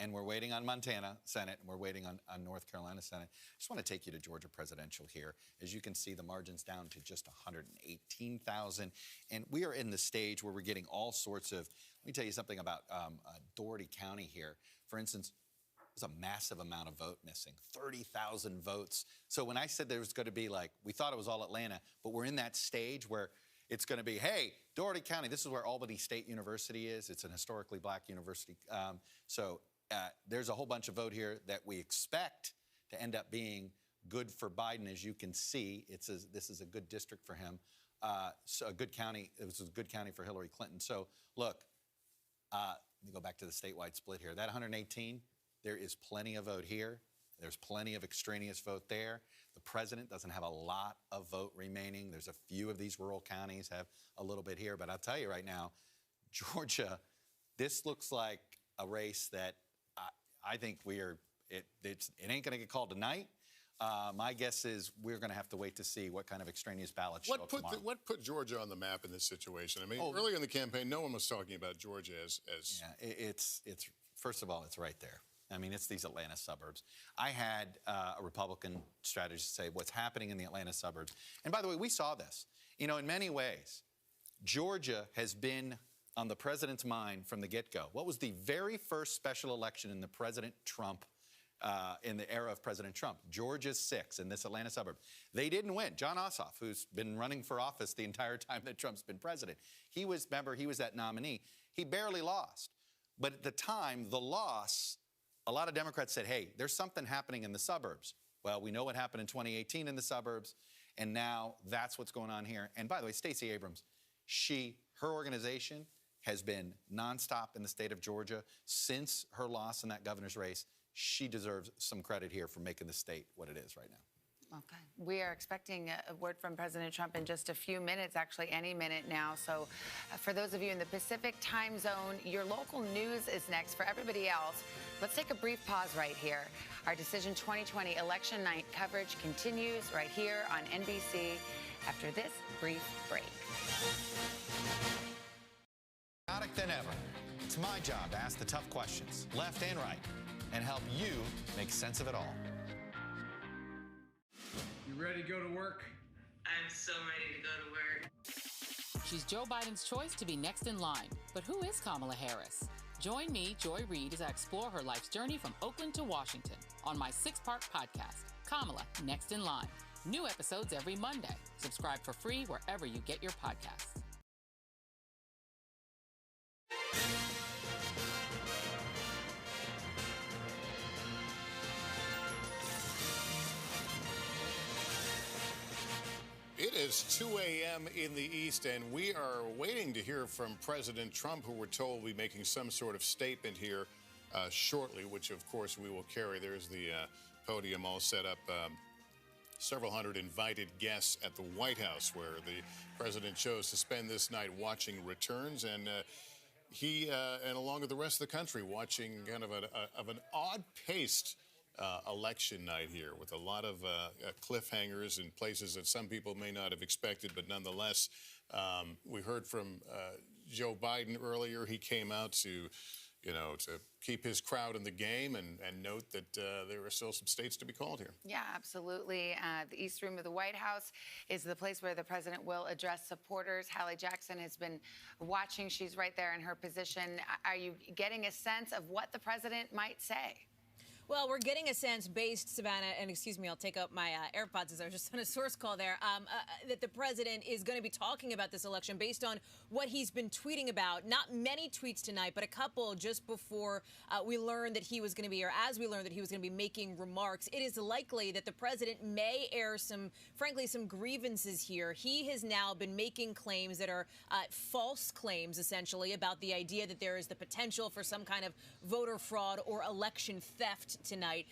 and we're waiting on Montana Senate, and we're waiting on North Carolina Senate. I just want to take you to Georgia presidential here. As you can see, the margin's down to just 118,000. And we are in the stage where we're getting all sorts of, let me tell you something about Doherty County here. For instance, there's a massive amount of vote missing, 30,000 votes. So when I said there was going to be we thought it was all Atlanta, but we're in that stage where it's going to be, hey, Doherty County, this is where Albany State University is. It's an historically black university. There's a whole bunch of vote here that we expect to end up being good for Biden. As you can see, this is a good district for him. So a good county. It was a good county for Hillary Clinton. So look, let me go back to the statewide split here. That 118, there is plenty of vote here. There's plenty of extraneous vote there. The president doesn't have a lot of vote remaining. There's a few of these rural counties have a little bit here. But I'll tell you right now, Georgia, this looks like a race that I think it ain't going to get called tonight. My guess is we're going to have to wait to see what kind of extraneous ballots show up tomorrow. What put Georgia on the map in this situation? I mean, earlier in the campaign, no one was talking about Georgia as... Yeah, it's first of all, it's right there. I mean, it's these Atlanta suburbs. I had a Republican strategist say what's happening in the Atlanta suburbs. And by the way, we saw this. You know, in many ways, Georgia has been on the president's mind from the get-go. What was the very first special election in the President Trump, in the era of President Trump? Georgia's 6 in this Atlanta suburb. They didn't win. John Ossoff, who's been running for office the entire time that Trump's been president, he was that nominee. He barely lost. But at the time, the loss, a lot of Democrats said, hey, there's something happening in the suburbs. Well, we know what happened in 2018 in the suburbs, and now that's what's going on here. And by the way, Stacey Abrams, her organization has been nonstop in the state of Georgia since her loss in that governor's race. She deserves some credit here for making the state what it is right now. Okay. We are expecting a word from President Trump in just a few minutes, actually any minute now. So for those of you in the Pacific time zone, your local news is next. For everybody else, let's take a brief pause right here. Our Decision 2020 election night coverage continues right here on NBC after this brief break. Chaotic than ever. It's my job to ask the tough questions, left and right, and help you make sense of it all. You ready to go to work? I'm so ready to go to work. She's Joe Biden's choice to be next in line. But who is Kamala Harris? Join me, Joy Reid, as I explore her life's journey from Oakland to Washington on my 6-part podcast, Kamala Next in Line. New episodes every Monday. Subscribe for free wherever you get your podcasts. It is 2 a.m. in the East, and we are waiting to hear from President Trump, who we're told will be making some sort of statement here shortly, which, of course, we will carry. There's the podium all set up. Several hundred invited guests at the White House, where the president chose to spend this night watching returns, and he and along with the rest of the country watching kind of an odd-paced election night here, with a lot of cliffhangers in places that some people may not have expected, but nonetheless, we heard from Joe Biden earlier. He came out to keep his crowd in the game and note that there are still some states to be called here. Yeah, absolutely. The East Room of the White House is the place where the president will address supporters. Hallie Jackson has been watching. She's right there in her position. Are you getting a sense of what the president might say? Well, we're getting a sense based, Savannah, and excuse me, I'll take out my AirPods as I was just on a source call there, that the president is going to be talking about this election based on what he's been tweeting about. Not many tweets tonight, but a couple just before we learned that he was going to be, or as we learned that he was going to be making remarks. It is likely that the president may air frankly, some grievances here. He has now been making claims that are false claims, essentially, about the idea that there is the potential for some kind of voter fraud or election theft tonight.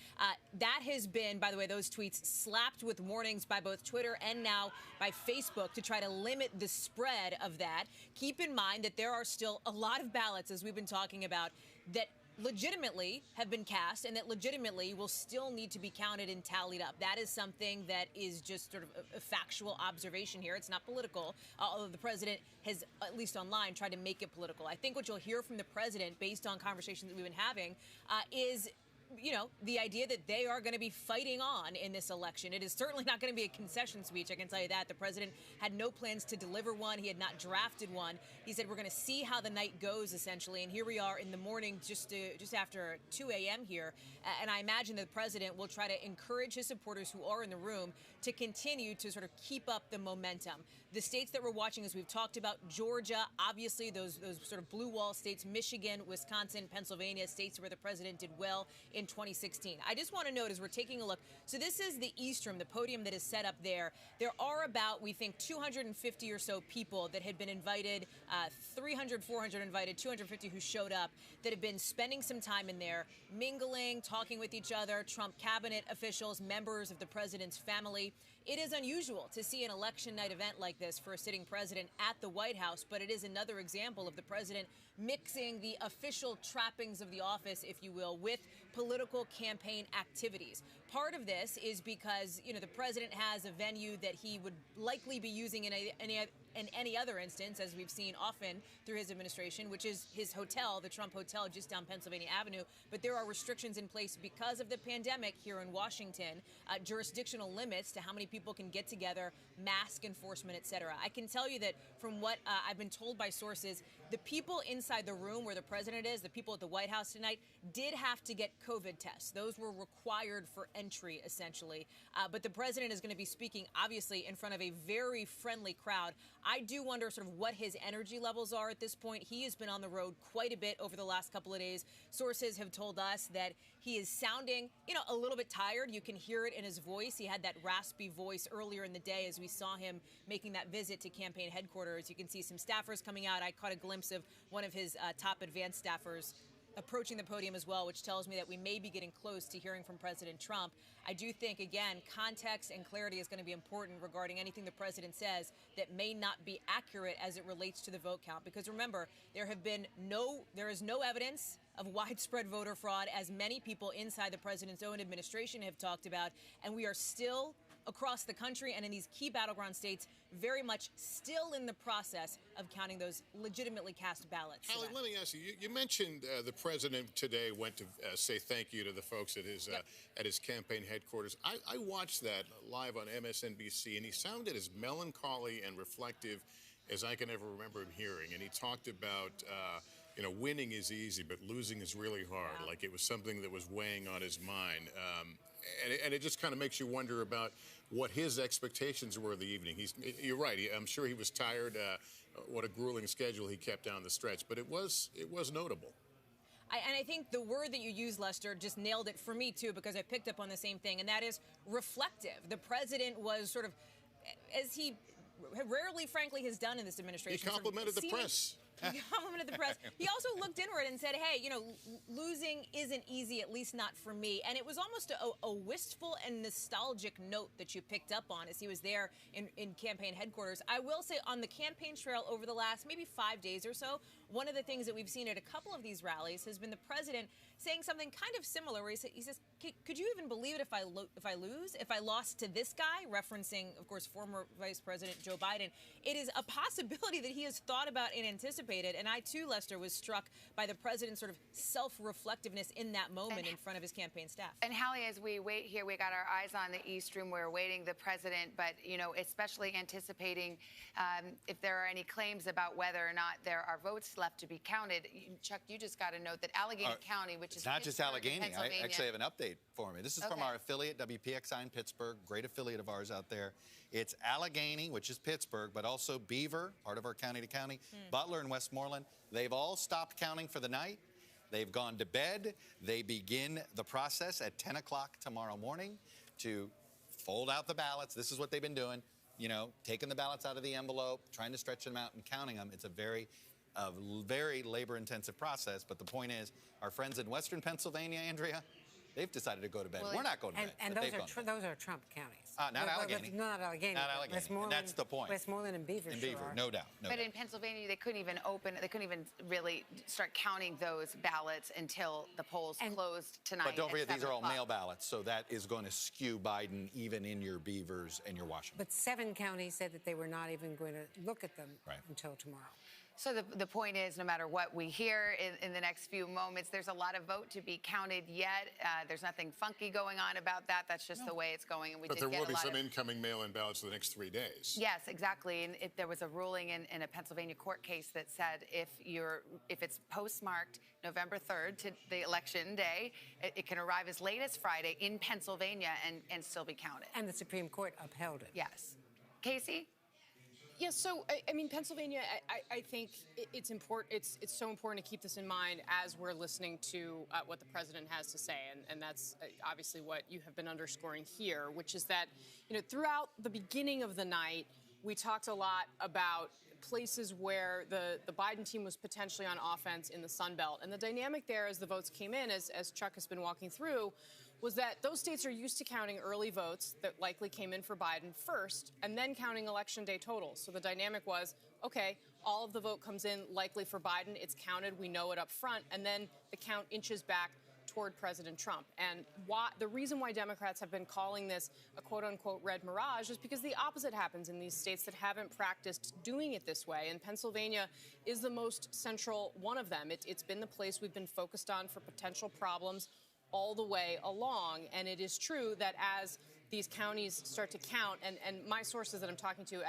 That has been, by the way, those tweets slapped with warnings by both Twitter and now by Facebook to try to limit the spread of that. Keep in mind that there are still a lot of ballots, as we've been talking about, that legitimately have been cast and that legitimately will still need to be counted and tallied up. That is something that is just sort of a factual observation here. It's not political, although the president has, at least online, tried to make it political. I think what you'll hear from the president, based on conversations that we've been having, is the idea that they are going to be fighting on in this election. It is certainly not going to be a concession speech, I can tell you that. The president had no plans to deliver one. He had not drafted one. He said, we're going to see how the night goes, essentially. And here we are in the morning, just after 2 a.m. here. And I imagine that the president will try to encourage his supporters who are in the room to continue to sort of keep up the momentum. The states that we're watching, as we've talked about, Georgia, obviously those sort of blue wall states, Michigan, Wisconsin, Pennsylvania, states where the president did well in 2016. I just want to note, as we're taking a look, so this is the East Room, the podium that is set up there. There are about, we think, 250 or so people that had been invited, 300, 400 invited, 250 who showed up, that have been spending some time in there, mingling, talking with each other, Trump cabinet officials, members of the president's family. It is unusual to see an election night event like this for a sitting president at the White House, but it is another example of the president mixing the official trappings of the office, if you will, with political campaign activities. Part of this is because, the president has a venue that he would likely be using in any other instance, as we've seen often through his administration, which is his hotel, the Trump Hotel, just down Pennsylvania Avenue. But there are restrictions in place because of the pandemic here in Washington, jurisdictional limits to how many people can get together, mask enforcement, et cetera. I can tell you that from what I've been told by sources, the people inside the room where the president is, the people at the White House tonight, did have to get COVID tests. Those were required for entry, essentially. But the president is going to be speaking, obviously, in front of a very friendly crowd. I do wonder sort of what his energy levels are at this point. He has been on the road quite a bit over the last couple of days. Sources have told us that he is sounding, a little bit tired. You can hear it in his voice. He had that raspy voice earlier in the day as we saw him making that visit to campaign headquarters. You can see some staffers coming out. I caught a glimpse of one of his top advanced staffers approaching the podium as well, which tells me that we may be getting close to hearing from President Trump. I do think, again, context and clarity is going to be important regarding anything the president says that may not be accurate as it relates to the vote count. Because remember, there is no evidence of widespread voter fraud, as many people inside the president's own administration have talked about, and we are still across the country and in these key battleground states very much still in the process of counting those legitimately cast ballots. Hallie, let me ask you, you mentioned the president today went to say thank you to the folks at his campaign headquarters. I watched that live on MSNBC, and he sounded as melancholy and reflective as I can ever remember him hearing. And he talked about, winning is easy, but losing is really hard. Wow. Like it was something that was weighing on his mind. And it just kind of makes you wonder about what his expectations were of the evening. You're right. I'm sure he was tired. What a grueling schedule he kept down the stretch. But it was notable. And I think the word that you used, Lester, just nailed it for me, too, because I picked up on the same thing, and that is reflective. The president was sort of, as he rarely, frankly, has done in this administration. He complimented the press. He complimented the press. He also looked inward and said, hey, losing isn't easy, at least not for me. And it was almost a wistful and nostalgic note that you picked up on as he was there in campaign headquarters. I will say on the campaign trail over the last maybe 5 days or so, one of the things that we've seen at a couple of these rallies has been the president saying something kind of similar, where he says, could you even believe it if I lost to this guy, referencing, of course, former Vice President Joe Biden. It is a possibility that he has thought about and anticipated. And I, too, Lester, was struck by the president's sort of self-reflectiveness in that moment in front of his campaign staff. And Hallie, as we wait here, we got our eyes on the East Room. We're awaiting the president, but, especially anticipating if there are any claims about whether or not there are votes left to be counted. Chuck, you just got a note that Allegheny County, which is not just Allegheny. I actually have an update for me. This is from our affiliate, WPXI in Pittsburgh, great affiliate of ours out there. It's Allegheny, which is Pittsburgh, but also Beaver, part of our county to county, Butler and Westmoreland. They've all stopped counting for the night. They've gone to bed. They begin the process at 10 o'clock tomorrow morning to fold out the ballots. This is what they've been doing, taking the ballots out of the envelope, trying to stretch them out and counting them. It's a very labor-intensive process. But the point is, our friends in Western Pennsylvania, Andrea, They've decided to go to bed. Well, We're not going to bed. And but those are Trump counties. Not Allegheny. Not Allegheny. Not Allegheny. Westmoreland, That's the point. Westmoreland and Beaver. In Beaver, no doubt. No but doubt. in Pennsylvania, they couldn't even really start counting those ballots until the polls closed tonight. But don't forget, at these are all 7 o'clock. mail ballots, so that is going to skew Biden even in your Beavers and your Washington. But 7 counties said that they were not even going to look at them until tomorrow. So the point is, no matter what we hear in the next few moments, there's a lot of vote to be counted yet. There's nothing funky going on about that. That's just the way it's going. And But there will be some incoming mail-in ballots for the next 3 days. Yes, exactly. And there was a ruling in a Pennsylvania court case that said if it's postmarked November 3rd to the election day, it can arrive as late as Friday in Pennsylvania and still be counted. And the Supreme Court upheld it. Yes. Casey? Yes, so I mean, Pennsylvania. I think it's important. It's so important to keep this in mind as we're listening to what the president has to say, and that's obviously what you have been underscoring here, which is that throughout the beginning of the night, we talked a lot about places where the Biden team was potentially on offense in the Sun Belt, and the dynamic there as the votes came in, as Chuck has been walking through, was that those states are used to counting early votes that likely came in for Biden first and then counting Election Day totals. So the dynamic was, okay, all of the vote comes in likely for Biden. It's counted. We know it up front. And then the count inches back toward President Trump. And the reason why Democrats have been calling this a quote-unquote red mirage is because the opposite happens in these states that haven't practiced doing it this way. And Pennsylvania is the most central one of them. It's been the place we've been focused on for potential problems all the way along. And it is true that as these counties start to count, and my sources that I'm talking to,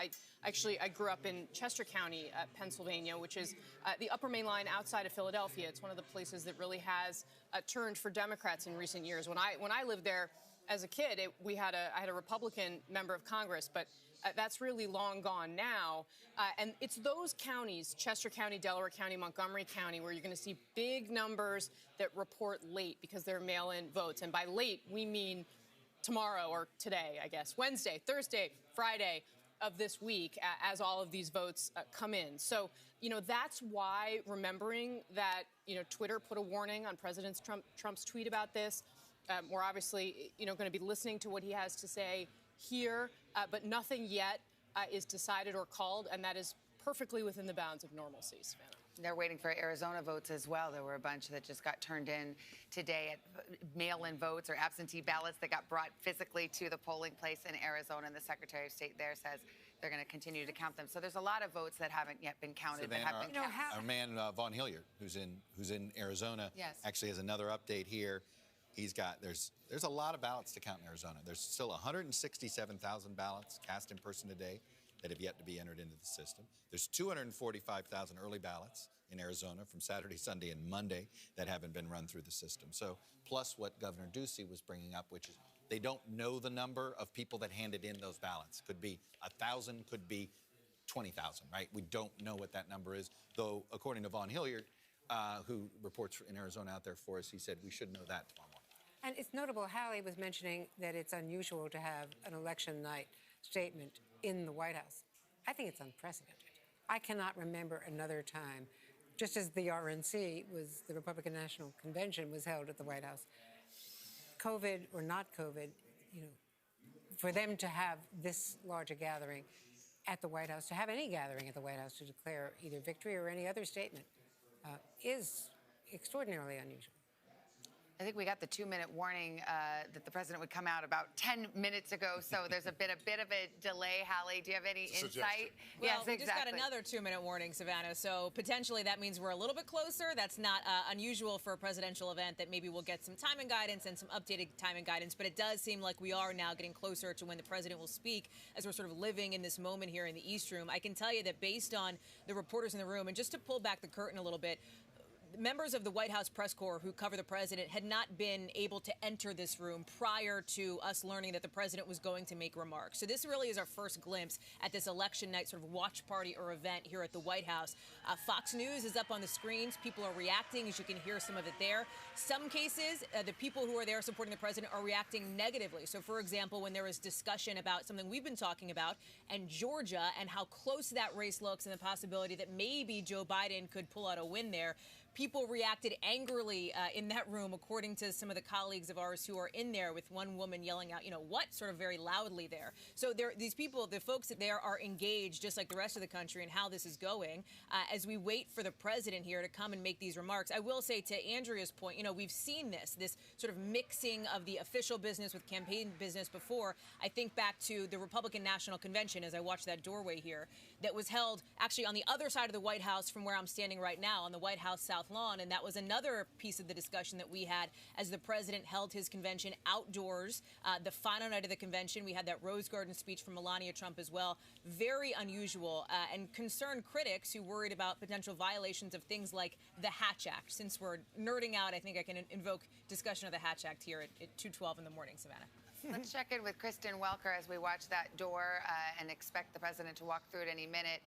I grew up in Chester County, Pennsylvania, which is the upper main line outside of Philadelphia. It's one of the places that really has turned for Democrats in recent years. When I lived there as a kid, I had a Republican member of Congress, but that's really long gone now. And it's those counties, Chester County, Delaware County, Montgomery County, where you're going to see big numbers that report late because they're mail-in votes. And by late, we mean tomorrow or today, I guess, Wednesday, Thursday, Friday of this week, as all of these votes come in. So, that's why remembering that, Twitter put a warning on President Trump's tweet about this. We're obviously, going to be listening to what he has to say here, but nothing yet is decided or called, and that is perfectly within the bounds of normalcy, Savannah. They're waiting for Arizona votes as well. There were a bunch that just got turned in today at mail-in votes or absentee ballots that got brought physically to the polling place in Arizona, and the Secretary of State there says they're going to continue to count them. So there's a lot of votes that haven't yet been counted. Savannah, that have been counted. our man Von Hilliard, who's in Arizona, actually has another update here. He's got there's a lot of ballots to count in Arizona. There's still 167,000 ballots cast in person today that have yet to be entered into the system. There's 245,000 early ballots in Arizona from Saturday, Sunday, and Monday that haven't been run through the system. So plus what Governor Ducey was bringing up, which is they don't know the number of people that handed in those ballots. Could be 1,000, could be 20,000, right? We don't know what that number is, though according to Von Hilliard, who reports in Arizona out there for us, he said we should know that tomorrow morning. And it's notable, Hallie was mentioning that it's unusual to have an election night statement in the White House. I think it's unprecedented. I cannot remember another time, just as the RNC was, the Republican National Convention was held at the White House. COVID or not COVID, for them to have this large a gathering at the White House, to have any gathering at the White House to declare either victory or any other statement is extraordinarily unusual. I think we got the 2-minute warning that the president would come out about 10 minutes ago. So there's a bit of a delay. Hallie, do you have any insight? Well, Yes, we exactly. just got another 2-minute warning, Savannah. So potentially that means we're a little bit closer. That's not unusual for a presidential event, that maybe we'll get some timing guidance and some updated timing guidance. But it does seem like we are now getting closer to when the president will speak, as we're sort of living in this moment here in the East Room. I can tell you that based on the reporters in the room, and just to pull back the curtain a little bit, members of the White House press corps who cover the president had not been able to enter this room prior to us learning that the president was going to make remarks. So this really is our first glimpse at this election night sort of watch party or event here at the White House. Fox News is up on the screens. People are reacting, as you can hear some of it there. Some cases, the people who are there supporting the president are reacting negatively. So, for example, when there was discussion about something we've been talking about, and Georgia, and how close that race looks, and the possibility that maybe Joe Biden could pull out a win there, people reacted angrily in that room, according to some of the colleagues of ours who are in there, with one woman yelling out, what, sort of very loudly there. So these people, the folks there are engaged, just like the rest of the country, in how this is going. As we wait for the president here to come and make these remarks, I will say, to Andrea's point, we've seen this sort of mixing of the official business with campaign business before. I think back to the Republican National Convention, as I watch that doorway here, that was held actually on the other side of the White House from where I'm standing right now, on the White House South Lawn. And that was another piece of the discussion that we had as the president held his convention outdoors. The final night of the convention, we had that Rose Garden speech from Melania Trump as well. Very unusual, and concerned critics who worried about potential violations of things like the Hatch Act. Since we're nerding out, I think I can invoke discussion of the Hatch Act here at 2:12 in the morning, Savannah. Let's check in with Kristen Welker as we watch that door and expect the president to walk through it any minute.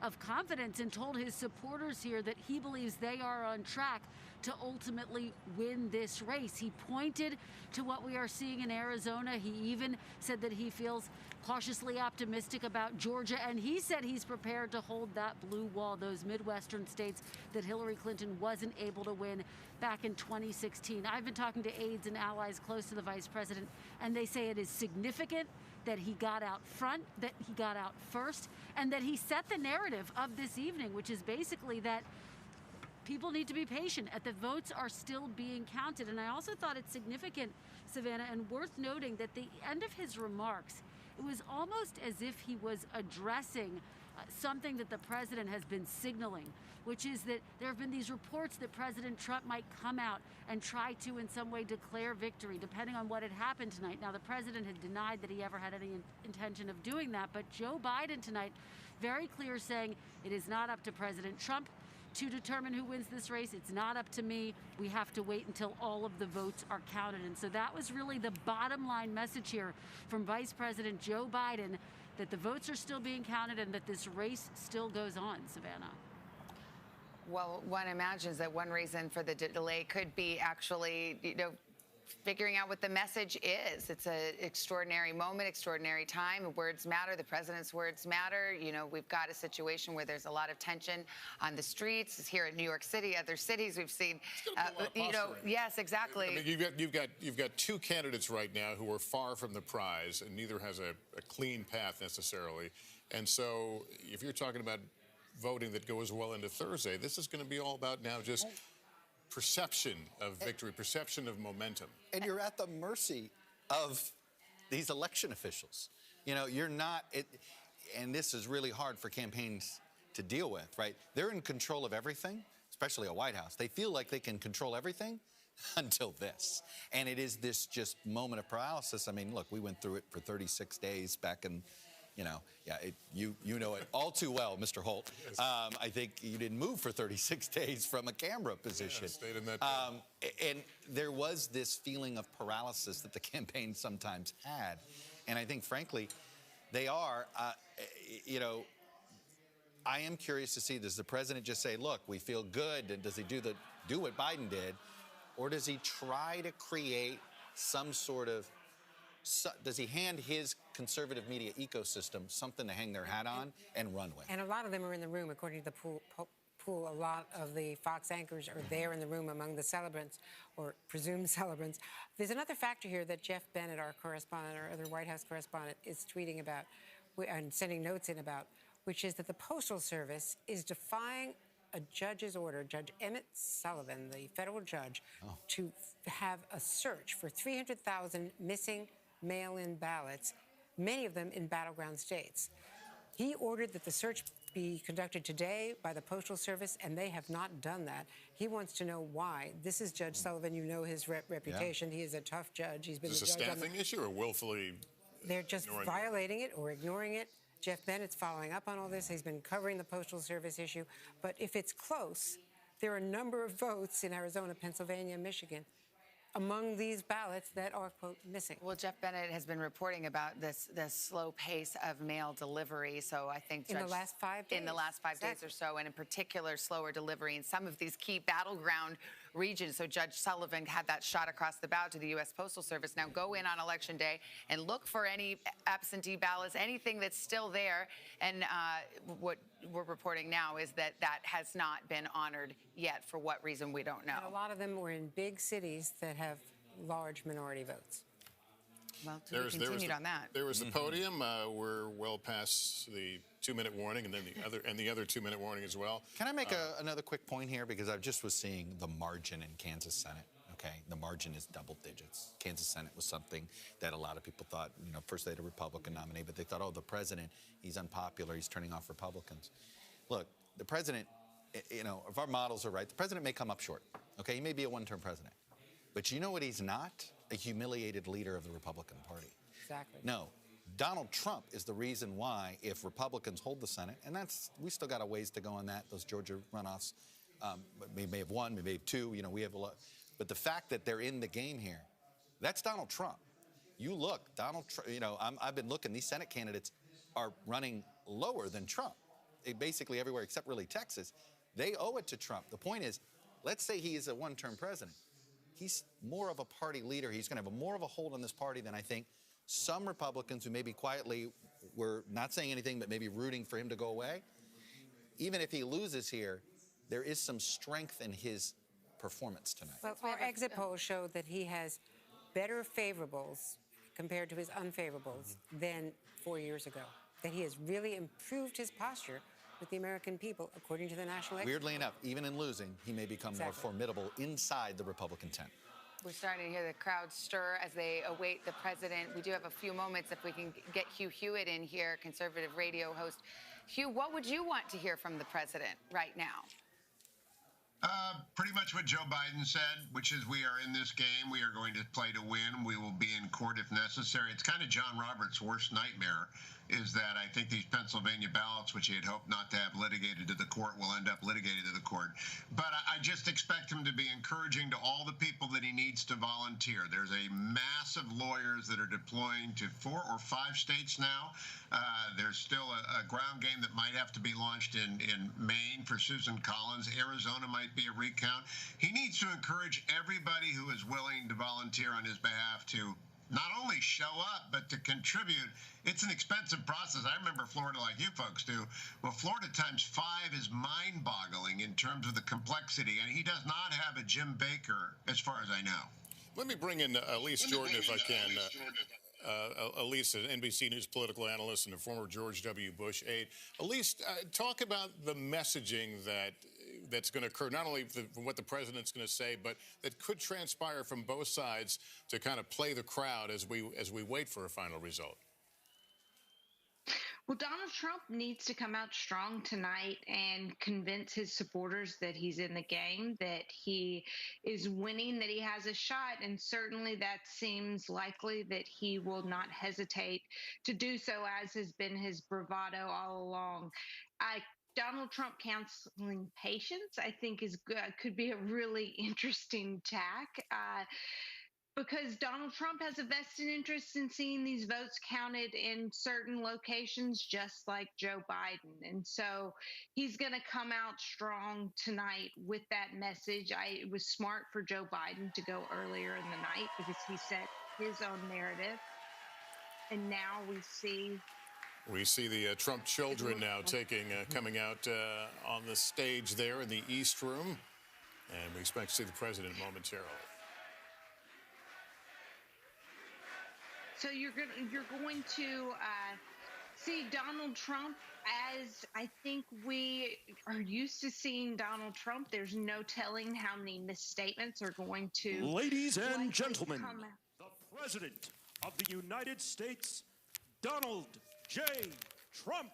Of confidence, and told his supporters here that he believes they are on track to ultimately win this race. He pointed to what we are seeing in Arizona. He even said that he feels cautiously optimistic about Georgia, and he said he's prepared to hold that blue wall, those Midwestern states that Hillary Clinton wasn't able to win back in 2016. I've been talking to aides and allies close to the vice president, and they say it is significant that he got out front, that he got out first, and that he set the narrative of this evening, which is basically that people need to be patient, that the votes are still being counted. And I also thought it's significant, Savannah, and worth noting that the end of his remarks, it was almost as if he was addressing something that the president has been signaling, which is that there have been these reports that President Trump might come out and try to in some way declare victory, depending on what had happened tonight. Now, the president had denied that he ever had any intention of doing that, but Joe Biden tonight, very clear, saying it is not up to President Trump to determine who wins this race. It's not up to me. We have to wait until all of the votes are counted. And so that was really the bottom line message here from Vice President Joe Biden, that the votes are still being counted and that this race still goes on, Savannah. Well, one imagines that one reason for the delay could be actually, figuring out what the message is. It's an extraordinary moment, extraordinary time. Words matter. The president's words matter. We've got a situation where there's a lot of tension on the streets. It's here in New York City, other cities we've seen. Yes, exactly. I mean, you've got two candidates right now who are far from the prize, and neither has a clean path necessarily. And so, if you're talking about voting that goes well into Thursday, this is going to be all about now just perception of victory, perception of momentum. And you're at the mercy of these election officials. You're not, and this is really hard for campaigns to deal with, right? They're in control of everything, especially a White House. They feel like they can control everything until this. And it is this just moment of paralysis. I mean, look, we went through it for 36 days back in, you know it all too well, Mr. Holt. Yes. I think you didn't move for 36 days from a camera position. Yeah, stayed in that and there was this feeling of paralysis that the campaign sometimes had. And I think, frankly, they are, I am curious to see, does the president just say, look, we feel good, and does he do what Biden did? Or does he try to create some sort of, does he hand his conservative media ecosystem something to hang their hat on and run with? And a lot of them are in the room, according to the pool. A lot of the Fox anchors are there in the room among the celebrants, or presumed celebrants. There's another factor here that Jeff Bennett, our correspondent, our other White House correspondent, is tweeting about and sending notes in about, which is that the Postal Service is defying a judge's order, Judge Emmett Sullivan, the federal judge, to have a search for 300,000 missing mail-in ballots, many of them in battleground states. He ordered that the search be conducted today by the Postal Service, and they have not done that. He wants to know why. This is Judge Sullivan. You know his reputation. Yeah. He is a tough judge. He's been is this a staffing issue or willfully? They're just violating it or ignoring it. Jeff Bennett's following up on all this. He's been covering the Postal Service issue. But if it's close, there are a number of votes in Arizona, Pennsylvania, Michigan among these ballots that are, quote, missing. Well, Jeff Bennett has been reporting about this slow pace of mail delivery. So I think in the last 5 days. In the last 5 days or so, and in particular, slower delivery in some of these key battleground regions. So Judge Sullivan had that shot across the bow to the U.S. Postal Service. Now go in on Election Day and look for any absentee ballots, anything that's still there. And what we're reporting now is that that has not been honored yet. For what reason, we don't know. And a lot of them were in big cities that have large minority votes. Well, to be continued on that. There was the podium. We're well past the 2-minute warning, and then the other 2-minute warning as well. Can I make another quick point here? Because I just was seeing the margin in Kansas Senate. Okay, the margin is double digits. Kansas Senate was something that a lot of people thought, first they had a Republican nominee, but they thought, oh, the president, he's unpopular, he's turning off Republicans. Look, the president, if our models are right, the president may come up short. Okay, he may be a one-term president. But you know what he's not? A humiliated leader of the Republican Party. Exactly. No. Donald Trump is the reason why, if Republicans hold the Senate, and we still got a ways to go on that, those Georgia runoffs, we may have one, we may have two, we have a lot. But the fact that they're in the game here, that's Donald Trump. You look, Donald Trump, I've been looking, these Senate candidates are running lower than Trump. Basically everywhere except really Texas. They owe it to Trump. The point is, let's say he is a one-term president. He's more of a party leader. He's going to have more of a hold on this party than I think some Republicans who maybe quietly were not saying anything but maybe rooting for him to go away. Even if he loses here, there is some strength in his performance tonight. Well, our exit polls show that he has better favorables compared to his unfavorables than 4 years ago. That he has really improved his posture with the American people, according to the National Exit. Weirdly enough, even in losing, he may become more formidable inside the Republican tent. We're starting to hear the crowd stir as they await the president. We do have a few moments if we can get Hugh Hewitt in here, conservative radio host. Hugh, what would you want to hear from the president right now? Pretty much what Joe Biden said, which is we are in this game. We are going to play to win. We will be in court if necessary. It's kind of John Roberts' worst nightmare, is that I think these Pennsylvania ballots, which he had hoped not to have litigated to the court, will end up litigated to the court. But I just expect him to be encouraging to all the people that he needs to volunteer. There's a mass of lawyers that are deploying to 4 or 5 states now. There's still a ground game that might have to be launched in Maine for Susan Collins. Arizona might be a recount. He needs to encourage everybody who is willing to volunteer on his behalf to not only show up, but to contribute. It's an expensive process. I remember Florida like you folks do. Well, Florida times 5 is mind-boggling in terms of the complexity, and he does not have a Jim Baker, as far as I know. Let me bring in Elise Jordan, if I can. Elise, an NBC News political analyst and a former George W. Bush aide. Elise, talk about the messaging that's going to occur, not only from what the president's going to say, but that could transpire from both sides to kind of play the crowd as we wait for a final result. Well, Donald Trump needs to come out strong tonight and convince his supporters that he's in the game, that he is winning, that he has a shot. And certainly that seems likely that he will not hesitate to do so, as has been his bravado all along. Donald Trump canceling patience, I think, is good. Could be a really interesting tack. Because Donald Trump has a vested interest in seeing these votes counted in certain locations, just like Joe Biden. And so he's going to come out strong tonight with that message. It was smart for Joe Biden to go earlier in the night because he set his own narrative. And now we see the Trump children now coming out on the stage there in the East Room. And we expect to see the president momentarily. So you're going to see Donald Trump as I think we are used to seeing Donald Trump. There's no telling how many misstatements are going to. Ladies and gentlemen, the President of the United States, Donald J. Trump.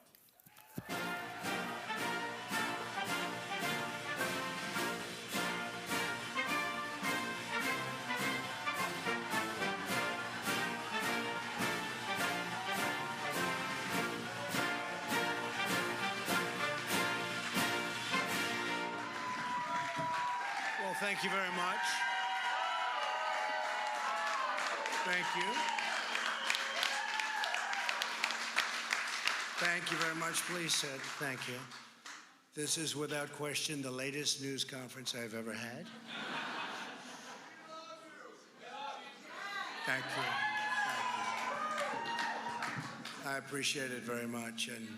Thank you very much. Thank you. Thank you very much. Please sit. Thank you. This is without question the latest news conference I've ever had. Thank you. Thank you. I appreciate it very much. And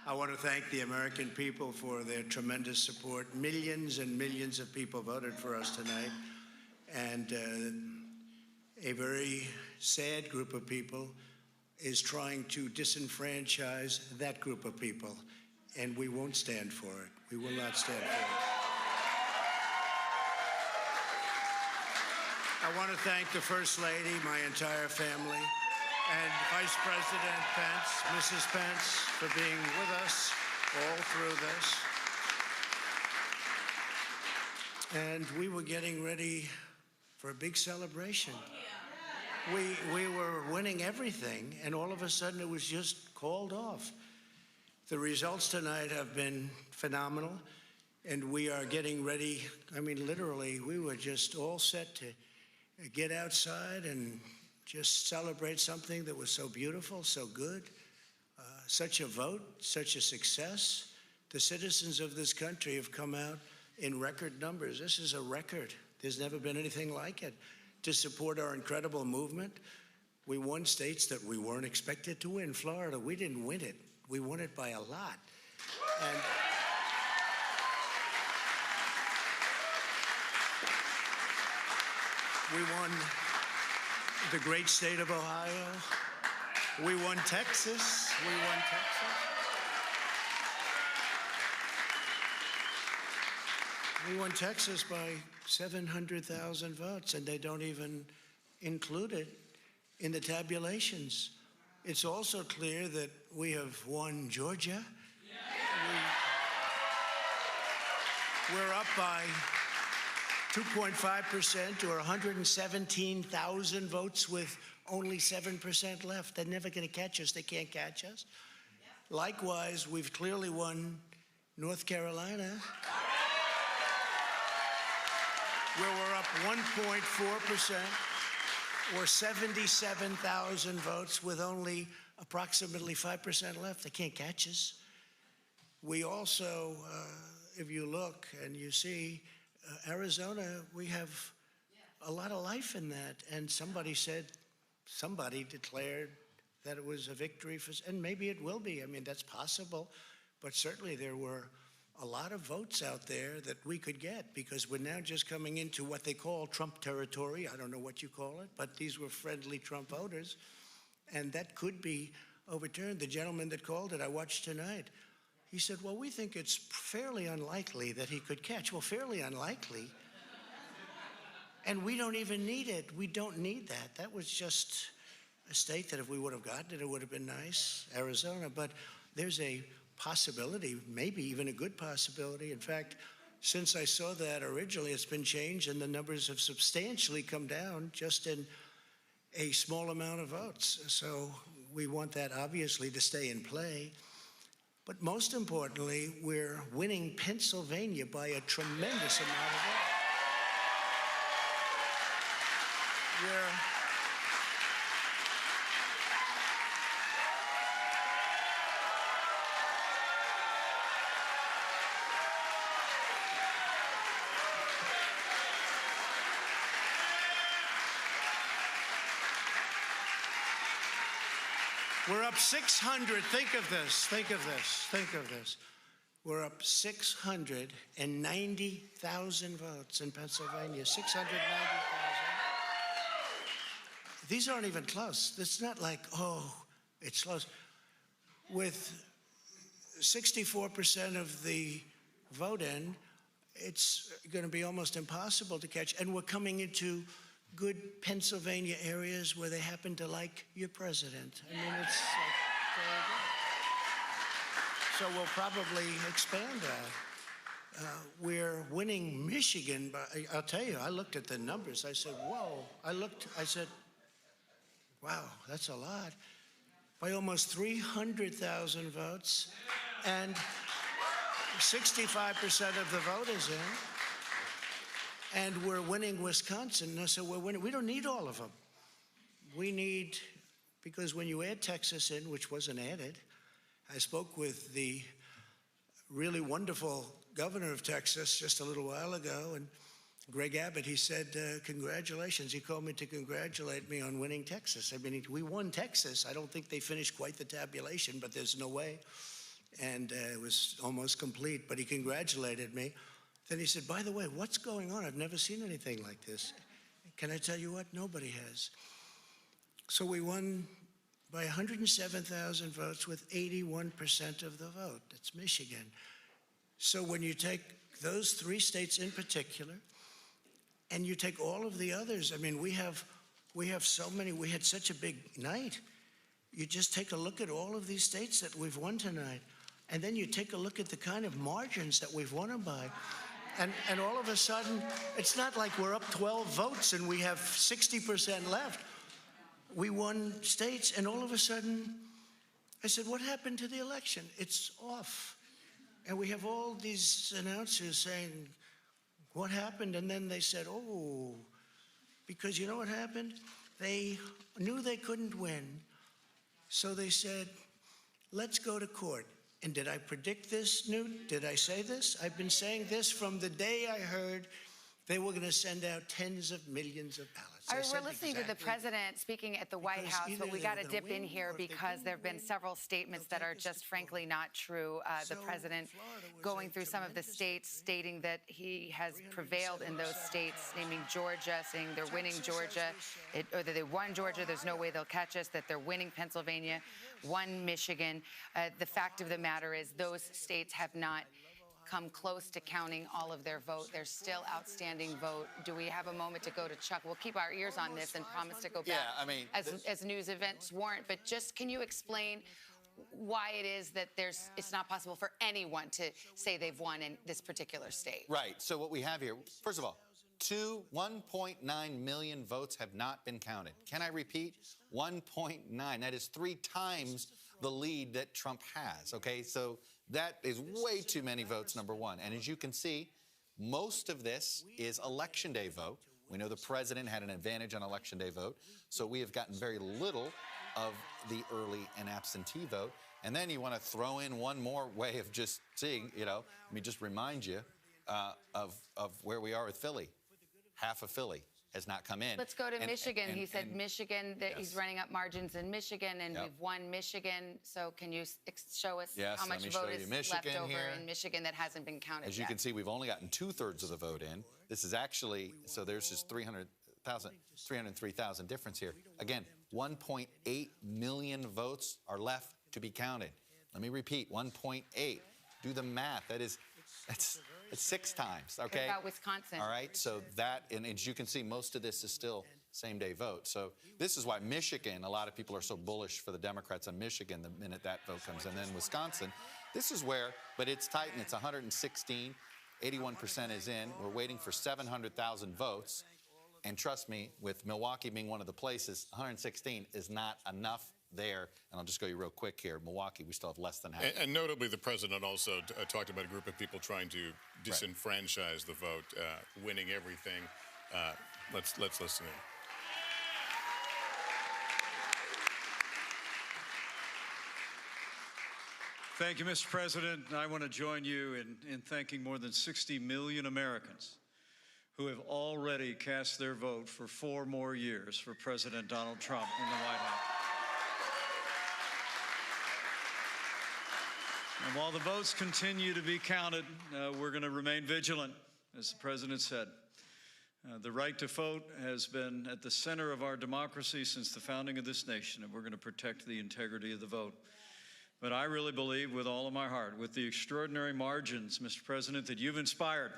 I want to thank the American people for their tremendous support. Millions and millions of people voted for us tonight. And a very sad group of people is trying to disenfranchise that group of people. And we won't stand for it. We will not stand for it. I want to thank the First Lady, my entire family, and Vice President Pence, Mrs. Pence, for being with us all through this. And we were getting ready for a big celebration. We were winning everything, and all of a sudden it was just called off. The results tonight have been phenomenal, and we are getting ready. I mean, literally, we were just all set to get outside and just celebrate something that was so beautiful, so good, such a vote, such a success. The citizens of this country have come out in record numbers. This is a record. There's never been anything like it. To support our incredible movement, we won states that we weren't expected to win. Florida, we didn't win it. We won it by a lot. And we won the great state of Ohio. We won Texas. We won Texas. We won Texas by 700,000 votes, and they don't even include it in the tabulations. It's also clear that we have won Georgia. We're up by 2.5% or 117,000 votes with only 7% left. They're never going to catch us. They can't catch us. Likewise, we've clearly won North Carolina, where we're up 1.4% or 77,000 votes with only approximately 5% left. They can't catch us. We also, if you look and you see, Arizona, we have a lot of life in that. And somebody declared that it was a victory for, and maybe it will be. I mean, that's possible. But certainly there were a lot of votes out there that we could get, because we're now just coming into what they call Trump territory. I don't know what you call it, but these were friendly Trump voters. And that could be overturned. The gentleman that called it, I watched tonight, he said, well, we think it's fairly unlikely that he could catch. Well, fairly unlikely. And we don't even need it. We don't need that. That was just a state that if we would have gotten it, it would have been nice, Arizona. But there's a possibility, maybe even a good possibility. In fact, since I saw that originally, it's been changed, and the numbers have substantially come down just in a small amount of votes. So we want that, obviously, to stay in play. But most importantly, we're winning Pennsylvania by a tremendous amount of votes. We're up 600. Think of this. Think of this. Think of this. We're up 690,000 votes in Pennsylvania. 690,000. These aren't even close. It's not like, oh, it's close. With 64% of the vote in, it's going to be almost impossible to catch. And we're coming into good Pennsylvania areas where they happen to like your president. I mean, it's like very good. So we'll probably expand that. We're winning Michigan, but I'll tell you, I looked at the numbers. I said, whoa. I said, wow, that's a lot. By almost 300,000 votes, and 65% of the vote is in. And we're winning Wisconsin. So we're winning. We don't need all of them. We need, because when you add Texas in, which wasn't added, I spoke with the really wonderful governor of Texas just a little while ago, and Greg Abbott, he said, congratulations. He called me to congratulate me on winning Texas. I mean, we won Texas. I don't think they finished quite the tabulation, but there's no way. and it was almost complete, but he congratulated me. Then he said, by the way, what's going on? I've never seen anything like this. Can I tell you what? Nobody has. So we won by 107,000 votes with 81% of the vote. That's Michigan. So when you take those 3 states in particular, and you take all of the others, I mean, we have so many, we had such a big night. You just take a look at all of these states that we've won tonight, and then you take a look at the kind of margins that we've won them by. And all of a sudden, it's not like we're up 12 votes and we have 60% left. We won states, and all of a sudden, I said, what happened to the election? It's off. And we have all these announcers saying, what happened? And then they said, oh, because you know what happened? They knew they couldn't win, so they said, let's go to court. And did I predict this, Newt? Did I say this? I've been saying this from the day I heard they were going to send out tens of millions of ballots. We're listening to the president speaking at the White House, but we got to dip in here because there have been several statements that are just frankly not true. The president going through some of the states, stating that he has prevailed in those states, naming Georgia, saying they're winning Georgia, or that they won Georgia, there's no way they'll catch us, that they're winning Pennsylvania, won Michigan. The fact of the matter is those states have not come close to counting all of their vote. There's still outstanding vote. Do we have a moment to go to Chuck? We'll keep our ears on this and promise to go back as news events warrant. But just can you explain why it is that it's not possible for anyone to say they've won in this particular state? Right. So what we have here, first of all, 1.9 million votes have not been counted. Can I repeat? 1.9. That is 3 times the lead that Trump has. Okay, so that is way too many votes, number one. And as you can see, most of this is Election Day vote. We know the president had an advantage on Election Day vote, so we have gotten very little of the early and absentee vote. And then you want to throw in one more way of just seeing, let me just remind you of where we are with Philly. Half of Philly has not come in. Let's go to Michigan. He said Michigan, that he's running up margins in Michigan, and we've won Michigan. So can you show us how much vote is left over in Michigan that hasn't been counted As you can see, we've only gotten 2/3 of the vote in. This is actually, so there's just 303,000 difference here. Again, 1.8 million votes are left to be counted. Let me repeat, 1.8. Do the math. That's 6 times, okay? What about Wisconsin? All right, so that, and as you can see, most of this is still same-day vote. So this is why Michigan, a lot of people are so bullish for the Democrats on Michigan the minute that vote comes in. And then Wisconsin, this is where, but it's tight, and it's 116, 81% is in. We're waiting for 700,000 votes. And trust me, with Milwaukee being one of the places, 116 is not enough there. And I'll just go you real quick here. Milwaukee, we still have less than half. And notably, the president also talked about a group of people trying to disenfranchise the vote, winning everything. Let's listen in. Thank you, Mr. President. I want to join you in thanking more than 60 million Americans who have already cast their vote for 4 more years for President Donald Trump in the White House. And while the votes continue to be counted, we're going to remain vigilant, as the president said. The right to vote has been at the center of our democracy since the founding of this nation, and we're going to protect the integrity of the vote. But I really believe with all of my heart, with the extraordinary margins, Mr. President, that you've inspired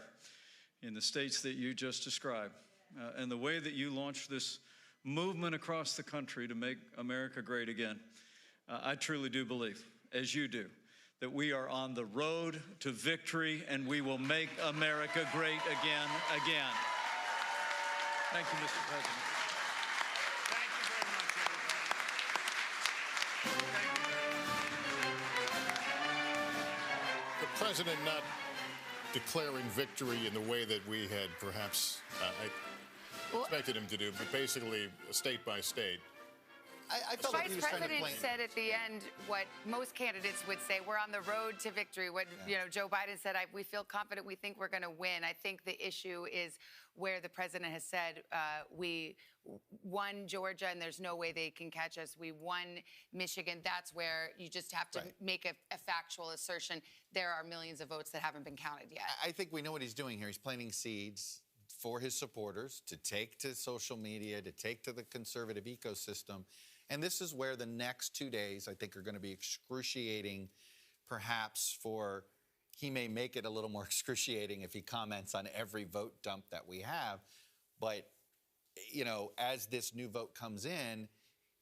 in the states that you just described, and the way that you launched this movement across the country to make America great again, I truly do believe, as you do, that we are on the road to victory, and we will make America great again. Thank you, Mr. President. Thank you very much, everybody. The president not declaring victory in the way that we had perhaps expected him to do, but basically state by state. I felt like he was trying to President play. said at the end what most candidates would say: we're on the road to victory. What Joe Biden said: we feel confident. We think we're going to win. I think the issue is where the president has said we won Georgia and there's no way they can catch us. We won Michigan. That's where you just have to make a factual assertion. There are millions of votes that haven't been counted yet. I think we know what he's doing here. He's planting seeds for his supporters to take to social media, to take to the conservative ecosystem. And this is where the next 2 days, I think, are going to be excruciating, perhaps for... He may make it a little more excruciating if he comments on every vote dump that we have. But, as this new vote comes in,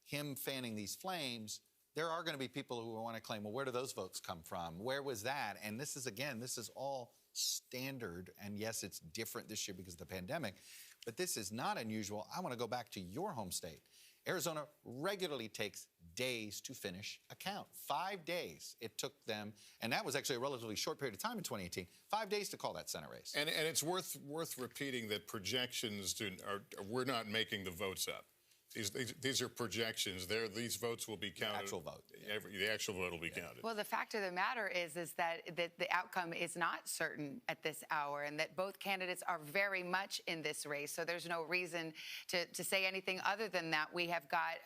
him fanning these flames, there are going to be people who want to claim, well, where do those votes come from? Where was that? And this is all standard. And yes, it's different this year because of the pandemic, but this is not unusual. I want to go back to your home state. Arizona regularly takes days to finish a count. 5 days it took them, and that was actually a relatively short period of time in 2018. 5 days to call that Senate race. And it's worth repeating that projections we're not making the votes up. These are projections. These votes will be counted. The actual vote. The actual vote will be counted. Well, the fact of the matter is that the outcome is not certain at this hour, and that both candidates are very much in this race. So there's no reason to say anything other than that. We have got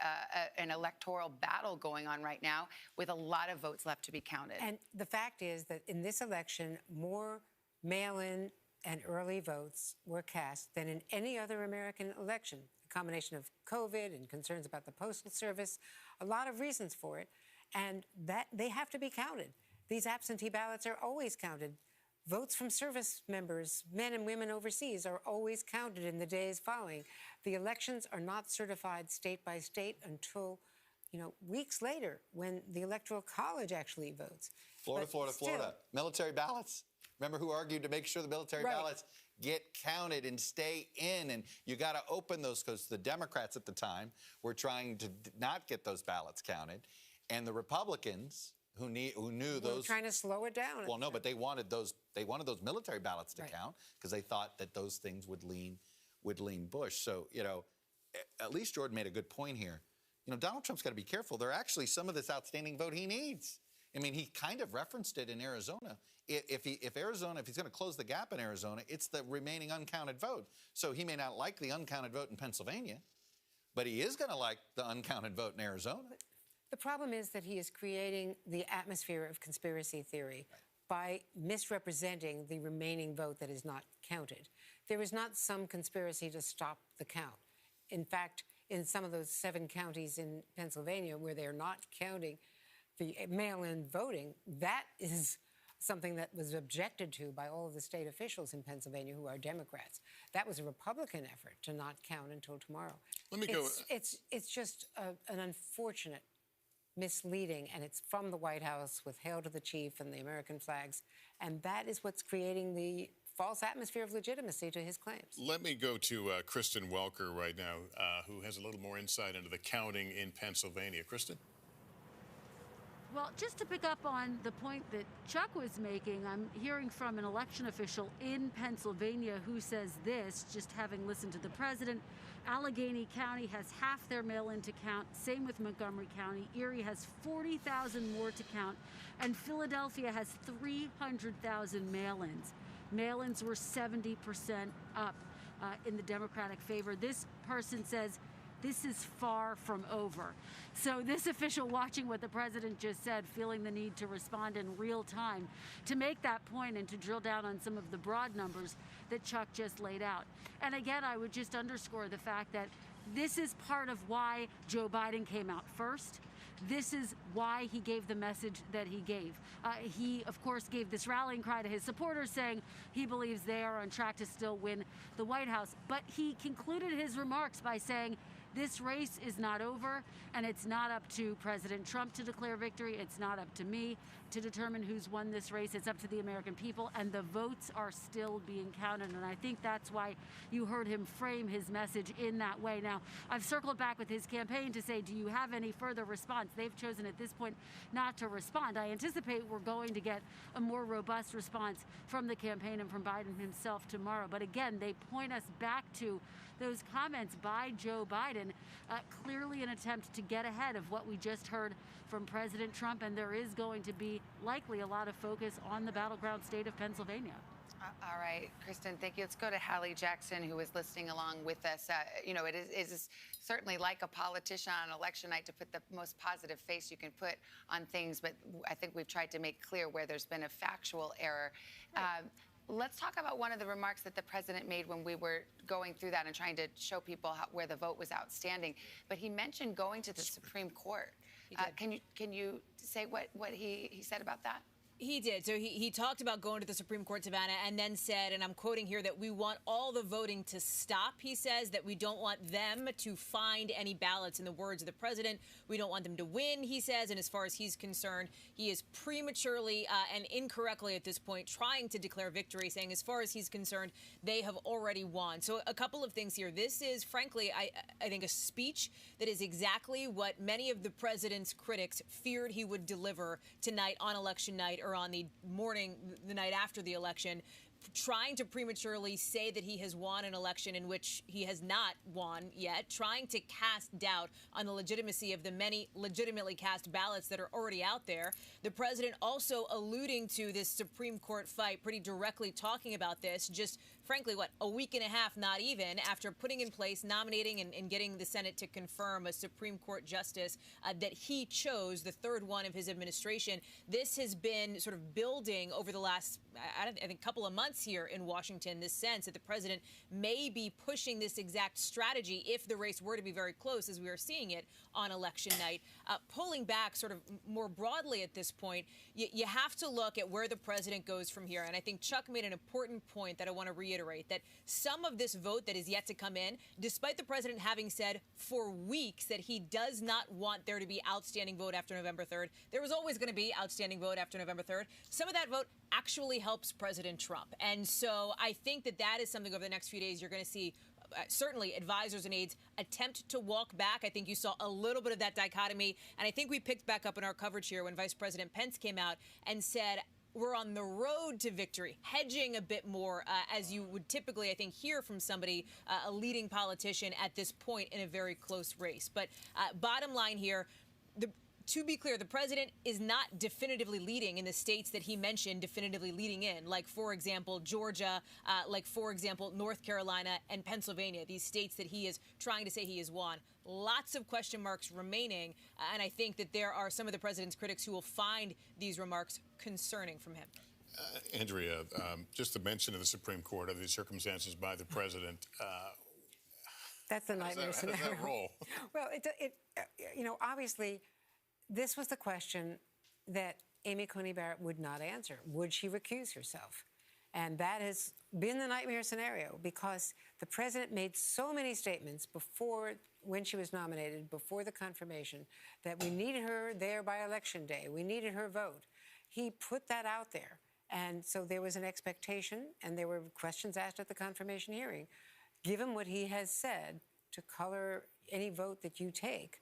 an electoral battle going on right now with a lot of votes left to be counted. And the fact is that in this election, more mail-in and early votes were cast than in any other American election. A combination of COVID and concerns about the Postal Service, a lot of reasons for it, and that they have to be counted. These absentee ballots are always counted. Votes from service members, men and women overseas, are always counted in the days following. The elections are not certified state by state until, weeks later when the Electoral College actually votes. Florida. Military ballots. Remember who argued to make sure the military ballots get counted and stay in? And you got to open those, because the Democrats at the time were trying to not get those ballots counted. And the Republicans who knew those... Were trying to slow it down. Well, no, but they wanted those military ballots to count because they thought that those things would lean Bush. So, at least Jordan made a good point here. Donald Trump's got to be careful. There are actually some of this outstanding vote he needs. I mean, he kind of referenced it in Arizona. If he's going to close the gap in Arizona, it's the remaining uncounted vote. So he may not like the uncounted vote in Pennsylvania, but he is going to like the uncounted vote in Arizona. The problem is that he is creating the atmosphere of conspiracy theory by misrepresenting the remaining vote that is not counted. There is not some conspiracy to stop the count. In fact, in some of those 7 counties in Pennsylvania where they're not counting the mail-in voting, that is something that was objected to by all of the state officials in Pennsylvania who are Democrats. That was a Republican effort to not count until tomorrow. Let me go. It's just an unfortunate misleading, and it's from the White House with Hail to the Chief and the American flags, and that is what's creating the false atmosphere of legitimacy to his claims. Let me go to Kristen Welker right now, who has a little more insight into the counting in Pennsylvania. Kristen? Well, just to pick up on the point that Chuck was making, I'm hearing from an election official in Pennsylvania who says this, just having listened to the president. Allegheny County has half their mail-in to count, same with Montgomery County. Erie has 40,000 more to count, and Philadelphia has 300,000 mail-ins. Mail-ins were 70% up in the Democratic favor. This person says this is far from over. So this official, watching what the president just said, feeling the need to respond in real time to make that point and to drill down on some of the broad numbers that Chuck just laid out. And again, I would just underscore the fact that this is part of why Joe Biden came out first. This is why he gave the message that he gave. He, of course, gave this rallying cry to his supporters saying he believes they are on track to still win the White House. But he concluded his remarks by saying, this race is not over, and it's not up to President Trump to declare victory. It's not up to me to determine who's won this race. It's up to the American people, and the votes are still being counted. And I think that's why you heard him frame his message in that way. Now, I've circled back with his campaign to say, do you have any further response? They've chosen at this point not to respond. I anticipate we're going to get a more robust response from the campaign and from Biden himself tomorrow. But again, they point us back to those comments by Joe Biden Biden, clearly an attempt to get ahead of what we just heard from President Trump, and there is going to be likely a lot of focus on the battleground state of Pennsylvania. All right, Kristen, thank you. Let's go to Hallie Jackson, who is listening along with us. You know, it is certainly like a politician on election night to put the most positive face you can put on things, but I think we've tried to make clear where there's been a factual error. Right. Let's talk about one of the remarks that the president made when we were going through that and trying to show people where the vote was outstanding. But he mentioned going to the Supreme Court. Can you say what he said about that? He did. So he talked about going to the Supreme Court, Savannah, and then said, and I'm quoting here, that we want all the voting to stop. He says that we don't want them to find any ballots. In the words of the president, we don't want them to win, he says. And as far as he's concerned, he is prematurely and incorrectly at this point trying to declare victory, saying as far as he's concerned, they have already won. So a couple of things here. This is, frankly, I think a speech that is exactly what many of the president's critics feared he would deliver tonight on election night, or on the morning, the night after the election, trying to prematurely say that he has won an election in which he has not won yet, trying to cast doubt on the legitimacy of the many legitimately cast ballots that are already out there. The president also alluding to this Supreme Court fight, pretty directly talking about this, just frankly, a week and a half, not even, after putting in place, nominating and getting the Senate to confirm a Supreme Court justice that he chose, the third one of his administration. This has been sort of building over the last, I think, couple of months here in Washington, this sense that the president may be pushing this exact strategy if the race were to be very close, as we are seeing it on election night. Pulling back sort of more broadly at this point, you have to look at where the president goes from here. And I think Chuck made an important point that I want to reiterate, that some of this vote that is yet to come in, despite the president having said for weeks that he does not want there to be outstanding vote after November 3rd, there was always going to be outstanding vote after November 3rd. Some of that vote actually helps President Trump. And so I think that is something over the next few days you're going to see certainly advisors and aides attempt to walk back. I think you saw a little bit of that dichotomy. And I think we picked back up in our coverage here when Vice President Pence came out and said, we're on the road to victory, hedging a bit more, as you would typically, I think, hear from somebody, a leading politician at this point in a very close race. But bottom line here, to be clear, the president is not definitively leading in the states that he mentioned definitively leading in, like, for example, Georgia, like, for example, North Carolina and Pennsylvania, these states that he is trying to say he has won. Lots of question marks remaining, and I think that there are some of the president's critics who will find these remarks concerning from him. Andrea, just the mention of the Supreme Court of these circumstances by the president. That's the nightmare scenario. How does that roll? Well, you know, obviously, this was the question that Amy Coney Barrett would not answer. Would she recuse herself? And that has been the nightmare scenario, because the president made so many statements before, when she was nominated, before the confirmation, that we needed her there by Election Day. We needed her vote. He put that out there. And so there was an expectation, and there were questions asked at the confirmation hearing. Given what he has said to color any vote that you take,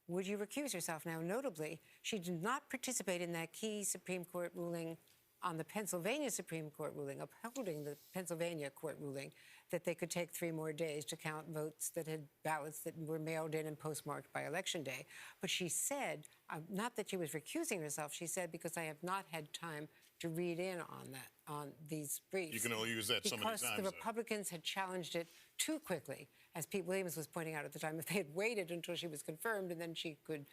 would you recuse yourself? Now, notably, she did not participate in that key Supreme Court ruling on the Pennsylvania Supreme Court ruling, upholding the Pennsylvania court ruling that they could take 3 more days to count votes that had ballots that were mailed in and postmarked by Election Day. But she said, not that she was recusing herself, she said, because I have not had time to read in on that, on these briefs. You can only use that so many times. Because the Republicans had challenged it too quickly, as Pete Williams was pointing out at the time. If they had waited until she was confirmed and then she could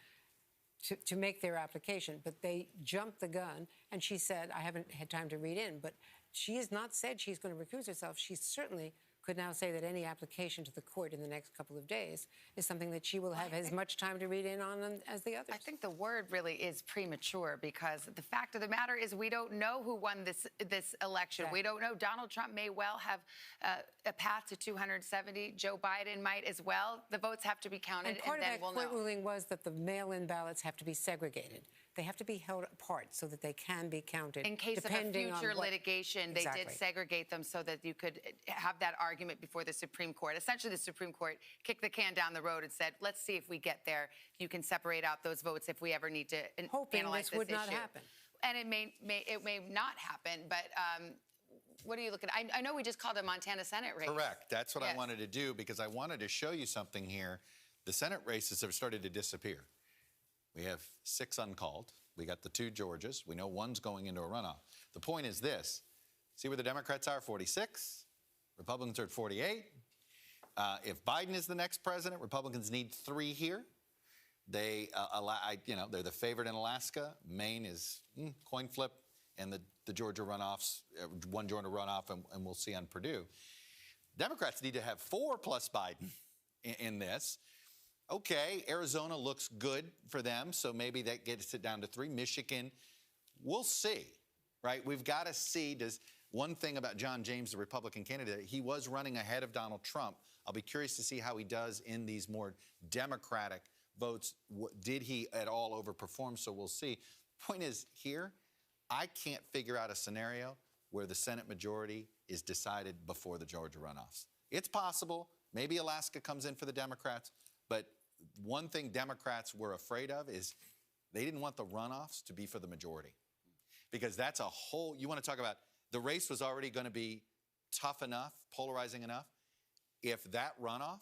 to make their application, but they jumped the gun, and she said, I haven't had time to read in. But she has not said she's going to recuse herself. She certainly could now say that any application to the court in the next couple of days is something that she will have as much time to read in on as the others. I think the word really is premature, because the fact of the matter is we don't know who won this election. Exactly. We don't know. Donald Trump may well have a path to 270. Joe Biden might as well. The votes have to be counted, and part then of that we'll court know. ruling was that the mail-in ballots have to be segregated. They have to be held apart so that they can be counted. In case of a future litigation, they did segregate them so that you could have that argument before the Supreme Court. Essentially, the Supreme Court kicked the can down the road and said, let's see if we get there. You can separate out those votes if we ever need to analyze this would issue. not happen. And it may not happen, but what are you looking at? I know we just called a Montana Senate race. Correct. That's what Yes. I wanted to do, because I wanted to show you something here The Senate races have started to disappear. We have 6 uncalled. We got the 2 Georgias. We know one's going into a runoff. The point is this. See where the Democrats are, 46. Republicans are at 48. If Biden is the next president, Republicans need 3 here. They're the favorite in Alaska. Maine is coin flip, and the Georgia runoffs, 1 Georgia runoff, and we'll see on Purdue. Democrats need to have 4 plus Biden in this. Okay, Arizona looks good for them, so maybe that gets it down to 3. Michigan, we'll see, right? We've got to see. One thing about John James, the Republican candidate, he was running ahead of Donald Trump. I'll be curious to see how he does in these more Democratic votes. Did he at all overperform? So we'll see. Point is, here, I can't figure out a scenario where the Senate majority is decided before the Georgia runoffs. It's possible. Maybe Alaska comes in for the Democrats. But one thing Democrats were afraid of is they didn't want the runoffs to be for the majority. Because that's a whole, you want to talk about, the race was already going to be tough enough, polarizing enough. If that runoff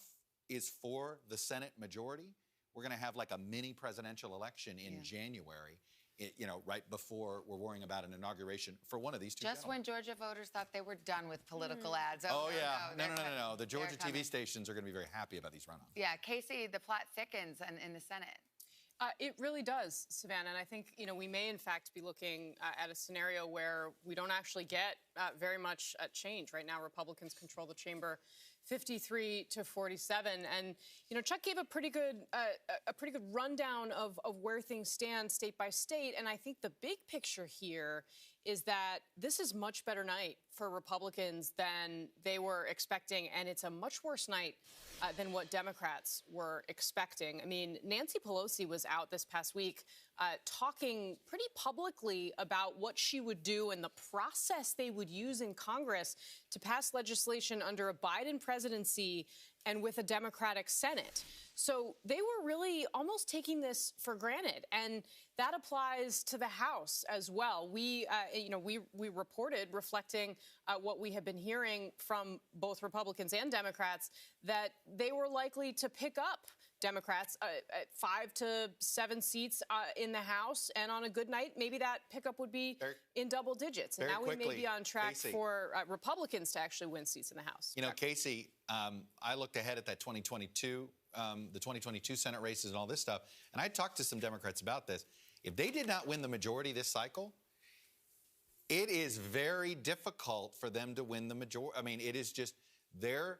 is for the Senate majority, we're going to have like a mini presidential election in January, right before we're worrying about an inauguration for one of these 2 Just when Georgia voters thought they were done with political ads. Oh, yeah. No. The Georgia TV stations are going to be very happy about these runoffs. Yeah, Casey, the plot thickens in the Senate. It really does, Savannah. And I think, we may, in fact, be looking at a scenario where we don't actually get very much change. Right now, Republicans control the chamber 53 to 47. And, Chuck gave a pretty good rundown of where things stand state by state. And I think the big picture here is that this is much better night for Republicans than they were expecting. And it's a much worse night than what Democrats were expecting. I mean, Nancy Pelosi was out this past week talking pretty publicly about what she would do and the process they would use in Congress to pass legislation under a Biden presidency and with a Democratic Senate. So they were really almost taking this for granted. And that applies to the House as well. We reported, reflecting what we have been hearing from both Republicans and Democrats, that they were likely to pick up Democrats at 5 to 7 seats in the House. And on a good night, maybe that pickup would be in double digits. And now we may be on track for Republicans to actually win seats in the House. Casey, I looked ahead at that 2022, the 2022 Senate races and all this stuff, and I talked to some Democrats about this. If they did not win the majority this cycle, it is very difficult for them to win the majority. I mean, it is just their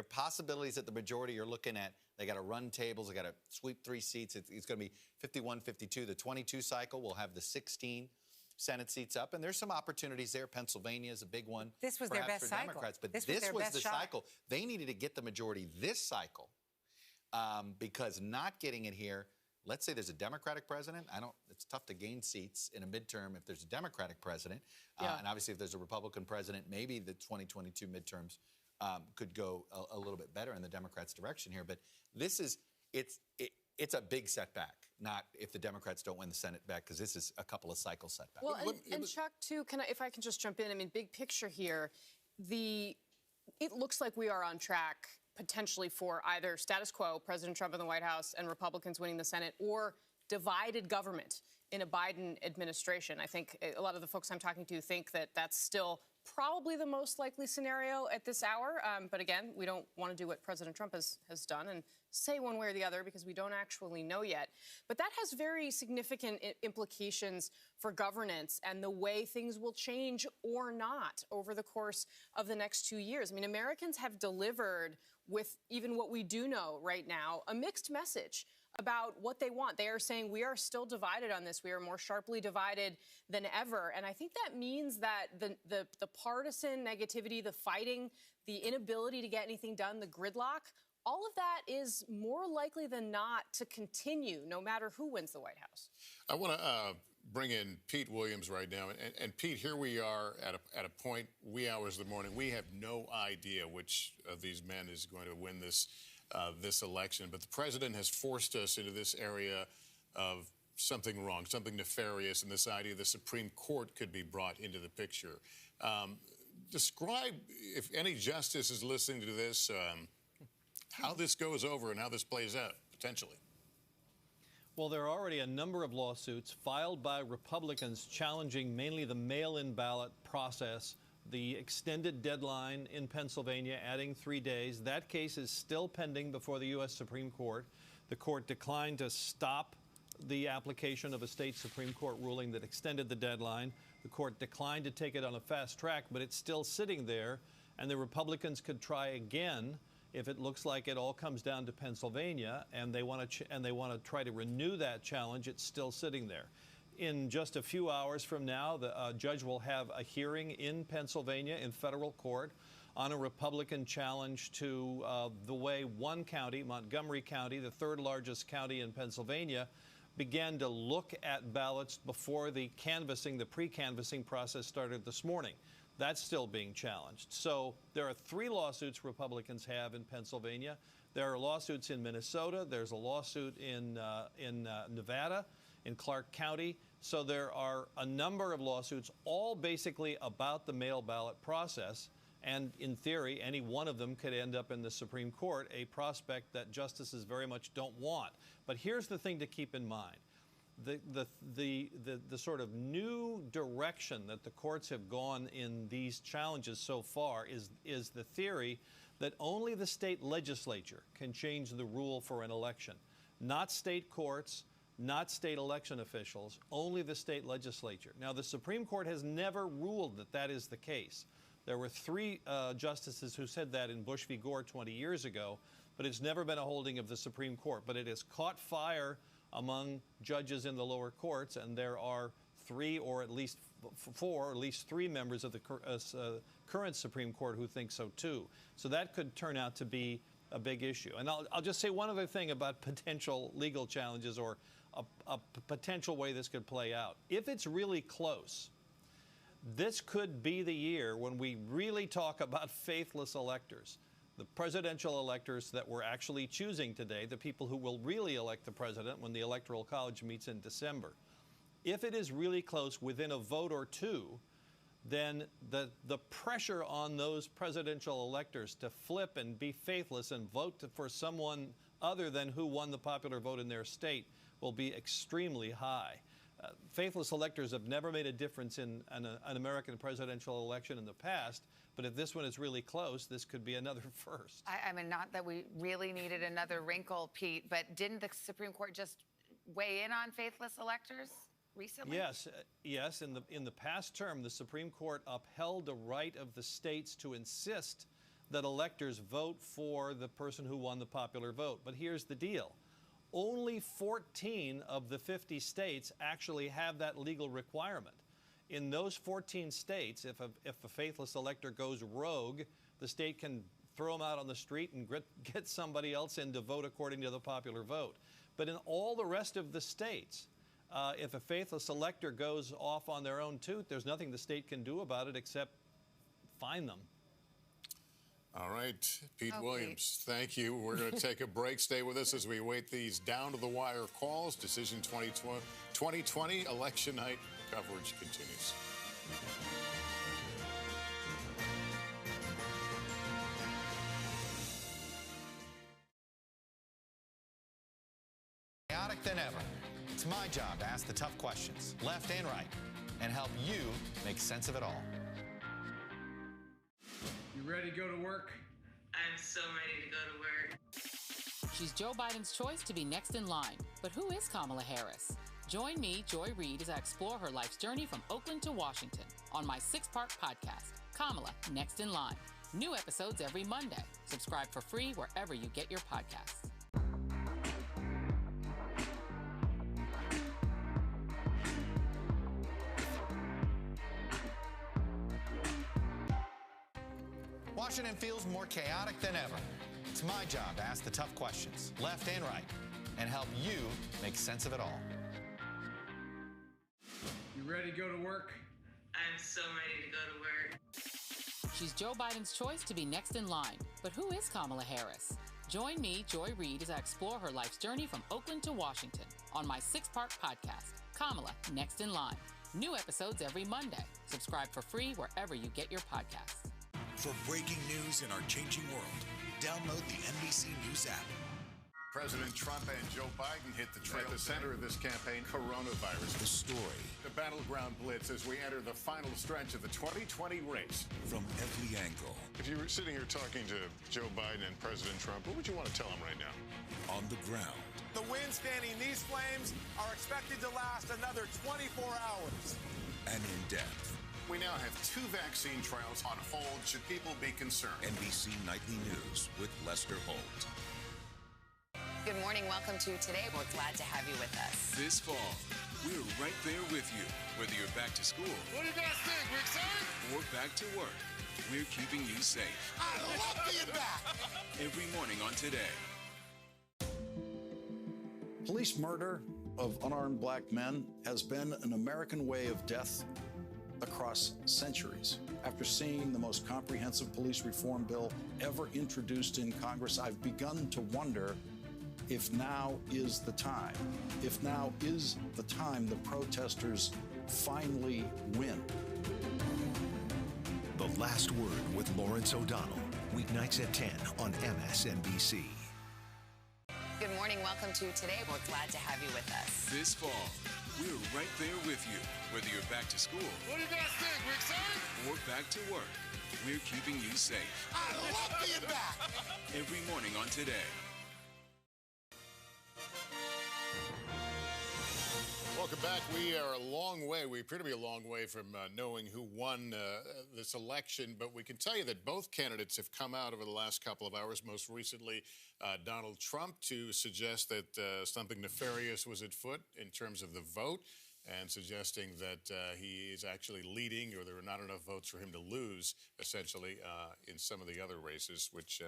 possibilities at the majority you're looking at. They got to run tables. They got to sweep 3 seats. It's going to be 51-52. The 22 cycle will have the 16 Senate seats up, and there's some opportunities there. Pennsylvania is a big one. This was their best cycle. Democrats, but this was the cycle. They needed to get the majority this cycle because not getting it here. Let's say there's a Democratic president. It's tough to gain seats in a midterm if there's a Democratic president. And obviously, if there's a Republican president, maybe the 2022 midterms could go a little bit better in the Democrats' direction here. But it's a big setback, not if the Democrats don't win the Senate back, because this is a couple of cycle setbacks. Well, and Chuck, too, if I can just jump in, I mean, big picture here, it looks like we are on track potentially for either status quo, President Trump in the White House and Republicans winning the Senate, or divided government in a Biden administration. I think a lot of the folks I'm talking to think that that's still probably the most likely scenario at this hour. But again, we don't want to do what President Trump has done and say one way or the other because we don't actually know yet. But that has very significant implications for governance and the way things will change or not over the course of the next 2 years. I mean, Americans have delivered with even what we do know right now, a mixed message about what they want. They are saying we are still divided on this. We are more sharply divided than ever. And I think that means that the partisan negativity, the fighting, the inability to get anything done, the gridlock, all of that is more likely than not to continue no matter who wins the White House. I want to bring in Pete Williams right now. And Pete, here we are at a point, wee hours of the morning. We have no idea which of these men is going to win this election. But the president has forced us into this area of something wrong, something nefarious, and this idea the Supreme Court could be brought into the picture. Describe, if any justice is listening to this, how this goes over and how this plays out, potentially. Well, there are already a number of lawsuits filed by Republicans challenging mainly the mail-in ballot process, the extended deadline in Pennsylvania, adding 3 days. That case is still pending before the U.S. Supreme Court. The court declined to stop the application of a state Supreme Court ruling that extended the deadline. The court declined to take it on a fast track, but it's still sitting there, and the Republicans could try again if it looks like it all comes down to Pennsylvania, and they want to try to renew that challenge. It's still sitting there. In just a few hours from now, the judge will have a hearing in Pennsylvania in federal court on a Republican challenge to the way one county, Montgomery County, the third largest county in Pennsylvania, began to look at ballots before the pre-canvassing process started this morning. That's still being challenged. So there are 3 lawsuits Republicans have in Pennsylvania. There are lawsuits in Minnesota. There's a lawsuit in Nevada, in Clark County. So there are a number of lawsuits, all basically about the mail ballot process. And in theory, any one of them could end up in the Supreme Court, a prospect that justices very much don't want. But here's the thing to keep in mind. The sort of new direction that the courts have gone in these challenges so far is the theory that only the state legislature can change the rule for an election. Not state courts, not state election officials, only the state legislature. Now, the Supreme Court has never ruled that that is the case. There were 3 justices who said that in Bush v. Gore 20 years ago, but it's never been a holding of the Supreme Court. But it has caught fire among judges in the lower courts, and there are 3 or at least 4, or at least 3 members of the current Supreme Court who think so too. So that could turn out to be a big issue. And I'll just say one other thing about potential legal challenges or a potential way this could play out. If it's really close, this could be the year when we really talk about faithless electors. The presidential electors that we're actually choosing today, the people who will really elect the president when the Electoral College meets in December. If it is really close, within a vote or 2, then the pressure on those presidential electors to flip and be faithless and vote for someone other than who won the popular vote in their state will be extremely high. Faithless electors have never made a difference in an American presidential election in the past, but if this one is really close, this could be another first. I mean, not that we really needed another wrinkle, Pete, but didn't the Supreme Court just weigh in on faithless electors recently? Yes. In the past term, the Supreme Court upheld the right of the states to insist that electors vote for the person who won the popular vote. But here's the deal. Only 14 of the 50 states actually have that legal requirement. In those 14 states, if a faithless elector goes rogue, the state can throw him out on the street and get somebody else in to vote according to the popular vote. But in all the rest of the states, if a faithless elector goes off on their own toot, there's nothing the state can do about it except fine them. All right, Pete Williams, thank you. We're going to take a break. Stay with us as we await these down-to-the-wire calls. Decision 2020 election night coverage continues. Chaotic than ever. It's my job to ask the tough questions, left and right, and help you make sense of it all. You ready to go to work? I'm so ready to go to work. She's Joe Biden's choice to be next in line. But who is Kamala Harris? Join me, Joy Reid, as I explore her life's journey from Oakland to Washington on my 6-part podcast, Kamala, Next in Line. New episodes every Monday. Subscribe for free wherever you get your podcasts. Washington feels more chaotic than ever. It's my job to ask the tough questions, left and right, and help you make sense of it all. You ready to go to work? I'm so ready to go to work. She's Joe Biden's choice to be next in line. But who is Kamala Harris? Join me, Joy Reid, as I explore her life's journey from Oakland to Washington on my 6-part podcast, Kamala, Next in Line. New episodes every Monday. Subscribe for free wherever you get your podcasts. For breaking news in our changing world, Download the NBC News app. President Trump and Joe Biden hit the trail. At the center of this campaign, coronavirus. The story. The battleground blitz as we enter the final stretch of the 2020 race. From every angle. If you were sitting here talking to Joe Biden and President Trump, what would you want to tell them right now? On the ground. The winds fanning these flames are expected to last another 24 hours. And in depth. We now have 2 vaccine trials on hold. Should people be concerned? NBC Nightly News with Lester Holt. Good morning. Welcome to Today. We're glad to have you with us. This fall, we're right there with you. Whether you're back to school. What do you guys think? We're excited? Or back to work. We're keeping you safe. I love being back. Every morning on Today. Police murder of unarmed black men has been an American way of death across centuries. After seeing the most comprehensive police reform bill ever introduced in Congress, I've begun to wonder if now is the time. If now is the time the protesters finally win. The Last Word with Lawrence O'Donnell. Weeknights at 10 on MSNBC. Good morning. Welcome to Today. We're glad to have you with us. This fall, we're right there with you. Whether you're back to school. What do you guys think? We're excited? Or back to work. We're keeping you safe. I love being back. Every morning on Today. Welcome back. We are a long way. We appear to be a long way from knowing who won this election, but we can tell you that both candidates have come out over the last couple of hours, most recently Donald Trump, to suggest that something nefarious was at foot in terms of the vote and suggesting that he is actually leading, or there are not enough votes for him to lose, essentially, in some of the other races, which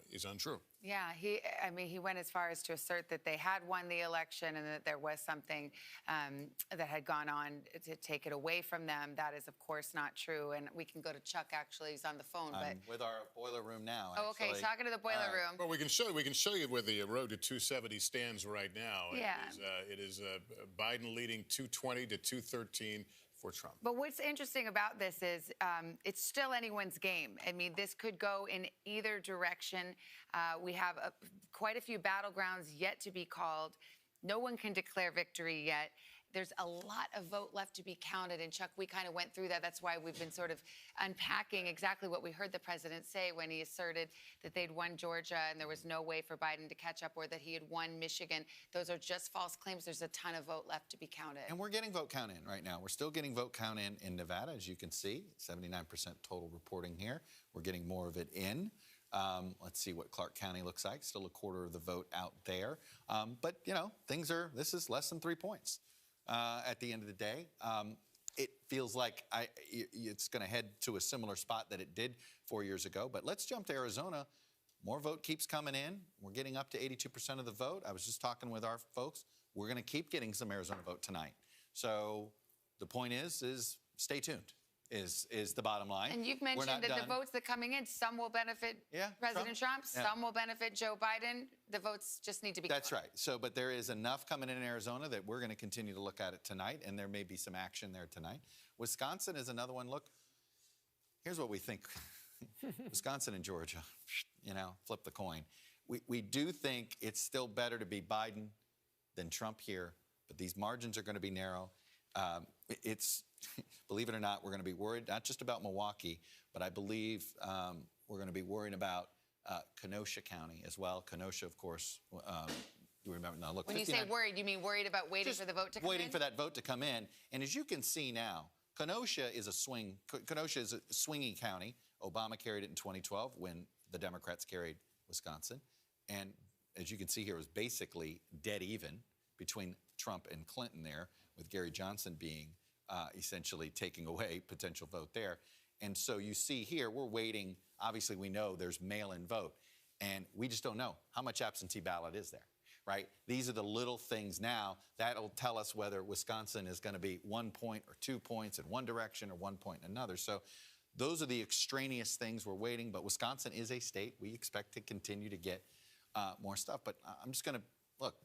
is untrue. Yeah, he went as far as to assert that they had won the election and that there was something that had gone on to take it away from them. That is, of course, not true. And we can go to Chuck, actually, he's on the phone. I'm with our boiler room now. Oh, okay, actually. talking to the boiler room. Well, we can show you where the road to 270 stands right now. Yeah. It is Biden leading 220 to 213 for Trump. But what's interesting about this is it's still anyone's game. I mean, this could go in either direction. We have quite a few battlegrounds yet to be called. No one can declare victory yet. There's a lot of vote left to be counted. And Chuck, we kind of went through that. That's why we've been sort of unpacking exactly what we heard the president say when he asserted that they'd won Georgia and there was no way for Biden to catch up, or that he had won Michigan. Those are just false claims. There's a ton of vote left to be counted. And we're getting vote count in right now. We're still getting vote count in Nevada, as you can see, 79% total reporting here. We're getting more of it in. Let's see what Clark County looks like. Still a quarter of the vote out there. But, you know, this is less than 3 points. At the end of the day, it feels like it's going to head to a similar spot that it did 4 years ago. But let's jump to Arizona. More vote keeps coming in. We're getting up to 82% of the vote. I was just talking with our folks. We're going to keep getting some Arizona vote tonight. So the point is stay tuned. Is the bottom line. And you've mentioned that the votes that are coming in, some will benefit President Trump, some will benefit Joe Biden. The votes just need to be That's right. So, but there is enough coming in Arizona that we're going to continue to look at it tonight, and there may be some action there tonight. Wisconsin is another one. Look, here's what we think. Wisconsin and Georgia, flip the coin. We do think it's still better to be Biden than Trump here, but these margins are going to be narrow. Believe it or not, we're going to be worried not just about Milwaukee, but I believe we're going to be worried about Kenosha County as well. Kenosha, of course, you remember now. Look, when you say worried, you mean worried about waiting for the vote to come in? Waiting for that vote to come in. And as you can see now, Kenosha is a swinging county. Obama carried it in 2012 when the Democrats carried Wisconsin. And as you can see here, it was basically dead even between Trump and Clinton there, with Gary Johnson being essentially taking away potential vote there. And so you see here, we're waiting. Obviously, we know there's mail-in vote, and we just don't know how much absentee ballot is there, right? These are the little things now that'll tell us whether Wisconsin is going to be 1 point or 2 points in one direction or 1 point in another. So those are the extraneous things we're waiting, but Wisconsin is a state. We expect to continue to get more stuff. But I'm just going to, look,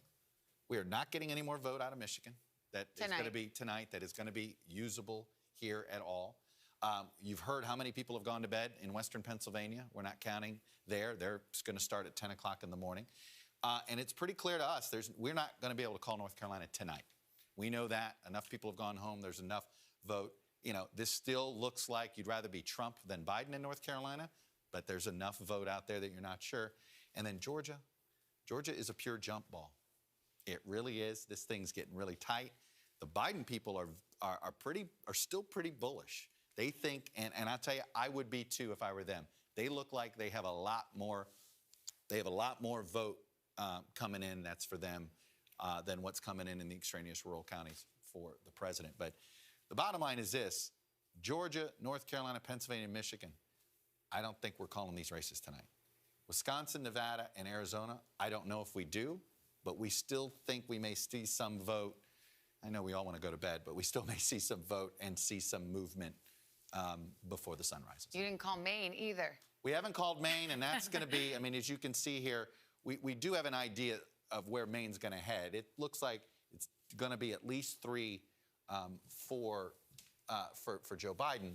we are not getting any more vote out of Michigan. That is going to be tonight, that is going to be usable here at all. You've heard how many people have gone to bed in western Pennsylvania. We're not counting there. They're going to start at 10 o'clock in the morning. And it's pretty clear to us we're not going to be able to call North Carolina tonight. We know that. Enough people have gone home. There's enough vote. You know, this still looks like you'd rather be Trump than Biden in North Carolina, but there's enough vote out there that you're not sure. And then Georgia. Georgia is a pure jump ball. It really is. This thing's getting really tight. The Biden people are still pretty bullish. They think, and I tell you, I would be too if I were them. They look like they have a lot more. They have a lot more vote coming in. That's for them than what's coming in the extraneous rural counties for the president. But the bottom line is this: Georgia, North Carolina, Pennsylvania, Michigan. I don't think we're calling these races tonight. Wisconsin, Nevada, and Arizona. I don't know if we do, but we still think we may see some vote. I know we all want to go to bed, but we still may see some vote and see some movement before the sun rises. You didn't call Maine either. We haven't called Maine, and that's going to be, I mean, as you can see here, we do have an idea of where Maine's going to head. It looks like it's going to be at least 3 for Joe Biden.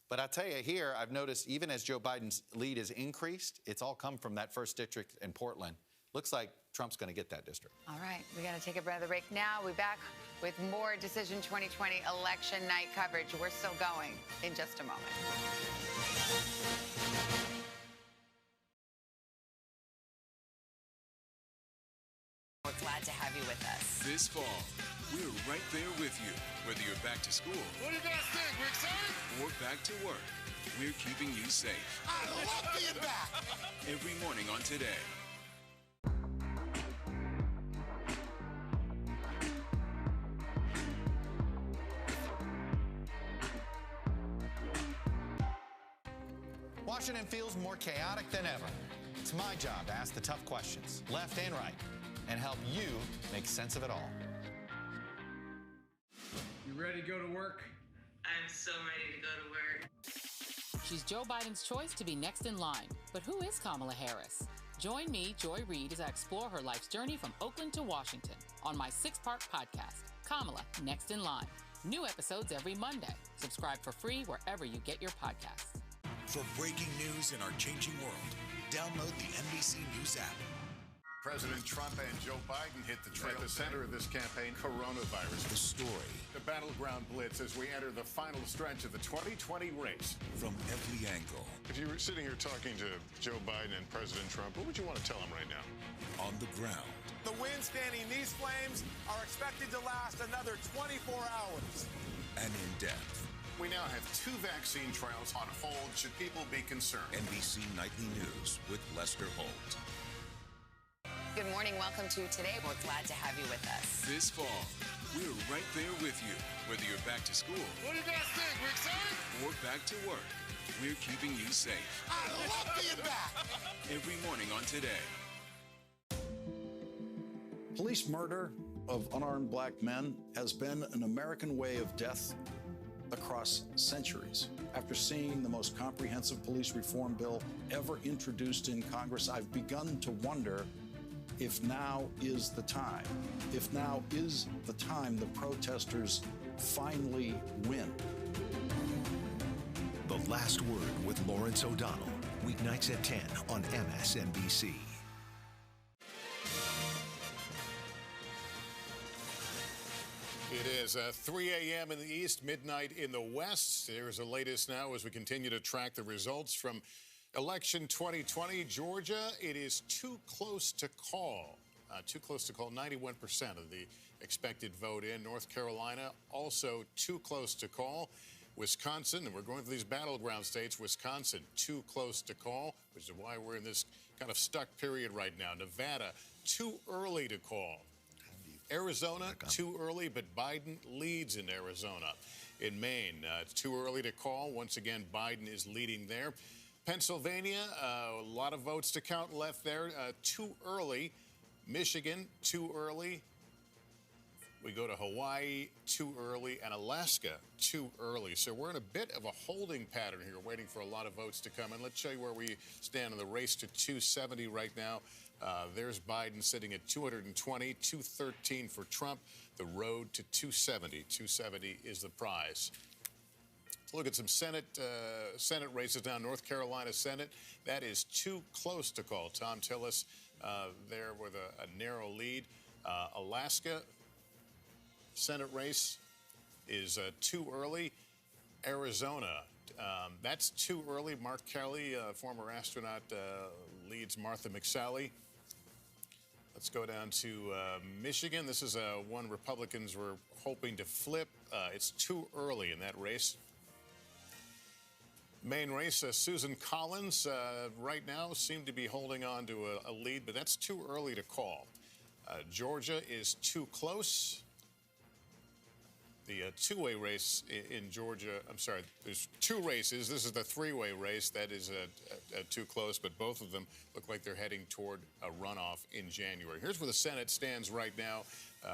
But I'll tell you here, I've noticed even as Joe Biden's lead has increased, it's all come from that first district in Portland. Looks like Trump's going to get that district. All right, we got to take a break now. We'll be back with more Decision 2020 election night coverage. We're still going in just a moment. We're glad to have you with us. This fall, we're right there with you, whether you're back to school. What do you guys think? We're excited? Or back to work. We're keeping you safe. I love being back. Every morning on Today. Washington feels more chaotic than ever. It's my job to ask the tough questions, left and right, and help you make sense of it all. You ready to go to work? I'm so ready to go to work. She's Joe Biden's choice to be next in line. But who is Kamala Harris? Join me, Joy Reid, as I explore her life's journey from Oakland to Washington on my 6-part podcast, Kamala, Next in Line. New episodes every Monday. Subscribe for free wherever you get your podcasts. For breaking news in our changing world, download the NBC News app. President Trump and Joe Biden hit the trail. At the center of this campaign, coronavirus. The story. The battleground blitz as we enter the final stretch of the 2020 race. From every angle. If you were sitting here talking to Joe Biden and President Trump, what would you want to tell them right now? On the ground. The winds fanning these flames are expected to last another 24 hours. And in depth. We now have 2 vaccine trials on hold. Should people be concerned? NBC Nightly News with Lester Holt. Good morning. Welcome to Today. We're glad to have you with us. This fall, we're right there with you, whether you're back to school. What do you guys think? We're excited? Or back to work. We're keeping you safe. I love being back. Every morning on Today. Police murder of unarmed black men has been an American way of death across centuries. After seeing the most comprehensive police reform bill ever introduced in Congress, I've begun to wonder if now is the time. If now is the time the protesters finally win. The Last Word with Lawrence O'Donnell, weeknights at 10 on MSNBC. It is 3 a.m. in the east, midnight in the west. Here's the latest now as we continue to track the results from election 2020. Georgia, it is too close to call. 91% of the expected vote in. North Carolina, also too close to call. Wisconsin, and we're going to these battleground states. Wisconsin, too close to call, which is why we're in this kind of stuck period right now. Nevada, too early to call. Arizona, too early, but Biden leads in Arizona. In Maine, it's too early to call. Once again, Biden is leading there. Pennsylvania, a lot of votes to count left there. Too early. Michigan, too early. We go to Hawaii, too early, and Alaska, too early. So we're in a bit of a holding pattern here, waiting for a lot of votes to come in. Let's show you where we stand in the race to 270 right now. There's Biden sitting at 220, 213 for Trump. The road to 270. 270 is the prize. Let's look at some Senate races now. North Carolina Senate, that is too close to call. Tom Tillis there with a narrow lead. Alaska Senate race is too early. Arizona, that's too early. Mark Kelly, former astronaut, leads Martha McSally. Let's go down to Michigan. This is one Republicans were hoping to flip. It's too early in that race. Main race, Susan Collins right now seemed to be holding on to a lead, but that's too early to call. Georgia is too close. The two-way race in Georgia, I'm sorry, there's two races. This is the three-way race. That is too close, but both of them look like they're heading toward a runoff in January. Here's where the Senate stands right now.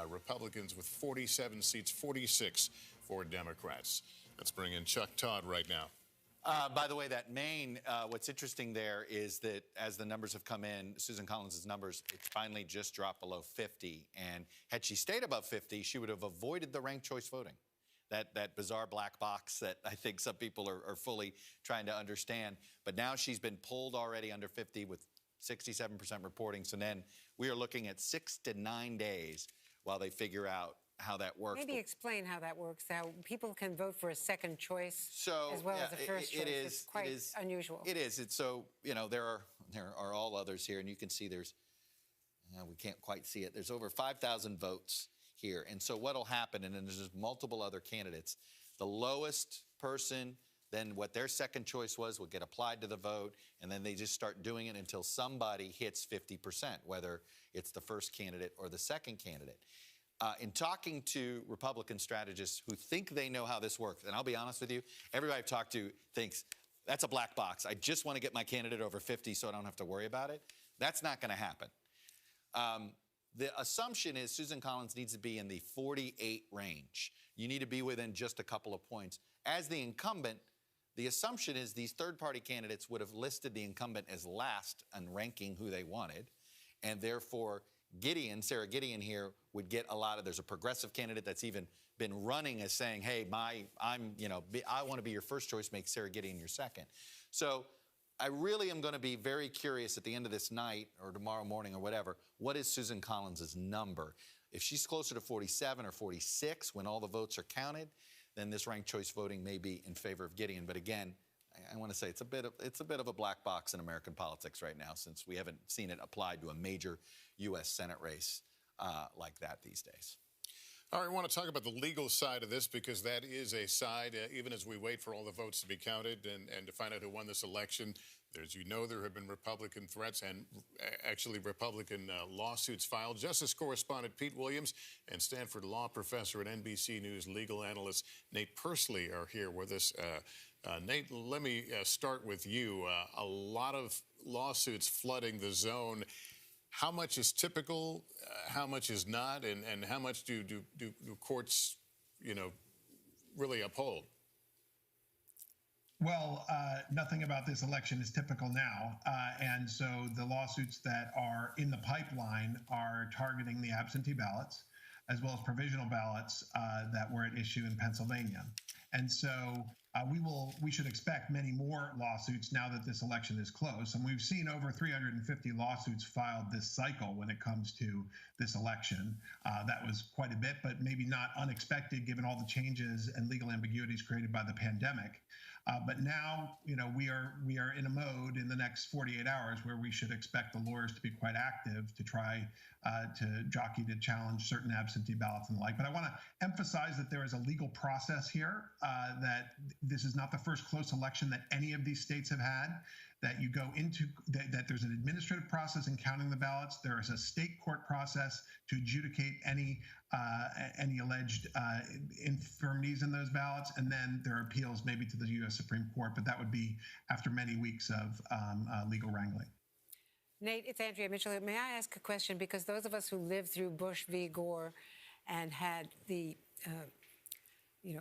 Republicans with 47 seats, 46 for Democrats. Let's bring in Chuck Todd right now. By the way, that Maine, what's interesting there is that as the numbers have come in, Susan Collins' numbers, it's finally just dropped below 50. And had she stayed above 50, she would have avoided the ranked choice voting. That bizarre black box that I think some people are fully trying to understand. But now she's been pulled already under 50 with 67% reporting. So then we are looking at 6 to 9 days while they figure out how that works. Maybe explain how that works, how people can vote for a second choice as well as a first choice. It's quite unusual. It is. It's so, you know, there are all others here, and you can see there's, we can't quite see it. There's over 5,000 votes here. And so what'll happen, and then there's just multiple other candidates, the lowest person, then what their second choice was will get applied to the vote, and then they just start doing it until somebody hits 50%, whether it's the first candidate or the second candidate. In talking to Republican strategists who think they know how this works, and I'll be honest with you, everybody I've talked to thinks, that's a black box. I just want to get my candidate over 50 so I don't have to worry about it. That's not going to happen. The assumption is Susan Collins needs to be in the 48 range. You need to be within just a couple of points. As the incumbent, the assumption is these third-party candidates would have listed the incumbent as last on ranking who they wanted, and therefore Sarah Gideon here would get a lot of, there's a progressive candidate that's even been running as saying, hey, I want to be your first choice, make Sarah Gideon your second. So I really am going to be very curious at the end of this night or tomorrow morning or whatever, what is Susan Collins' number? If she's closer to 47 or 46 when all the votes are counted, then this ranked choice voting may be in favor of Gideon. But again, I want to say it's a bit of a black box in American politics right now, since we haven't seen it applied to a major U.S. Senate race like that these days. All right, I want to talk about the legal side of this, because that is a side, even as we wait for all the votes to be counted and to find out who won this election. As you know, there have been Republican threats and actually Republican lawsuits filed. Justice correspondent Pete Williams and Stanford law professor and NBC News legal analyst Nate Persley are here with us. Nate, let me start with you. A lot of lawsuits flooding the zone. How much is typical? How much is not? And how much do courts, really uphold? Well, nothing about this election is typical now. And so the lawsuits that are in the pipeline are targeting the absentee ballots, as well as provisional ballots that were at issue in Pennsylvania. And so we should expect many more lawsuits now that this election is close. And we've seen over 350 lawsuits filed this cycle when it comes to this election. That was quite a bit, but maybe not unexpected given all the changes and legal ambiguities created by the pandemic. But now, we are in a mode in the next 48 hours where we should expect the lawyers to be quite active to try to jockey to challenge certain absentee ballots and the like. But I want to emphasize that there is a legal process here, that this is not the first close election that any of these states have had, that you go into, that there's an administrative process in counting the ballots. There is a state court process to adjudicate any alleged infirmities in those ballots, and then there are appeals maybe to the U.S. Supreme Court, but that would be after many weeks of legal wrangling. Nate, it's Andrea Mitchell. May I ask a question? Because those of us who lived through Bush v. Gore and had the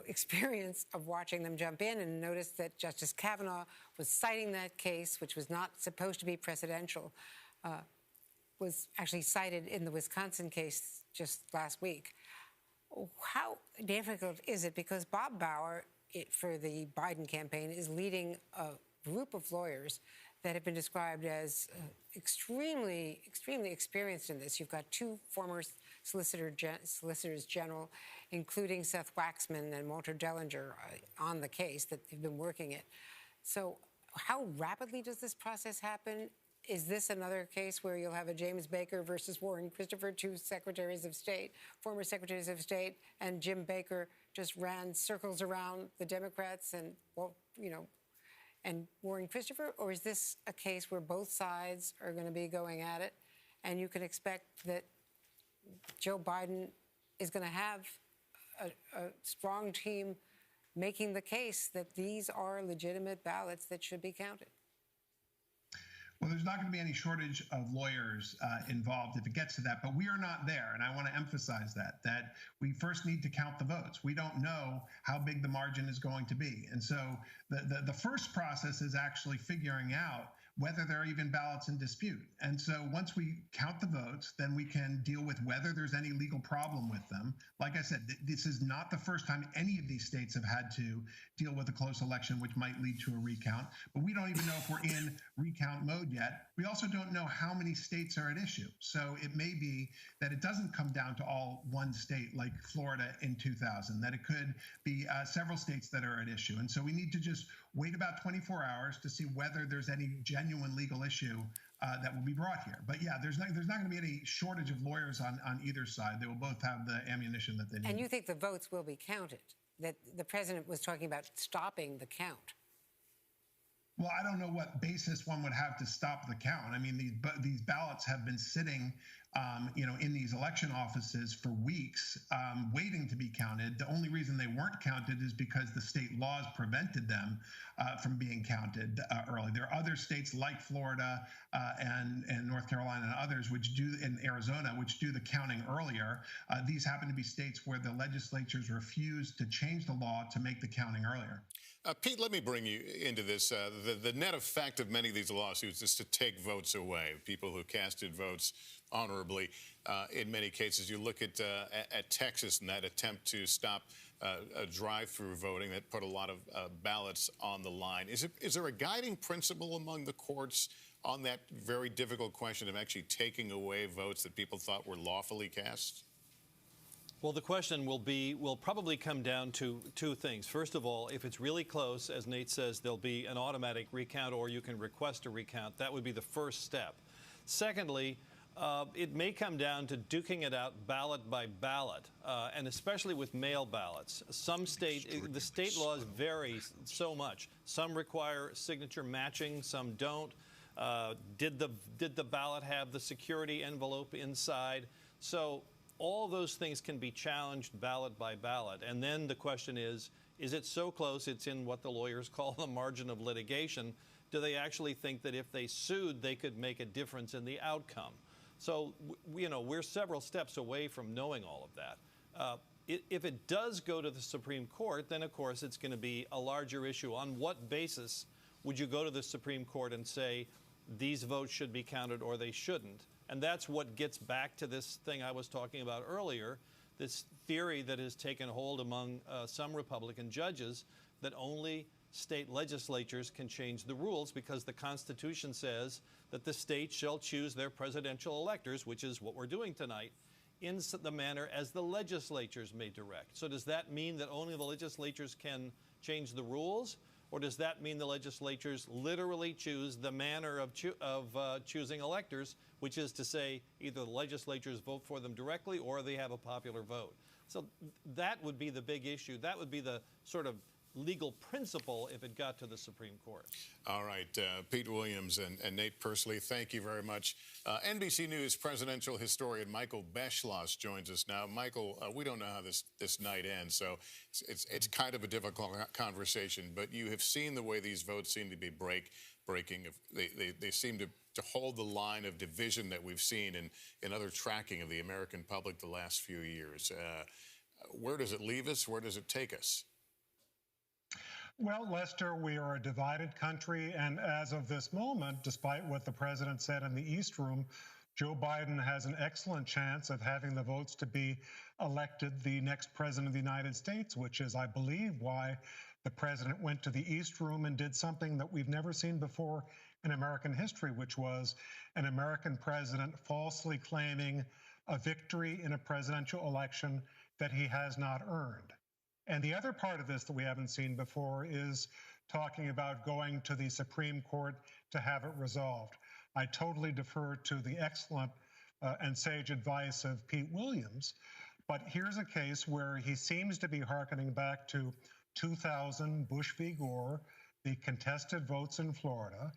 experience of watching them jump in and noticed that Justice Kavanaugh was citing that case, which was not supposed to be precedential, was actually cited in the Wisconsin case just last week. How difficult is it? Because Bob Bauer for the Biden campaign is leading a group of lawyers that have been described as extremely experienced in this. You've got two former solicitors general, including Seth Waxman and Walter Dellinger, on the case that they've been working it. So how rapidly does this process happen? Is this another case where you'll have a James Baker versus Warren Christopher, two secretaries of state, former secretaries of state, and Jim Baker just ran circles around the Democrats and, well, and Warren Christopher? Or is this a case where both sides are going to be going at it, and you can expect that Joe Biden is going to have a strong team making the case that these are legitimate ballots that should be counted? Well, there's not going to be any shortage of lawyers involved if it gets to that, but we are not there, and I want to emphasize that we first need to count the votes. We don't know how big the margin is going to be, and so the first process is actually figuring out whether there are even ballots in dispute. And so once we count the votes, then we can deal with whether there's any legal problem with them. Like I said, this is not the first time any of these states have had to deal with a close election, which might lead to a recount. But we don't even know if we're in recount mode yet. We also don't know how many states are at issue. So it may be that it doesn't come down to all one state like Florida in 2000, that it could be several states that are at issue. And so we need to just wait about 24 hours to see whether there's any genuine legal issue that will be brought here. But yeah, there's not going to be any shortage of lawyers on either side. They will both have the ammunition that they need. And you think the votes will be counted? That the president was talking about stopping the count? Well, I don't know what basis one would have to stop the count. I mean, these ballots have been sitting, in these election offices for weeks, waiting to be counted. The only reason they weren't counted is because the state laws prevented them from being counted early. There are other states like Florida and North Carolina and others, in Arizona, which do the counting earlier. These happen to be states where the legislatures refused to change the law to make the counting earlier. Pete, let me bring you into this. The net effect of many of these lawsuits is to take votes away. People who casted votes honorably. In many cases, you look at Texas and that attempt to stop a drive-through voting that put a lot of ballots on the line. Is there a guiding principle among the courts on that very difficult question of actually taking away votes that people thought were lawfully cast? Well, the question will probably come down to two things. First of all, if it's really close, as Nate says, there'll be an automatic recount, or you can request a recount. That would be the first step. Secondly, it may come down to duking it out ballot by ballot, and especially with mail ballots. The state laws vary so much. Some require signature matching, some don't. Did the ballot have the security envelope inside? So all those things can be challenged ballot by ballot. And then the question is it so close it's in what the lawyers call the margin of litigation? Do they actually think that if they sued, they could make a difference in the outcome? So, we're several steps away from knowing all of that. If it does go to the Supreme Court, then, of course, it's going to be a larger issue. On what basis would you go to the Supreme Court and say these votes should be counted or they shouldn't? And that's what gets back to this thing I was talking about earlier, this theory that has taken hold among some Republican judges that only state legislatures can change the rules because the Constitution says that the states shall choose their presidential electors, which is what we're doing tonight, in the manner as the legislatures may direct. So does that mean that only the legislatures can change the rules? Or does that mean the legislatures literally choose the manner of choosing electors, which is to say either the legislatures vote for them directly or they have a popular vote? So that would be the big issue. That would be the sort of legal principle if it got to the Supreme Court. All right, Pete Williams and Nate Persley, thank you very much. NBC News presidential historian Michael Beschloss joins us now. Michael, we don't know how this night ends, so it's kind of a difficult conversation, but you have seen the way these votes seem to be breaking. They seem to hold the line of division that we've seen in other tracking of the American public the last few years. Where does it leave us? Where does it take us? Well, Lester, we are a divided country, and as of this moment, despite what the president said in the East Room, Joe Biden has an excellent chance of having the votes to be elected the next president of the United States, which is, I believe, why The president went to the East Room and did something that we've never seen before in American history, which was an American president falsely claiming a victory in a presidential election that he has not earned. And the other part of this that we haven't seen before is talking about going to the Supreme Court to have it resolved. I totally defer to the excellent and sage advice of Pete Williams, but here's a case where he seems to be hearkening back to 2000, Bush v. Gore, the contested votes in Florida,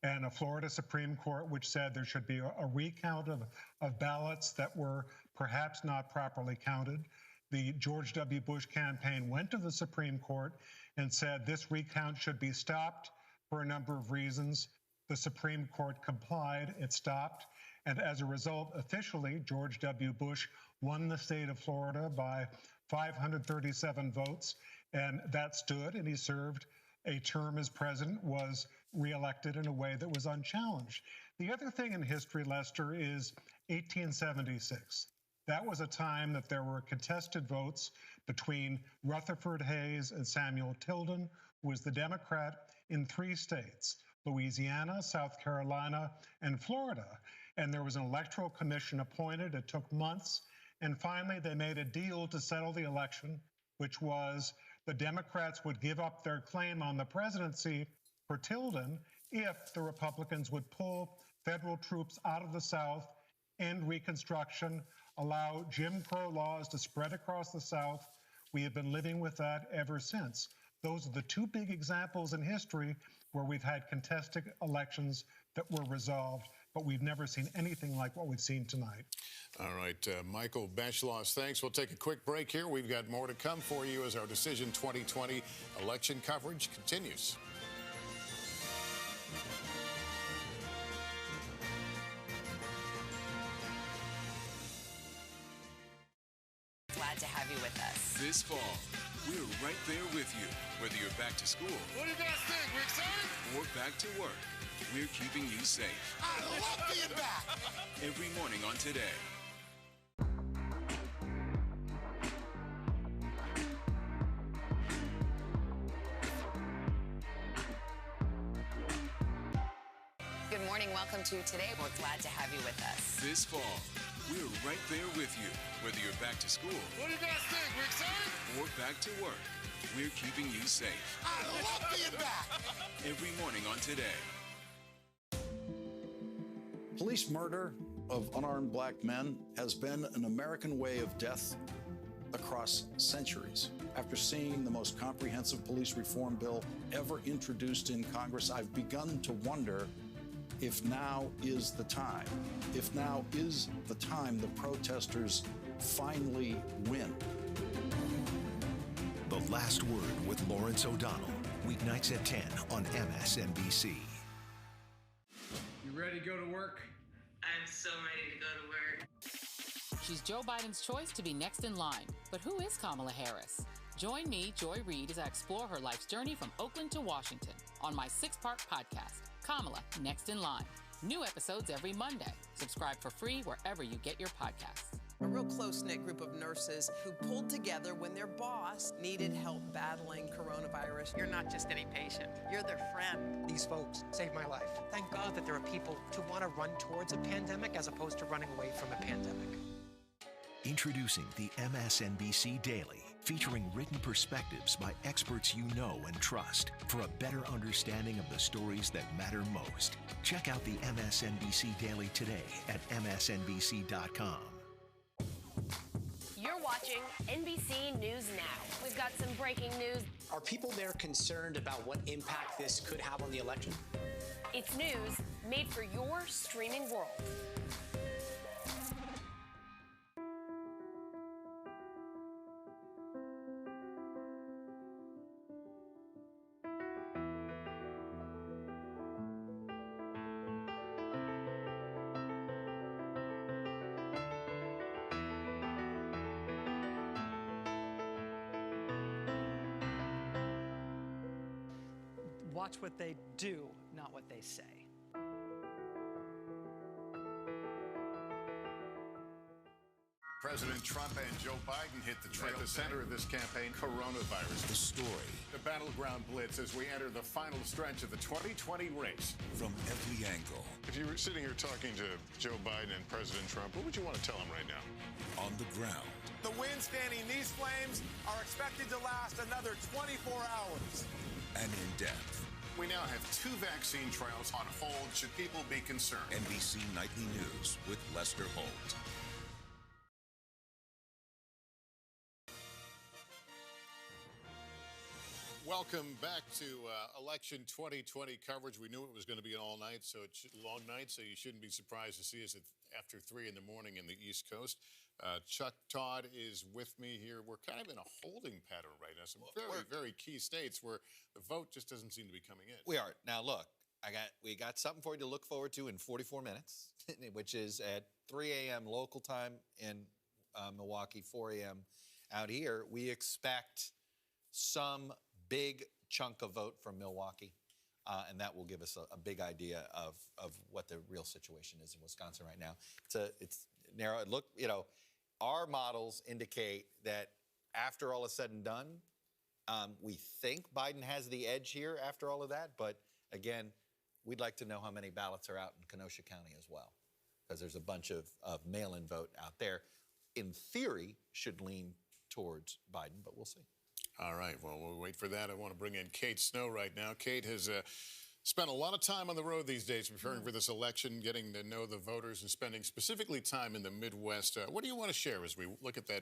and a Florida Supreme Court which said there should be a recount of ballots that were perhaps not properly counted. The George W. Bush campaign went to the Supreme Court and said this recount should be stopped for a number of reasons. The Supreme Court complied, it stopped, and as a result, officially, George W. Bush won the state of Florida by 537 votes, and that stood, and he served a term as president, was reelected in a way that was unchallenged. The other thing in history, Lester, is 1876. That was a time that there were contested votes between Rutherford Hayes and Samuel Tilden, who was the Democrat in 3 states, Louisiana, South Carolina, and Florida. And there was an electoral commission appointed. It took months. And finally, they made a deal to settle the election, which was the Democrats would give up their claim on the presidency for Tilden if the Republicans would pull federal troops out of the South, end Reconstruction, allow Jim Crow laws to spread across the South. We have been living with that ever since. Those are the 2 big examples in history where we've had contested elections that were resolved, but we've never seen anything like what we've seen tonight. All right, Michael Beschloss, thanks. We'll take a quick break here. We've got more to come for you as our Decision 2020 election coverage continues. Glad to have you with us. This fall, we're right there with you, whether you're back to school. What do you guys think? We excited? Or back to work. We're keeping you safe. I love being back. Every morning on Today. Good morning. Welcome to Today. We're glad to have you with us. This fall, we're right there with you, whether you're back to school. What do you guys think? We excited? Or back to work. We're keeping you safe. I love being back. Every morning on Today. Police murder of unarmed black men has been an American way of death across centuries. After seeing the most comprehensive police reform bill ever introduced in Congress, I've begun to wonder if now is the time. If now is the time the protesters finally win. The Last Word with Lawrence O'Donnell, weeknights at 10 on MSNBC. You ready to go to work? I'm so ready to go to work. She's Joe Biden's choice to be next in line. But who is Kamala Harris? Join me, Joy Reid, as I explore her life's journey from Oakland to Washington on my 6-part podcast, Kamala, Next in Line. New episodes every Monday. Subscribe for free wherever you get your podcasts. A real close-knit group of nurses who pulled together when their boss needed help battling coronavirus. You're not just any patient. You're their friend. These folks saved my life. Thank God that there are people who want to run towards a pandemic as opposed to running away from a pandemic. Introducing the MSNBC Daily, featuring written perspectives by experts you know and trust for a better understanding of the stories that matter most. Check out the MSNBC Daily today at msnbc.com. You're watching NBC News Now. We've got some breaking news. Are people there concerned about what impact this could have on the election? It's news made for your streaming world. Watch what they do, not what they say. President Trump and Joe Biden hit the trail. At the center of this campaign, coronavirus. The story. The battleground blitz as we enter the final stretch of the 2020 race. From every angle. If you were sitting here talking to Joe Biden and President Trump, what would you want to tell them right now? On the ground. The winds fanning these flames are expected to last another 24 hours. And in depth. We now have 2 vaccine trials on hold. Should people be concerned? NBC Nightly News with Lester Holt. Welcome back to election 2020 coverage. We knew it was going to be an all-night, long night, so you shouldn't be surprised to see us after 3 in the morning in the East Coast. Chuck Todd is with me here. We're kind of in a holding pattern right now. Some very key states where the vote just doesn't seem to be coming in. We are. Now, look, we got something for you to look forward to in 44 minutes, which is at 3 a.m. local time in Milwaukee, 4 a.m. out here. We expect some big chunk of vote from Milwaukee, and that will give us a big idea of what the real situation is in Wisconsin right now. It's narrow. Look, our models indicate that after all is said and done, we think Biden has the edge here after all of that. But again, we'd like to know how many ballots are out in Kenosha County as well, because there's a bunch of mail-in vote out there. In theory, should lean towards Biden, but we'll see. All right, well, we'll wait for that. I want to bring in Kate Snow right now. Kate has spent a lot of time on the road these days preparing for this election, getting to know the voters and spending specifically time in the Midwest. What do you want to share as we look at that